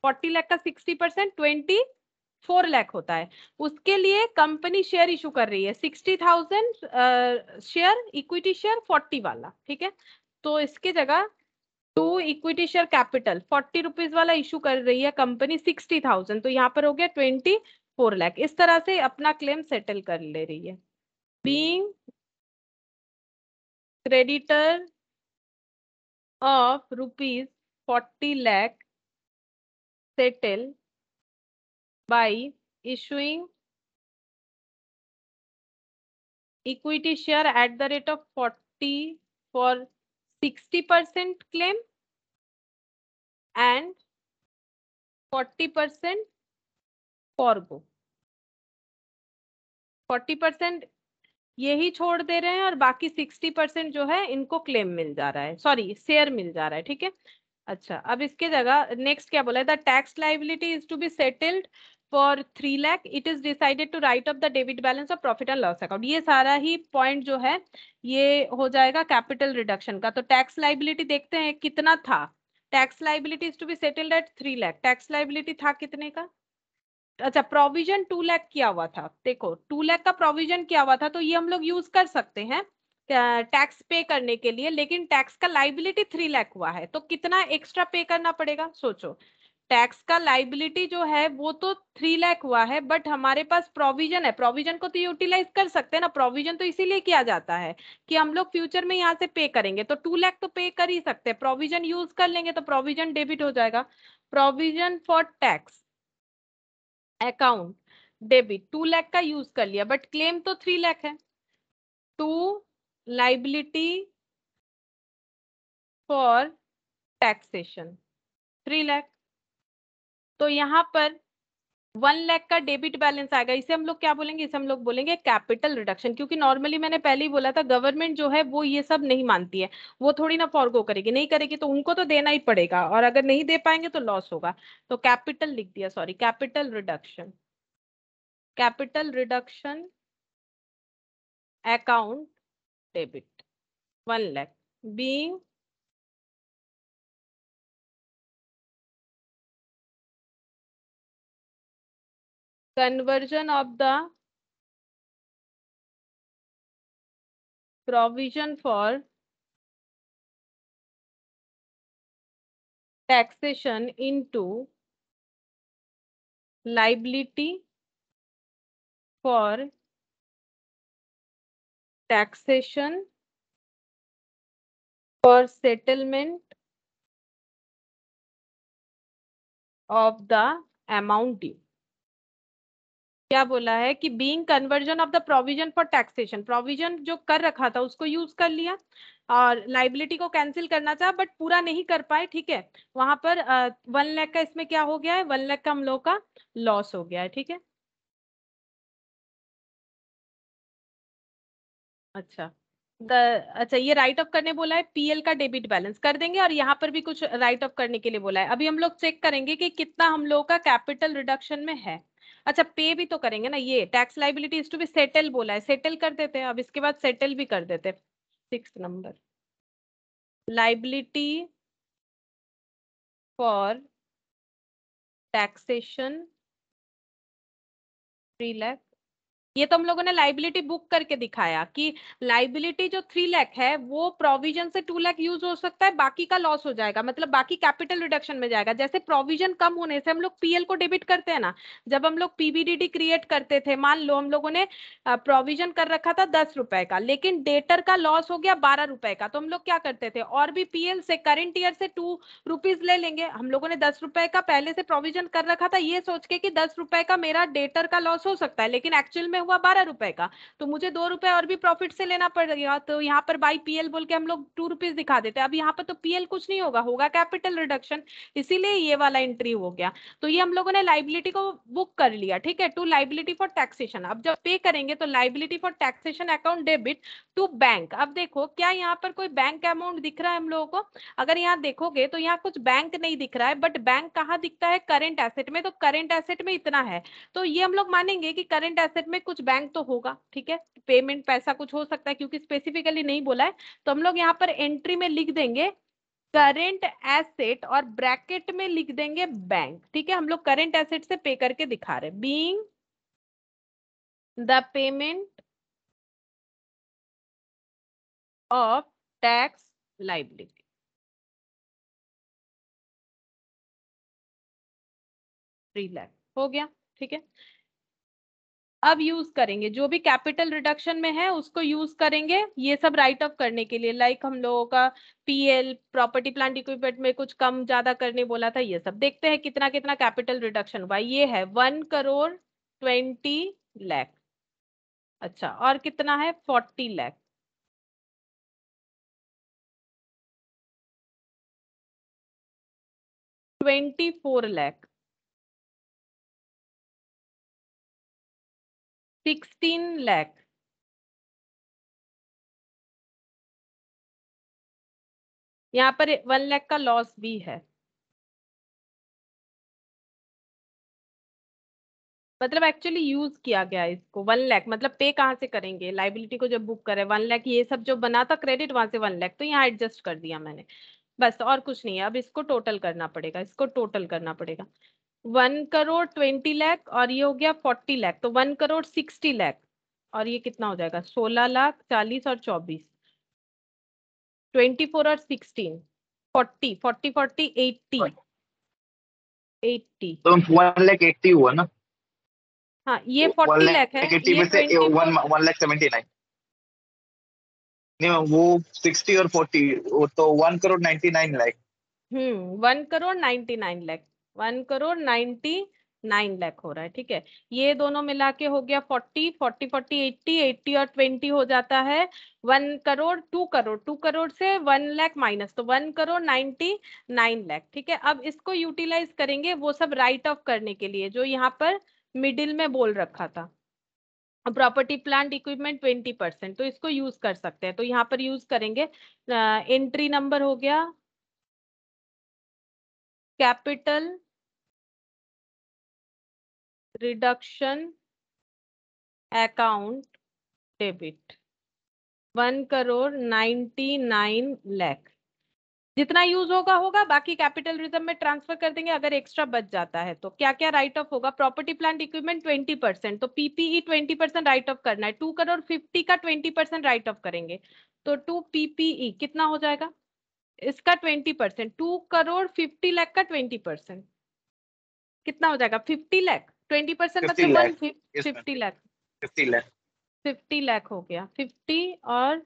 40 लाख का 60% 24 लाख होता है। उसके लिए कंपनी शेयर इशू कर रही है 60,000 शेयर, इक्विटी शेयर 40 वाला, ठीक है। तो इसके जगह to equity share capital 40 rupees वाला इशू कर रही है कंपनी 60,000, तो यहाँ पर हो गया 24 लाख। इस तरह से अपना क्लेम सेटल कर ले रही है। Being creditor of rupees 40 lakh settle by issuing equity share at the rate of 40 for 60% claim and 40% forgo। 40% यही छोड़ दे रहे हैं और बाकी 60% जो है इनको क्लेम मिल जा रहा है, सॉरी शेयर मिल जा रहा है, ठीक है। अच्छा, अब इसके जगह नेक्स्ट क्या बोला है, the tax liability is to be settled for 3 lakh, it is decided to write off the debit balance of profit and loss account. ये सारा ही पॉइंट जो है ये हो जाएगा कैपिटल रिडक्शन का। तो टैक्स लाइबिलिटी देखते हैं कितना था, tax liability is to be settled at 3 lakh, tax liability था कितने का, अच्छा प्रोविजन 2 लाख किया हुआ था, देखो 2 लाख का प्रोविजन किया हुआ था, तो ये हम लोग यूज कर सकते हैं टैक्स पे करने के लिए, लेकिन टैक्स का लाइबिलिटी 3 लाख हुआ है, तो कितना एक्स्ट्रा पे करना पड़ेगा सोचो। टैक्स का लाइबिलिटी जो है वो तो 3 लाख हुआ है, बट हमारे पास प्रोविजन है, प्रोविजन को तो यूटिलाइज कर सकते हैं ना, प्रोविजन तो इसीलिए किया जाता है कि हम लोग फ्यूचर में यहाँ से पे करेंगे, तो 2 लाख तो पे कर ही सकते हैं, प्रोविजन यूज कर लेंगे तो प्रोविजन डेबिट हो जाएगा। Provision for tax account debit 2 lakh का यूज कर लिया, बट क्लेम तो 3 लाख है। To liability for taxation 3 lakh, तो यहाँ पर 1 लाख का डेबिट बैलेंस आएगा, इसे हम लोग क्या बोलेंगे, इसे हम लोग बोलेंगे कैपिटल रिडक्शन, क्योंकि नॉर्मली मैंने पहले ही बोला था गवर्नमेंट जो है वो ये सब नहीं मानती है, वो थोड़ी ना फॉरगो करेगी, नहीं करेगी तो उनको तो देना ही पड़ेगा, और अगर नहीं दे पाएंगे तो लॉस होगा, तो कैपिटल लिख दिया, sorry capital reduction, capital reduction account debit 1 lakh being conversion of the provision for taxation into liability for taxation for settlement of the amount due। क्या बोला है कि being conversion of the provision for taxation, provision जो कर रखा था उसको यूज कर लिया और लाइबिलिटी को कैंसिल करना चाहा बट पूरा नहीं कर पाए, ठीक है, वहां पर 1 लाख का इसमें क्या हो गया है, 1 लाख का हम लोग का लॉस हो गया है, ठीक है। अच्छा अच्छा ये राइट ऑफ करने बोला है, पीएल का डेबिट बैलेंस कर देंगे और यहाँ पर भी कुछ राइट ऑफ करने के लिए बोला है। अभी हम लोग चेक करेंगे कि कितना हम लोग का कैपिटल रिडक्शन में है। अच्छा पे भी तो करेंगे ना, ये tax liability is to be settle बोला है, सेटल कर देते हैं, अब इसके बाद सेटल भी कर देते हैं। 6 number liability for taxation 3 lakh ये तो हम लोगों ने लाइबिलिटी बुक करके दिखाया कि लाइबिलिटी जो 3 लाख है वो प्रोविजन से 2 लाख यूज हो सकता है, बाकी का लॉस हो जाएगा, मतलब बाकी कैपिटल रिडक्शन में जाएगा। जैसे प्रोविजन कम होने से हम लोग पीएल को डेबिट करते हैं ना, जब हम लोग पीबीडीडी क्रिएट करते थे, मान लो हम लोगों ने प्रोविजन कर रखा था 10 रुपए का, लेकिन डेटर का लॉस हो गया 12 रुपए का, तो हम लोग क्या करते थे, और भी पीएल से करेंट ईयर से 2 रुपीज ले लेंगे। हम लोगों ने 10 रुपए का पहले से प्रोविजन कर रखा था, ये सोच के कि 10 रुपए का मेरा डेटर का लॉस हो सकता है, लेकिन एक्चुअल में हुआ 12 रुपए का, तो मुझे 2 रुपए और भी प्रॉफिट से लेना पड़ेगा। तो यहाँ पर बाई पीएल बोल के हम लोग 2 रुपीज दिखा देते हैं। अब यहाँ पर तो पीएल कुछ नहीं होगा, होगा कैपिटल रिडक्शन, इसीलिए ये वाला एंट्री हो गया। तो ये हम लोगों ने लाइबिलिटी को बुक कर लिया, ठीक है, टू लाइबिलिटी फॉर टैक्सेशन। अब जब पे करेंगे तो liability for taxation account debit to bank. अब देखो क्या यहाँ पर कोई बैंक अमाउंट दिख रहा है हम लोगों को? अगर यहाँ देखोगे तो यहाँ कुछ बैंक नहीं दिख रहा है, बट बैंक कहाँ दिखता है, करेंट एसेट में। तो करेंट एसेट में इतना है, तो ये हम लोग मानेंगे कि करंट एसेट में कुछ बैंक तो होगा, ठीक है, पेमेंट पैसा कुछ हो सकता है, क्योंकि स्पेसिफिकली नहीं बोला है। तो हम लोग यहाँ पर एंट्री में लिख देंगे करंट एसेट और ब्रैकेट में लिख देंगे बैंक, ठीक है। हम लोग करंट एसेट से पे करके दिखा रहे, being the payment of tax liability. Relax हो गया, ठीक है। अब यूज करेंगे जो भी कैपिटल रिडक्शन में है उसको यूज करेंगे ये सब राइट ऑफ करने के लिए, लाइक हम लोगों का पीएल प्रॉपर्टी प्लांट इक्विपमेंट में कुछ कम ज्यादा करने बोला था। ये सब देखते हैं कितना कितना कैपिटल रिडक्शन हुआ। ये है 1,20,00,000। अच्छा, और कितना है 40 लाख। 24 लाख। 16 लाख। यहाँ पर 1 लाख का लॉस भी है, मतलब एक्चुअली यूज किया गया है इसको। 1 लाख मतलब पे कहाँ से करेंगे, लाइबिलिटी को जब बुक करे 1 लाख, ये सब जो बना था क्रेडिट वहां से 1 लाख, तो यहाँ एडजस्ट कर दिया मैंने, बस और कुछ नहीं है। अब इसको टोटल करना पड़ेगा, इसको टोटल करना पड़ेगा। 1,20,00,000 और ये हो गया 40 लाख, तो 1,60,00,000। और ये कितना हो जाएगा 16 लाख 40 और 24, 24 और 16, 40 40 40 80 80। तो 1,80,000 हुआ ना? हाँ ये वन 40 लाख लाख है, एट्टी ये में से 24। 1,79,000। नहीं, वो 60 और 40, वो तो 1,99,00,000। 1,99,00,000, 1,99,00,000 हो रहा है, ठीक है। ये दोनों मिला के हो गया 40 40 40 80 80 और 20 हो जाता है 1 करोड़। 2 करोड़, 2 करोड़ से 1 लाख माइनस, तो 1,99,00,000, ठीक है। अब इसको यूटिलाइज करेंगे वो सब राइट ऑफ करने के लिए जो यहाँ पर मिडिल में बोल रखा था, प्रॉपर्टी प्लांट इक्विपमेंट 20%, तो इसको यूज कर सकते हैं। तो यहाँ पर यूज करेंगे, एंट्री नंबर हो गया कैपिटल रिडक्शन अकाउंट डेबिट 1,99,00,000। जितना यूज होगा होगा, बाकी कैपिटल रिजर्व में ट्रांसफर कर देंगे। अगर एक्स्ट्रा बच जाता है तो क्या क्या राइट ऑफ होगा, प्रॉपर्टी प्लांट इक्विपमेंट 20%, तो पीपीई 20% राइट ऑफ करना है। 2,50,00,000 का 20% राइट ऑफ करेंगे, तो 2 पीपीई कितना हो जाएगा इसका 20%, 2,50,00,000 का 20% कितना हो जाएगा 50 लाख। 20% 50 मतलब लाख 150 लाख। 50 लाख 50 लाख हो गया, 50 और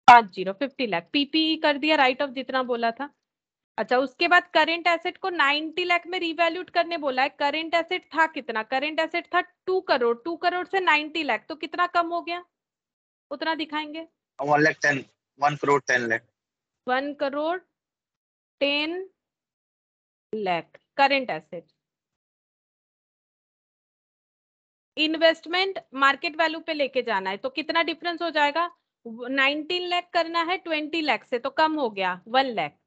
50 50 लाख पीपीई कर दिया राइट ऑफ जितना बोला था। अच्छा, उसके बाद करेंट एसेट को 90 लाख में रिवैल्यूट करने बोला है। करेंट एसेट था कितना, करेंट एसेट था 2 करोड़, 2 करोड़ से 90 लाख तो कितना कम हो गया उतना दिखाएंगे। 1,10,00,000 1,10,00,000 1,10,00,000 current asset. Investment market value पे लेके जाना है, तो कितना डिफरेंस हो जाएगा, 19 लाख करना है 20 लाख से, तो कम हो गया 1 लाख।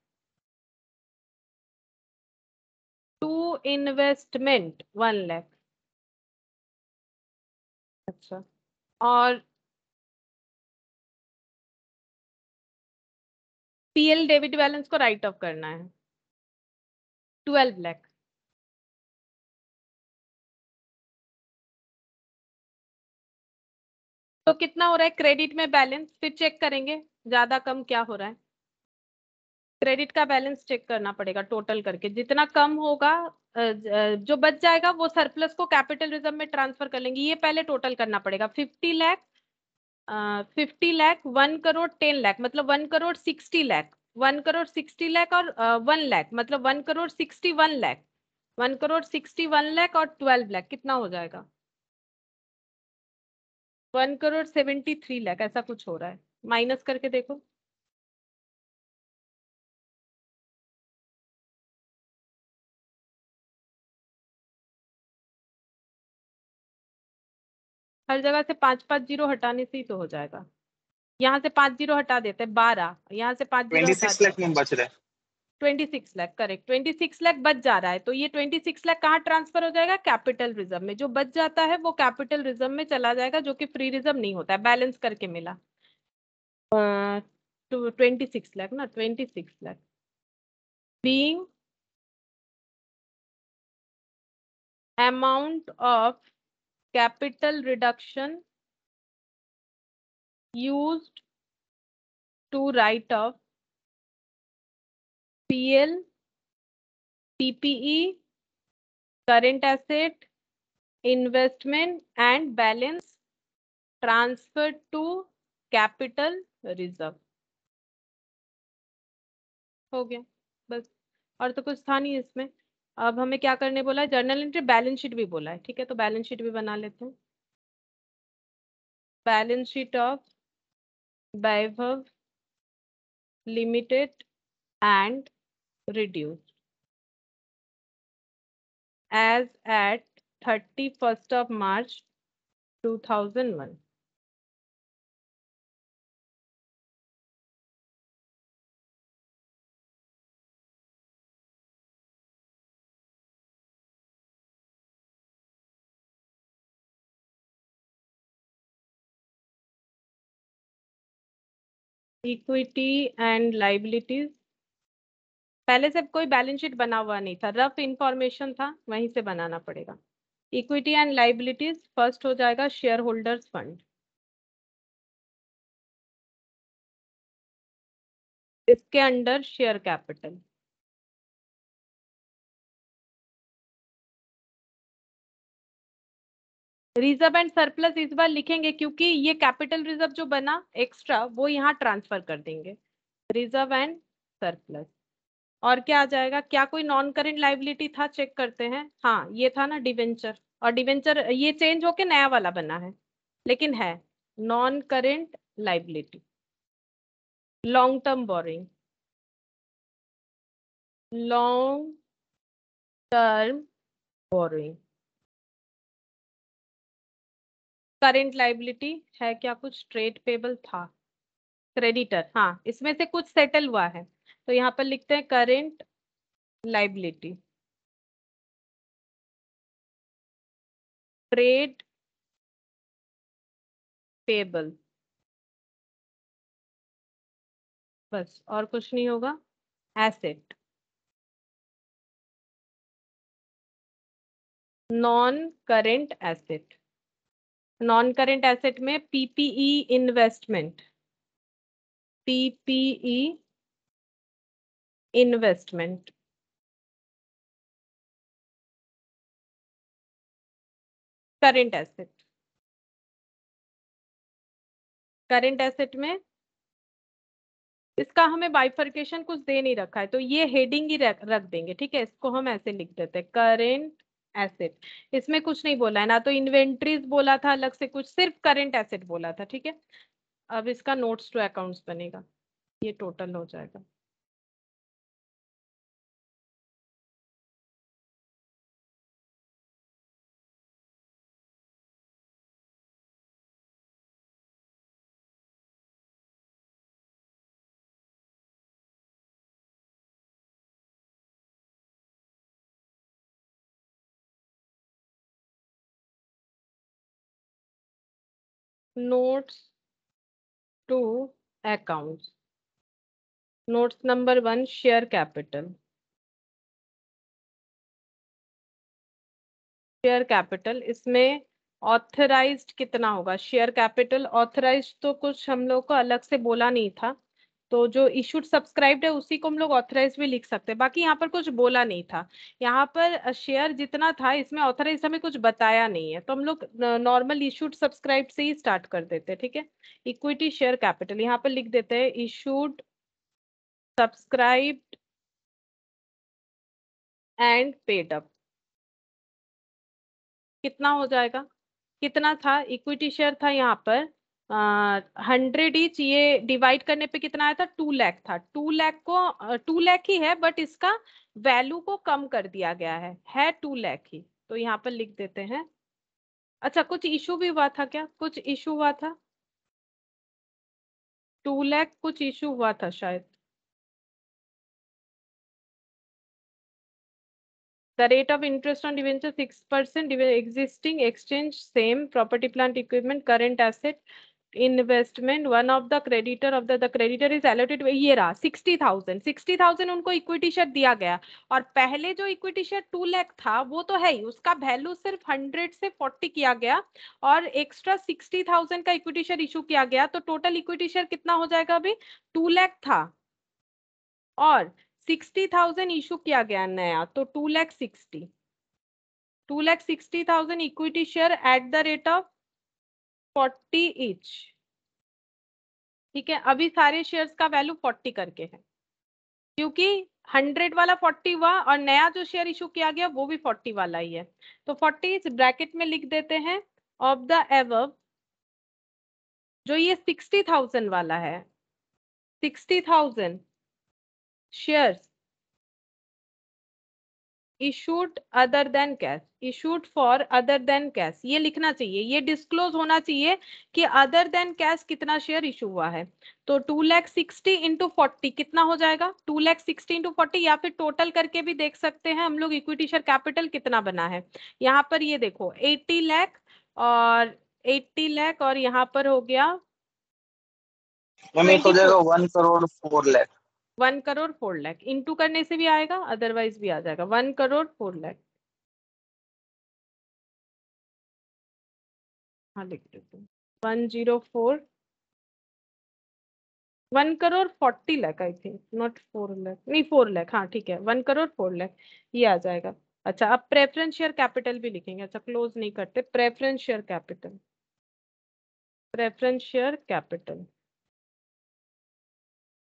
To investment 1 lakh. अच्छा, और पीएल डेबिट बैलेंस को राइट ऑफ करना है 12 लाख। तो कितना हो रहा है क्रेडिट में बैलेंस, फिर चेक करेंगे ज्यादा कम क्या हो रहा है। क्रेडिट का बैलेंस चेक करना पड़ेगा टोटल करके, जितना कम होगा जो बच जाएगा वो सरप्लस को कैपिटल रिजर्व में ट्रांसफर कर लेंगे। ये पहले टोटल करना पड़ेगा। 50 लाख 50 लाख 1 करोड़ 10 लाख मतलब 1 करोड़ 60 लाख, 1 करोड़ 60 लाख और 1 लाख मतलब 1 करोड़ 61 लाख, 1 करोड़ 61 लाख और 12 लाख कितना हो जाएगा 1 करोड़ 73 लाख ऐसा कुछ हो रहा है। माइनस करके देखो। हर जगह से 5 5 जीरो हटाने से ही तो हो जाएगा। यहाँ से 5 जीरो हटा देते हैं 12, यहाँ से 5 जीरो हटा 26 लाख में बच रहा है। 26 लाख करेक्ट, 26 लाख बच जा रहा है। तो ये 26 लाख कहाँ ट्रांसफर हो जाएगा कैपिटल रिजर्व में। जो बच जाता है वो कैपिटल रिजर्व में चला जाएगा, जो कि फ्री रिजर्व नहीं होता है, बैलेंस करके मिला। 26 लाख ना, 26 lakh being amount of capital reduction used to write off PL, PPE, current asset, investment and balance transferred to capital reserve। हो गया बस, और तो कुछ था नहीं इसमें। अब हमें क्या करने बोला है, जर्नल एंट्री बैलेंस शीट भी बोला है। ठीक है, तो बैलेंस शीट भी बना लेते हैं। Balance sheet of Vaibhav limited and reduced as at 31st of March 2001। Equity and liabilities, पहले से कोई बैलेंस शीट बना हुआ नहीं था, रफ इंफॉर्मेशन था, वहीं से बनाना पड़ेगा। इक्विटी एंड लाइबिलिटीज फर्स्ट हो जाएगा शेयर होल्डर्स फंड, इसके under share capital. Reserve and surplus इस बार लिखेंगे क्योंकि ये कैपिटल रिजर्व जो बना एक्स्ट्रा वो यहाँ ट्रांसफर कर देंगे, रिजर्व एंड सरप्लस। और क्या आ जाएगा, क्या कोई नॉन करेंट लाइबिलिटी था, चेक करते हैं। हाँ ये था ना डिवेंचर, और डिवेंचर ये चेंज होके नया वाला बना है, लेकिन है non current liability. Long term borrowing, long term boring. Current liability है क्या कुछ, ट्रेड पेबल था, क्रेडिटर, हाँ इसमें से कुछ सेटल हुआ है, तो यहाँ पर लिखते हैं करेंट लाइबिलिटी। ट्रेड पेबल, बस और कुछ नहीं होगा। Asset, non current asset, non current asset में PPE investment, PPE investment, current asset. Current asset में इसका हमें बाइफर्केशन कुछ दे नहीं रखा है, तो ये हेडिंग ही रख देंगे। ठीक है, इसको हम ऐसे लिख देते हैं करेंट एसेट। इसमें कुछ नहीं बोला है ना, तो इन्वेंट्रीज बोला था अलग से कुछ, सिर्फ करेंट एसेट बोला था। ठीक है, अब इसका नोट्स टू अकाउंट्स बनेगा, ये टोटल हो जाएगा। Notes to accounts, notes number 1 share capital. Share capital इसमें ऑथराइज्ड कितना होगा, शेयर कैपिटल ऑथराइज्ड तो कुछ हम लोग को अलग से बोला नहीं था, तो जो इशूड सब्सक्राइब्ड है उसी को हम लोग ऑथराइज भी लिख सकते हैं, बाकी यहाँ पर कुछ बोला नहीं था। यहाँ पर शेयर जितना था इसमें ऑथराइज हमें कुछ बताया नहीं है, तो हम लोग नॉर्मल इशूड सब्सक्राइब्ड से ही स्टार्ट कर देते हैं, ठीक है। इक्विटी शेयर कैपिटल यहाँ पर लिख देते हैं issued subscribed and paid up. कितना हो जाएगा, कितना था, इक्विटी शेयर था यहाँ पर 100 ईच, ये डिवाइड करने पे कितना आया था, 2 लाख था। 2 लाख को 2 लाख ही है बट इसका वैल्यू को कम कर दिया गया है 2 लाख ही, तो यहाँ पर लिख देते हैं। अच्छा कुछ इशू भी हुआ था क्या, कुछ इशू हुआ था, 2 लाख कुछ इशू हुआ था शायद। The rate of interest on debenture 6%, existing exchange same, property plant equipment current asset investment, one of the creditor of the creditor is allotted, ये रहा 60,000 उनको इक्विटी शेयर दिया गया, और पहले जो इक्विटी शेयर 2 लाख था वो तो है ही, उसका वैल्यू सिर्फ 100 से 40 किया गया और एक्स्ट्रा 60,000 का इक्विटी शेयर इशू किया गया, तो टोटल इक्विटी शेयर कितना हो जाएगा, अभी 2 लाख था और 60,000 इशू किया गया नया, तो 2,60,000 equity share at the rate of 40 each, ठीक है। अभी सारे शेयर्स का वैल्यू 40 करके है, क्योंकि 100 वाला 40 हुआ और नया जो शेयर इशू किया गया वो भी 40 वाला ही है, तो 40 इस ब्रैकेट में लिख देते हैं ऑफ द एबव, जो ये 60,000 वाला है, 60,000 shares issued other than cash, issued for other than cash, ये लिखना चाहिए, ये डिस्क्लोज होना चाहिए कि अदर देन कैश कितना शेयर इशू हुआ है। तो 2,60,000 इंटू 40 कितना हो जाएगा, 2,60,000 इंटू 40, या फिर टोटल करके भी देख सकते हैं हम लोग इक्विटी शेयर कैपिटल कितना बना है। यहाँ पर ये देखो 80 लाख और 80 लाख और यहाँ पर हो गया मैम एक हो जाएगा 1 करोड़ 4 लाख। 1 करोड़ 4 लाख, इंटू करने से भी आएगा अदरवाइज भी आ जाएगा, 1 करोड़ 4 लाख। हाँ लिख देते हैं 104 1 crore 40 lakh, I think not 4 lakh, नहीं 4 लाख, हाँ ठीक है 1 करोड़ 4 लाख ये आ जाएगा। अच्छा अब प्रेफरेंस शेयर कैपिटल भी लिखेंगे, अच्छा क्लोज नहीं करते, preference share capital, preference share capital,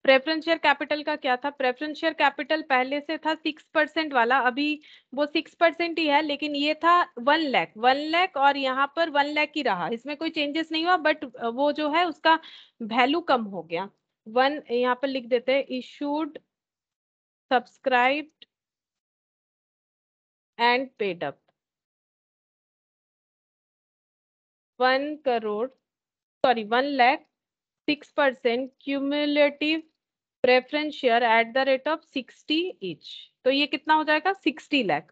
preference share capital का क्या था, प्रेफरेंस शेयर कैपिटल पहले से था 6% वाला, अभी वो 6% ही है, लेकिन ये था 1 लाख और यहाँ पर 1 लाख ही रहा, इसमें कोई चेंजेस नहीं हुआ, बट वो जो है उसका वैल्यू कम हो गया। वन यहाँ पर लिख देते हैं issued subscribed and paid up 1 crore, sorry 1 lakh 6% cumulative preference share at the rate of 60 each, तो ये कितना हो जाएगा 60 लाख।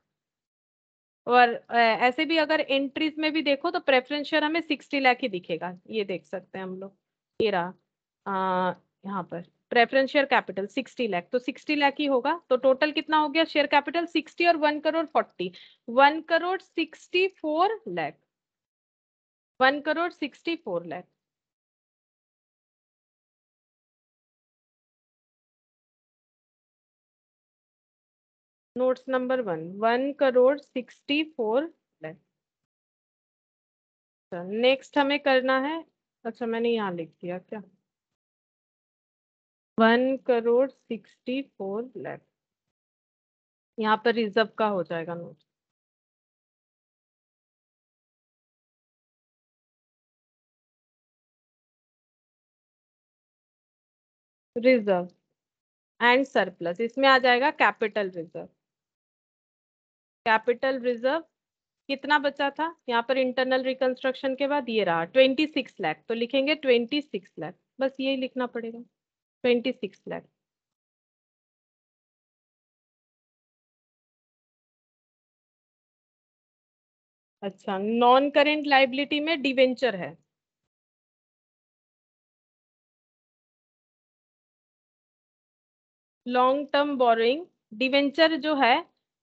और ऐसे भी अगर एंट्रीज में भी देखो तो प्रेफरेंस शेयर हमें 60 लाख ही दिखेगा, ये देख सकते हैं हम लोग, ये रहा यहाँ पर प्रेफरेंस शेयर कैपिटल 60 लाख, तो 60 लाख ही होगा, तो टोटल कितना हो गया शेयर कैपिटल 60 और 1 crore 40, 1 crore 64 lakh, 1 crore 64 lakh. Notes number 1, 1 crore 64 lakh. Next हमें करना है, अच्छा मैंने यहाँ लिख दिया क्या, 1 करोड़ 64 लाख, यहाँ पर रिजर्व का हो जाएगा नोट, रिजर्व एंड सरप्लस, इसमें आ जाएगा कैपिटल रिजर्व, कैपिटल रिजर्व कितना बचा था यहाँ पर इंटरनल रिकंस्ट्रक्शन के बाद, ये रहा 26 लाख, तो लिखेंगे 26 लाख, बस यही लिखना पड़ेगा 26 लाख। अच्छा नॉन करेंट लाइबिलिटी में डिवेंचर है, लॉन्ग टर्म बोरोइंग, डिवेंचर जो है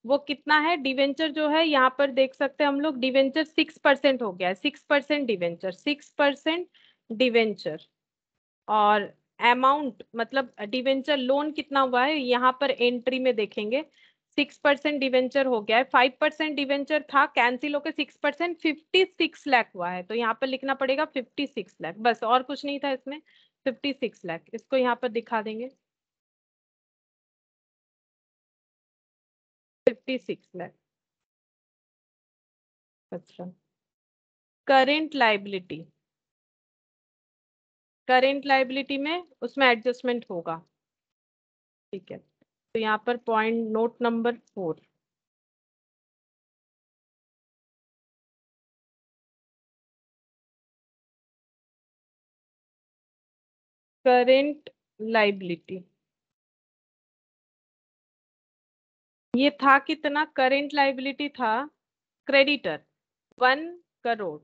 वो कितना है डिवेंचर जो है यहाँ पर देख सकते हैं हम लोग, डिवेंचर 6% हो गया है, 6% डिवेंचर, 6% डिवेंचर। और अमाउंट मतलब डिवेंचर लोन कितना हुआ है यहाँ पर एंट्री में देखेंगे, 6% डिवेंचर हो गया है, 5% डिवेंचर था कैंसिल होकर 6%, 56 लाख हुआ है, तो यहाँ पर लिखना पड़ेगा 56 लाख, बस और कुछ नहीं था इसमें, 56 लाख, इसको यहाँ पर दिखा देंगे 56 लाख। अच्छा, करेंट लाइबिलिटी, करेंट लाइबिलिटी में उसमें एडजस्टमेंट होगा, ठीक है। तो यहाँ पर point note number 4, current liability, ये था कितना, करेंट लाइबिलिटी था क्रेडिटर 1 करोड़,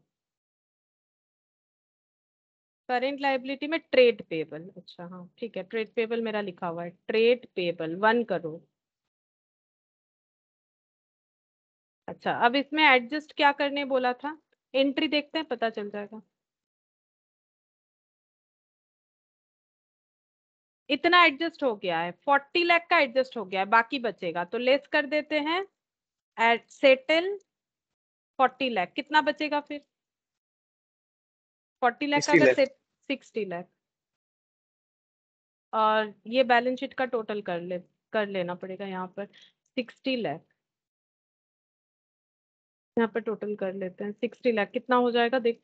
करेंट लाइबिलिटी में ट्रेड पेबल, अच्छा हाँ ठीक है, ट्रेड पेबल मेरा लिखा हुआ है, ट्रेड पेबल 1 करोड़। अच्छा, अब इसमें एडजस्ट क्या करने बोला था, एंट्री देखते हैं पता चल जाएगा। इतना एडजस्ट हो गया है, 40 लाख का एडजस्ट हो गया है, बाकी बचेगा तो लेस कर देते हैं, एट सेटल 40 लाख, कितना बचेगा फिर 40 लाख का 60 अगर लाख। से 60 लाख, और ये बैलेंस शीट का टोटल कर लेना पड़ेगा यहाँ पर 60 लाख, यहाँ पर टोटल कर लेते हैं 60 लाख कितना हो जाएगा देख,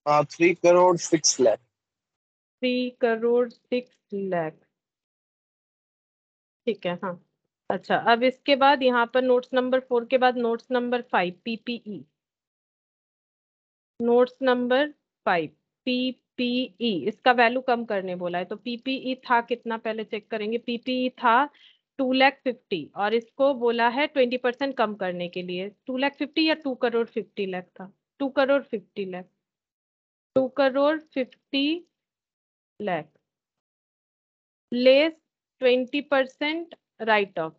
3 करोड़ 6 लाख। 3 करोड़ 6 लाख, ठीक है हाँ। अच्छा, अब इसके बाद यहाँ पर नोट्स नंबर 4 के बाद notes number 5 PPE, notes number 5 PPE, इसका वैल्यू कम करने बोला है, तो पीपीई था कितना पहले चेक करेंगे, पीपीई था 2,50,000 और इसको बोला है 20% कम करने के लिए, 2,50,000 या 2 करोड़ 50 लाख था, 2 crore 50 lakh, 2 crore 50 lakh less 20% right of,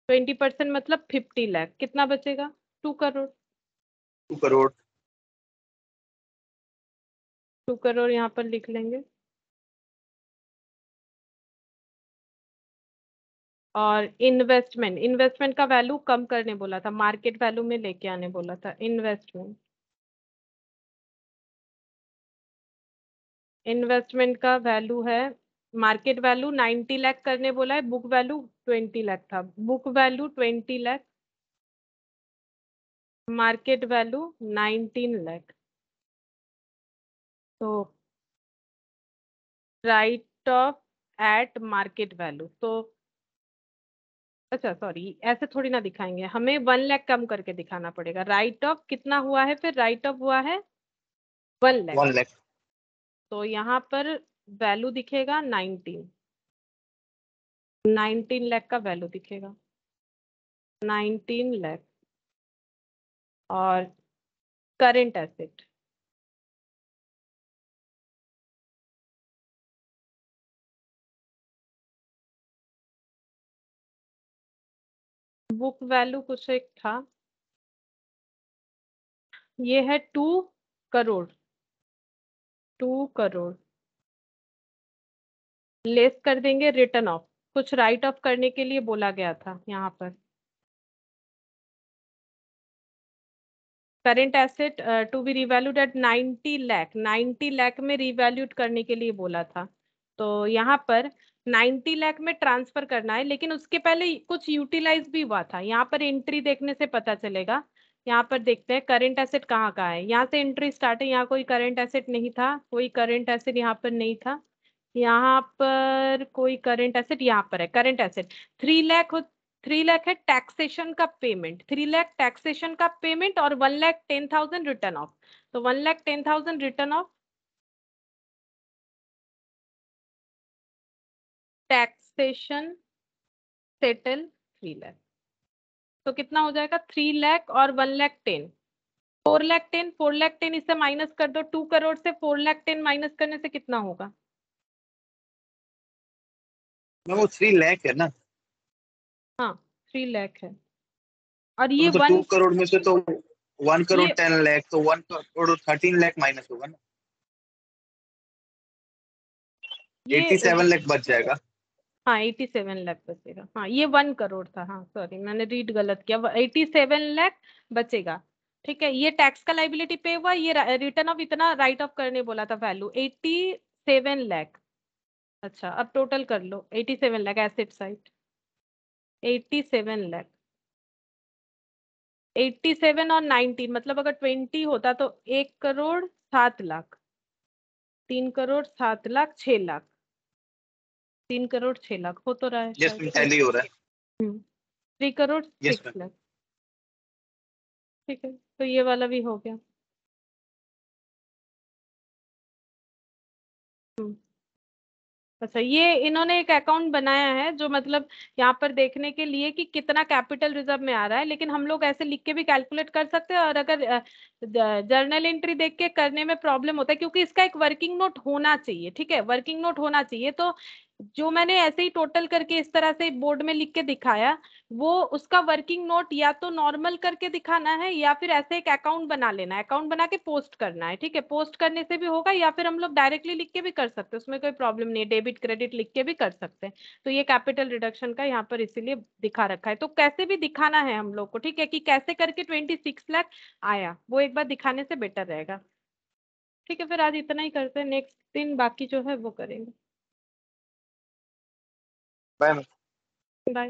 20% मतलब 50 लाख, कितना बचेगा 2 करोड़, 2 करोड़। 2 करोड़ यहाँ पर लिख लेंगे। और इन्वेस्टमेंट, इन्वेस्टमेंट का वैल्यू कम करने बोला था, मार्केट वैल्यू में लेके आने बोला था, इन्वेस्टमेंट, इन्वेस्टमेंट का वैल्यू है, मार्केट वैल्यू 90 लाख करने बोला है, बुक वैल्यू 20 लाख था, book value 20 lakh, market value 19 lakh, तो right off at market value, तो अच्छा सॉरी ऐसे थोड़ी ना दिखाएंगे, हमें 1 लाख कम करके दिखाना पड़ेगा, राइट ऑफ कितना हुआ है, फिर राइट ऑफ हुआ है 1 लाख, 1 लाख। तो यहाँ पर वैल्यू दिखेगा 19 लाख का वैल्यू दिखेगा, 19 लाख। और करेंट एसेट, बुक वैल्यू कुछ एक था, ये है 2 करोड़, 2 करोड़ लेस कर देंगे रिटर्न ऑफ, कुछ राइट ऑफ करने के लिए बोला गया था यहाँ पर, current asset to be revalued at 90 lakh, 90 lakh में रिवैल्यूड करने के लिए बोला था, तो यहाँ पर 90 लाख में ट्रांसफर करना है, लेकिन उसके पहले कुछ यूटिलाइज भी हुआ था, यहाँ पर एंट्री देखने से पता चलेगा। यहाँ पर देखते हैं करेंट एसेट कहाँ कहाँ है, यहाँ से एंट्री स्टार्ट है, यहाँ कोई करेंट एसेट नहीं था, कोई करेंट एसेट यहाँ पर नहीं था, यहाँ पर कोई करंट एसेट, यहाँ पर है करंट एसेट 3 लाख, 3 लाख है टैक्सेशन का पेमेंट, 3 लाख टैक्सेशन का पेमेंट और 1,10,000 रिटर्न ऑफ, तो 1,10,000 return of taxation settle 3 lakh, तो कितना हो जाएगा 3 लाख और 1,10,000, 4,10,000, 4,10,000 इससे माइनस कर दो, 2 करोड़ से 4,10,000 माइनस करने से कितना होगा वो 3 लाख है ना? हाँ 3 लाख है। और ये तो 2 वन करोड़ में से तो 1 करोड़ ये 10 लाख, तो 1 करोड़ 13 लाख माइनस होगा ना, ये 87 लाख बच जाएगा। हाँ 87 लाख बचेगा। हाँ ये 1 करोड़ था, हाँ सॉरी मैंने रीड गलत किया, 87 लाख बचेगा। ठीक है, ये टैक्स का लाइबिलिटी पे हुआ, ये रिटर्न ऑफ इतना राइट ऑफ करने बोला था वैल्यू 87 लाख। अच्छा अब टोटल कर लो, 87 लाख एसेट साइड, 87 लाख, 87 और 19 मतलब अगर 20 होता तो 1 करोड़ 7 लाख, 3 करोड़ 7 लाख 6 लाख, 3 करोड़ 6 लाख हो तो रहा है यस शायद। मैम, टैली हो रहा है। 3 करोड़ यस 6 मैम। लाख ठीक है, तो ये वाला भी हो गया। हम्म, अच्छा ये इन्होंने एक अकाउंट बनाया है जो मतलब यहाँ पर देखने के लिए कि कितना कैपिटल रिजर्व में आ रहा है, लेकिन हम लोग ऐसे लिख के भी कैलकुलेट कर सकते हैं, और अगर जर्नल एंट्री देख के करने में प्रॉब्लम होता है क्योंकि इसका एक वर्किंग नोट होना चाहिए। ठीक है, वर्किंग नोट होना चाहिए, तो जो मैंने ऐसे ही टोटल करके इस तरह से बोर्ड में लिख के दिखाया, वो उसका वर्किंग नोट या तो नॉर्मल करके दिखाना है या फिर ऐसे एक अकाउंट बना लेना है, अकाउंट बना के पोस्ट करना है। ठीक है, पोस्ट करने से भी होगा या फिर हम लोग डायरेक्टली लिख के भी कर सकते हैं, उसमें कोई प्रॉब्लम नहीं है, डेबिट क्रेडिट लिख के भी कर सकते हैं। तो ये कैपिटल रिडक्शन का यहाँ पर इसीलिए दिखा रखा है, तो कैसे भी दिखाना है हम लोग को। ठीक है, कि कैसे करके 26 लाख आया वो एक बार दिखाने से बेटर रहेगा। ठीक है, फिर आज इतना ही करते हैं, नेक्स्ट दिन बाकी जो है वो करेंगे। बाय। बाय।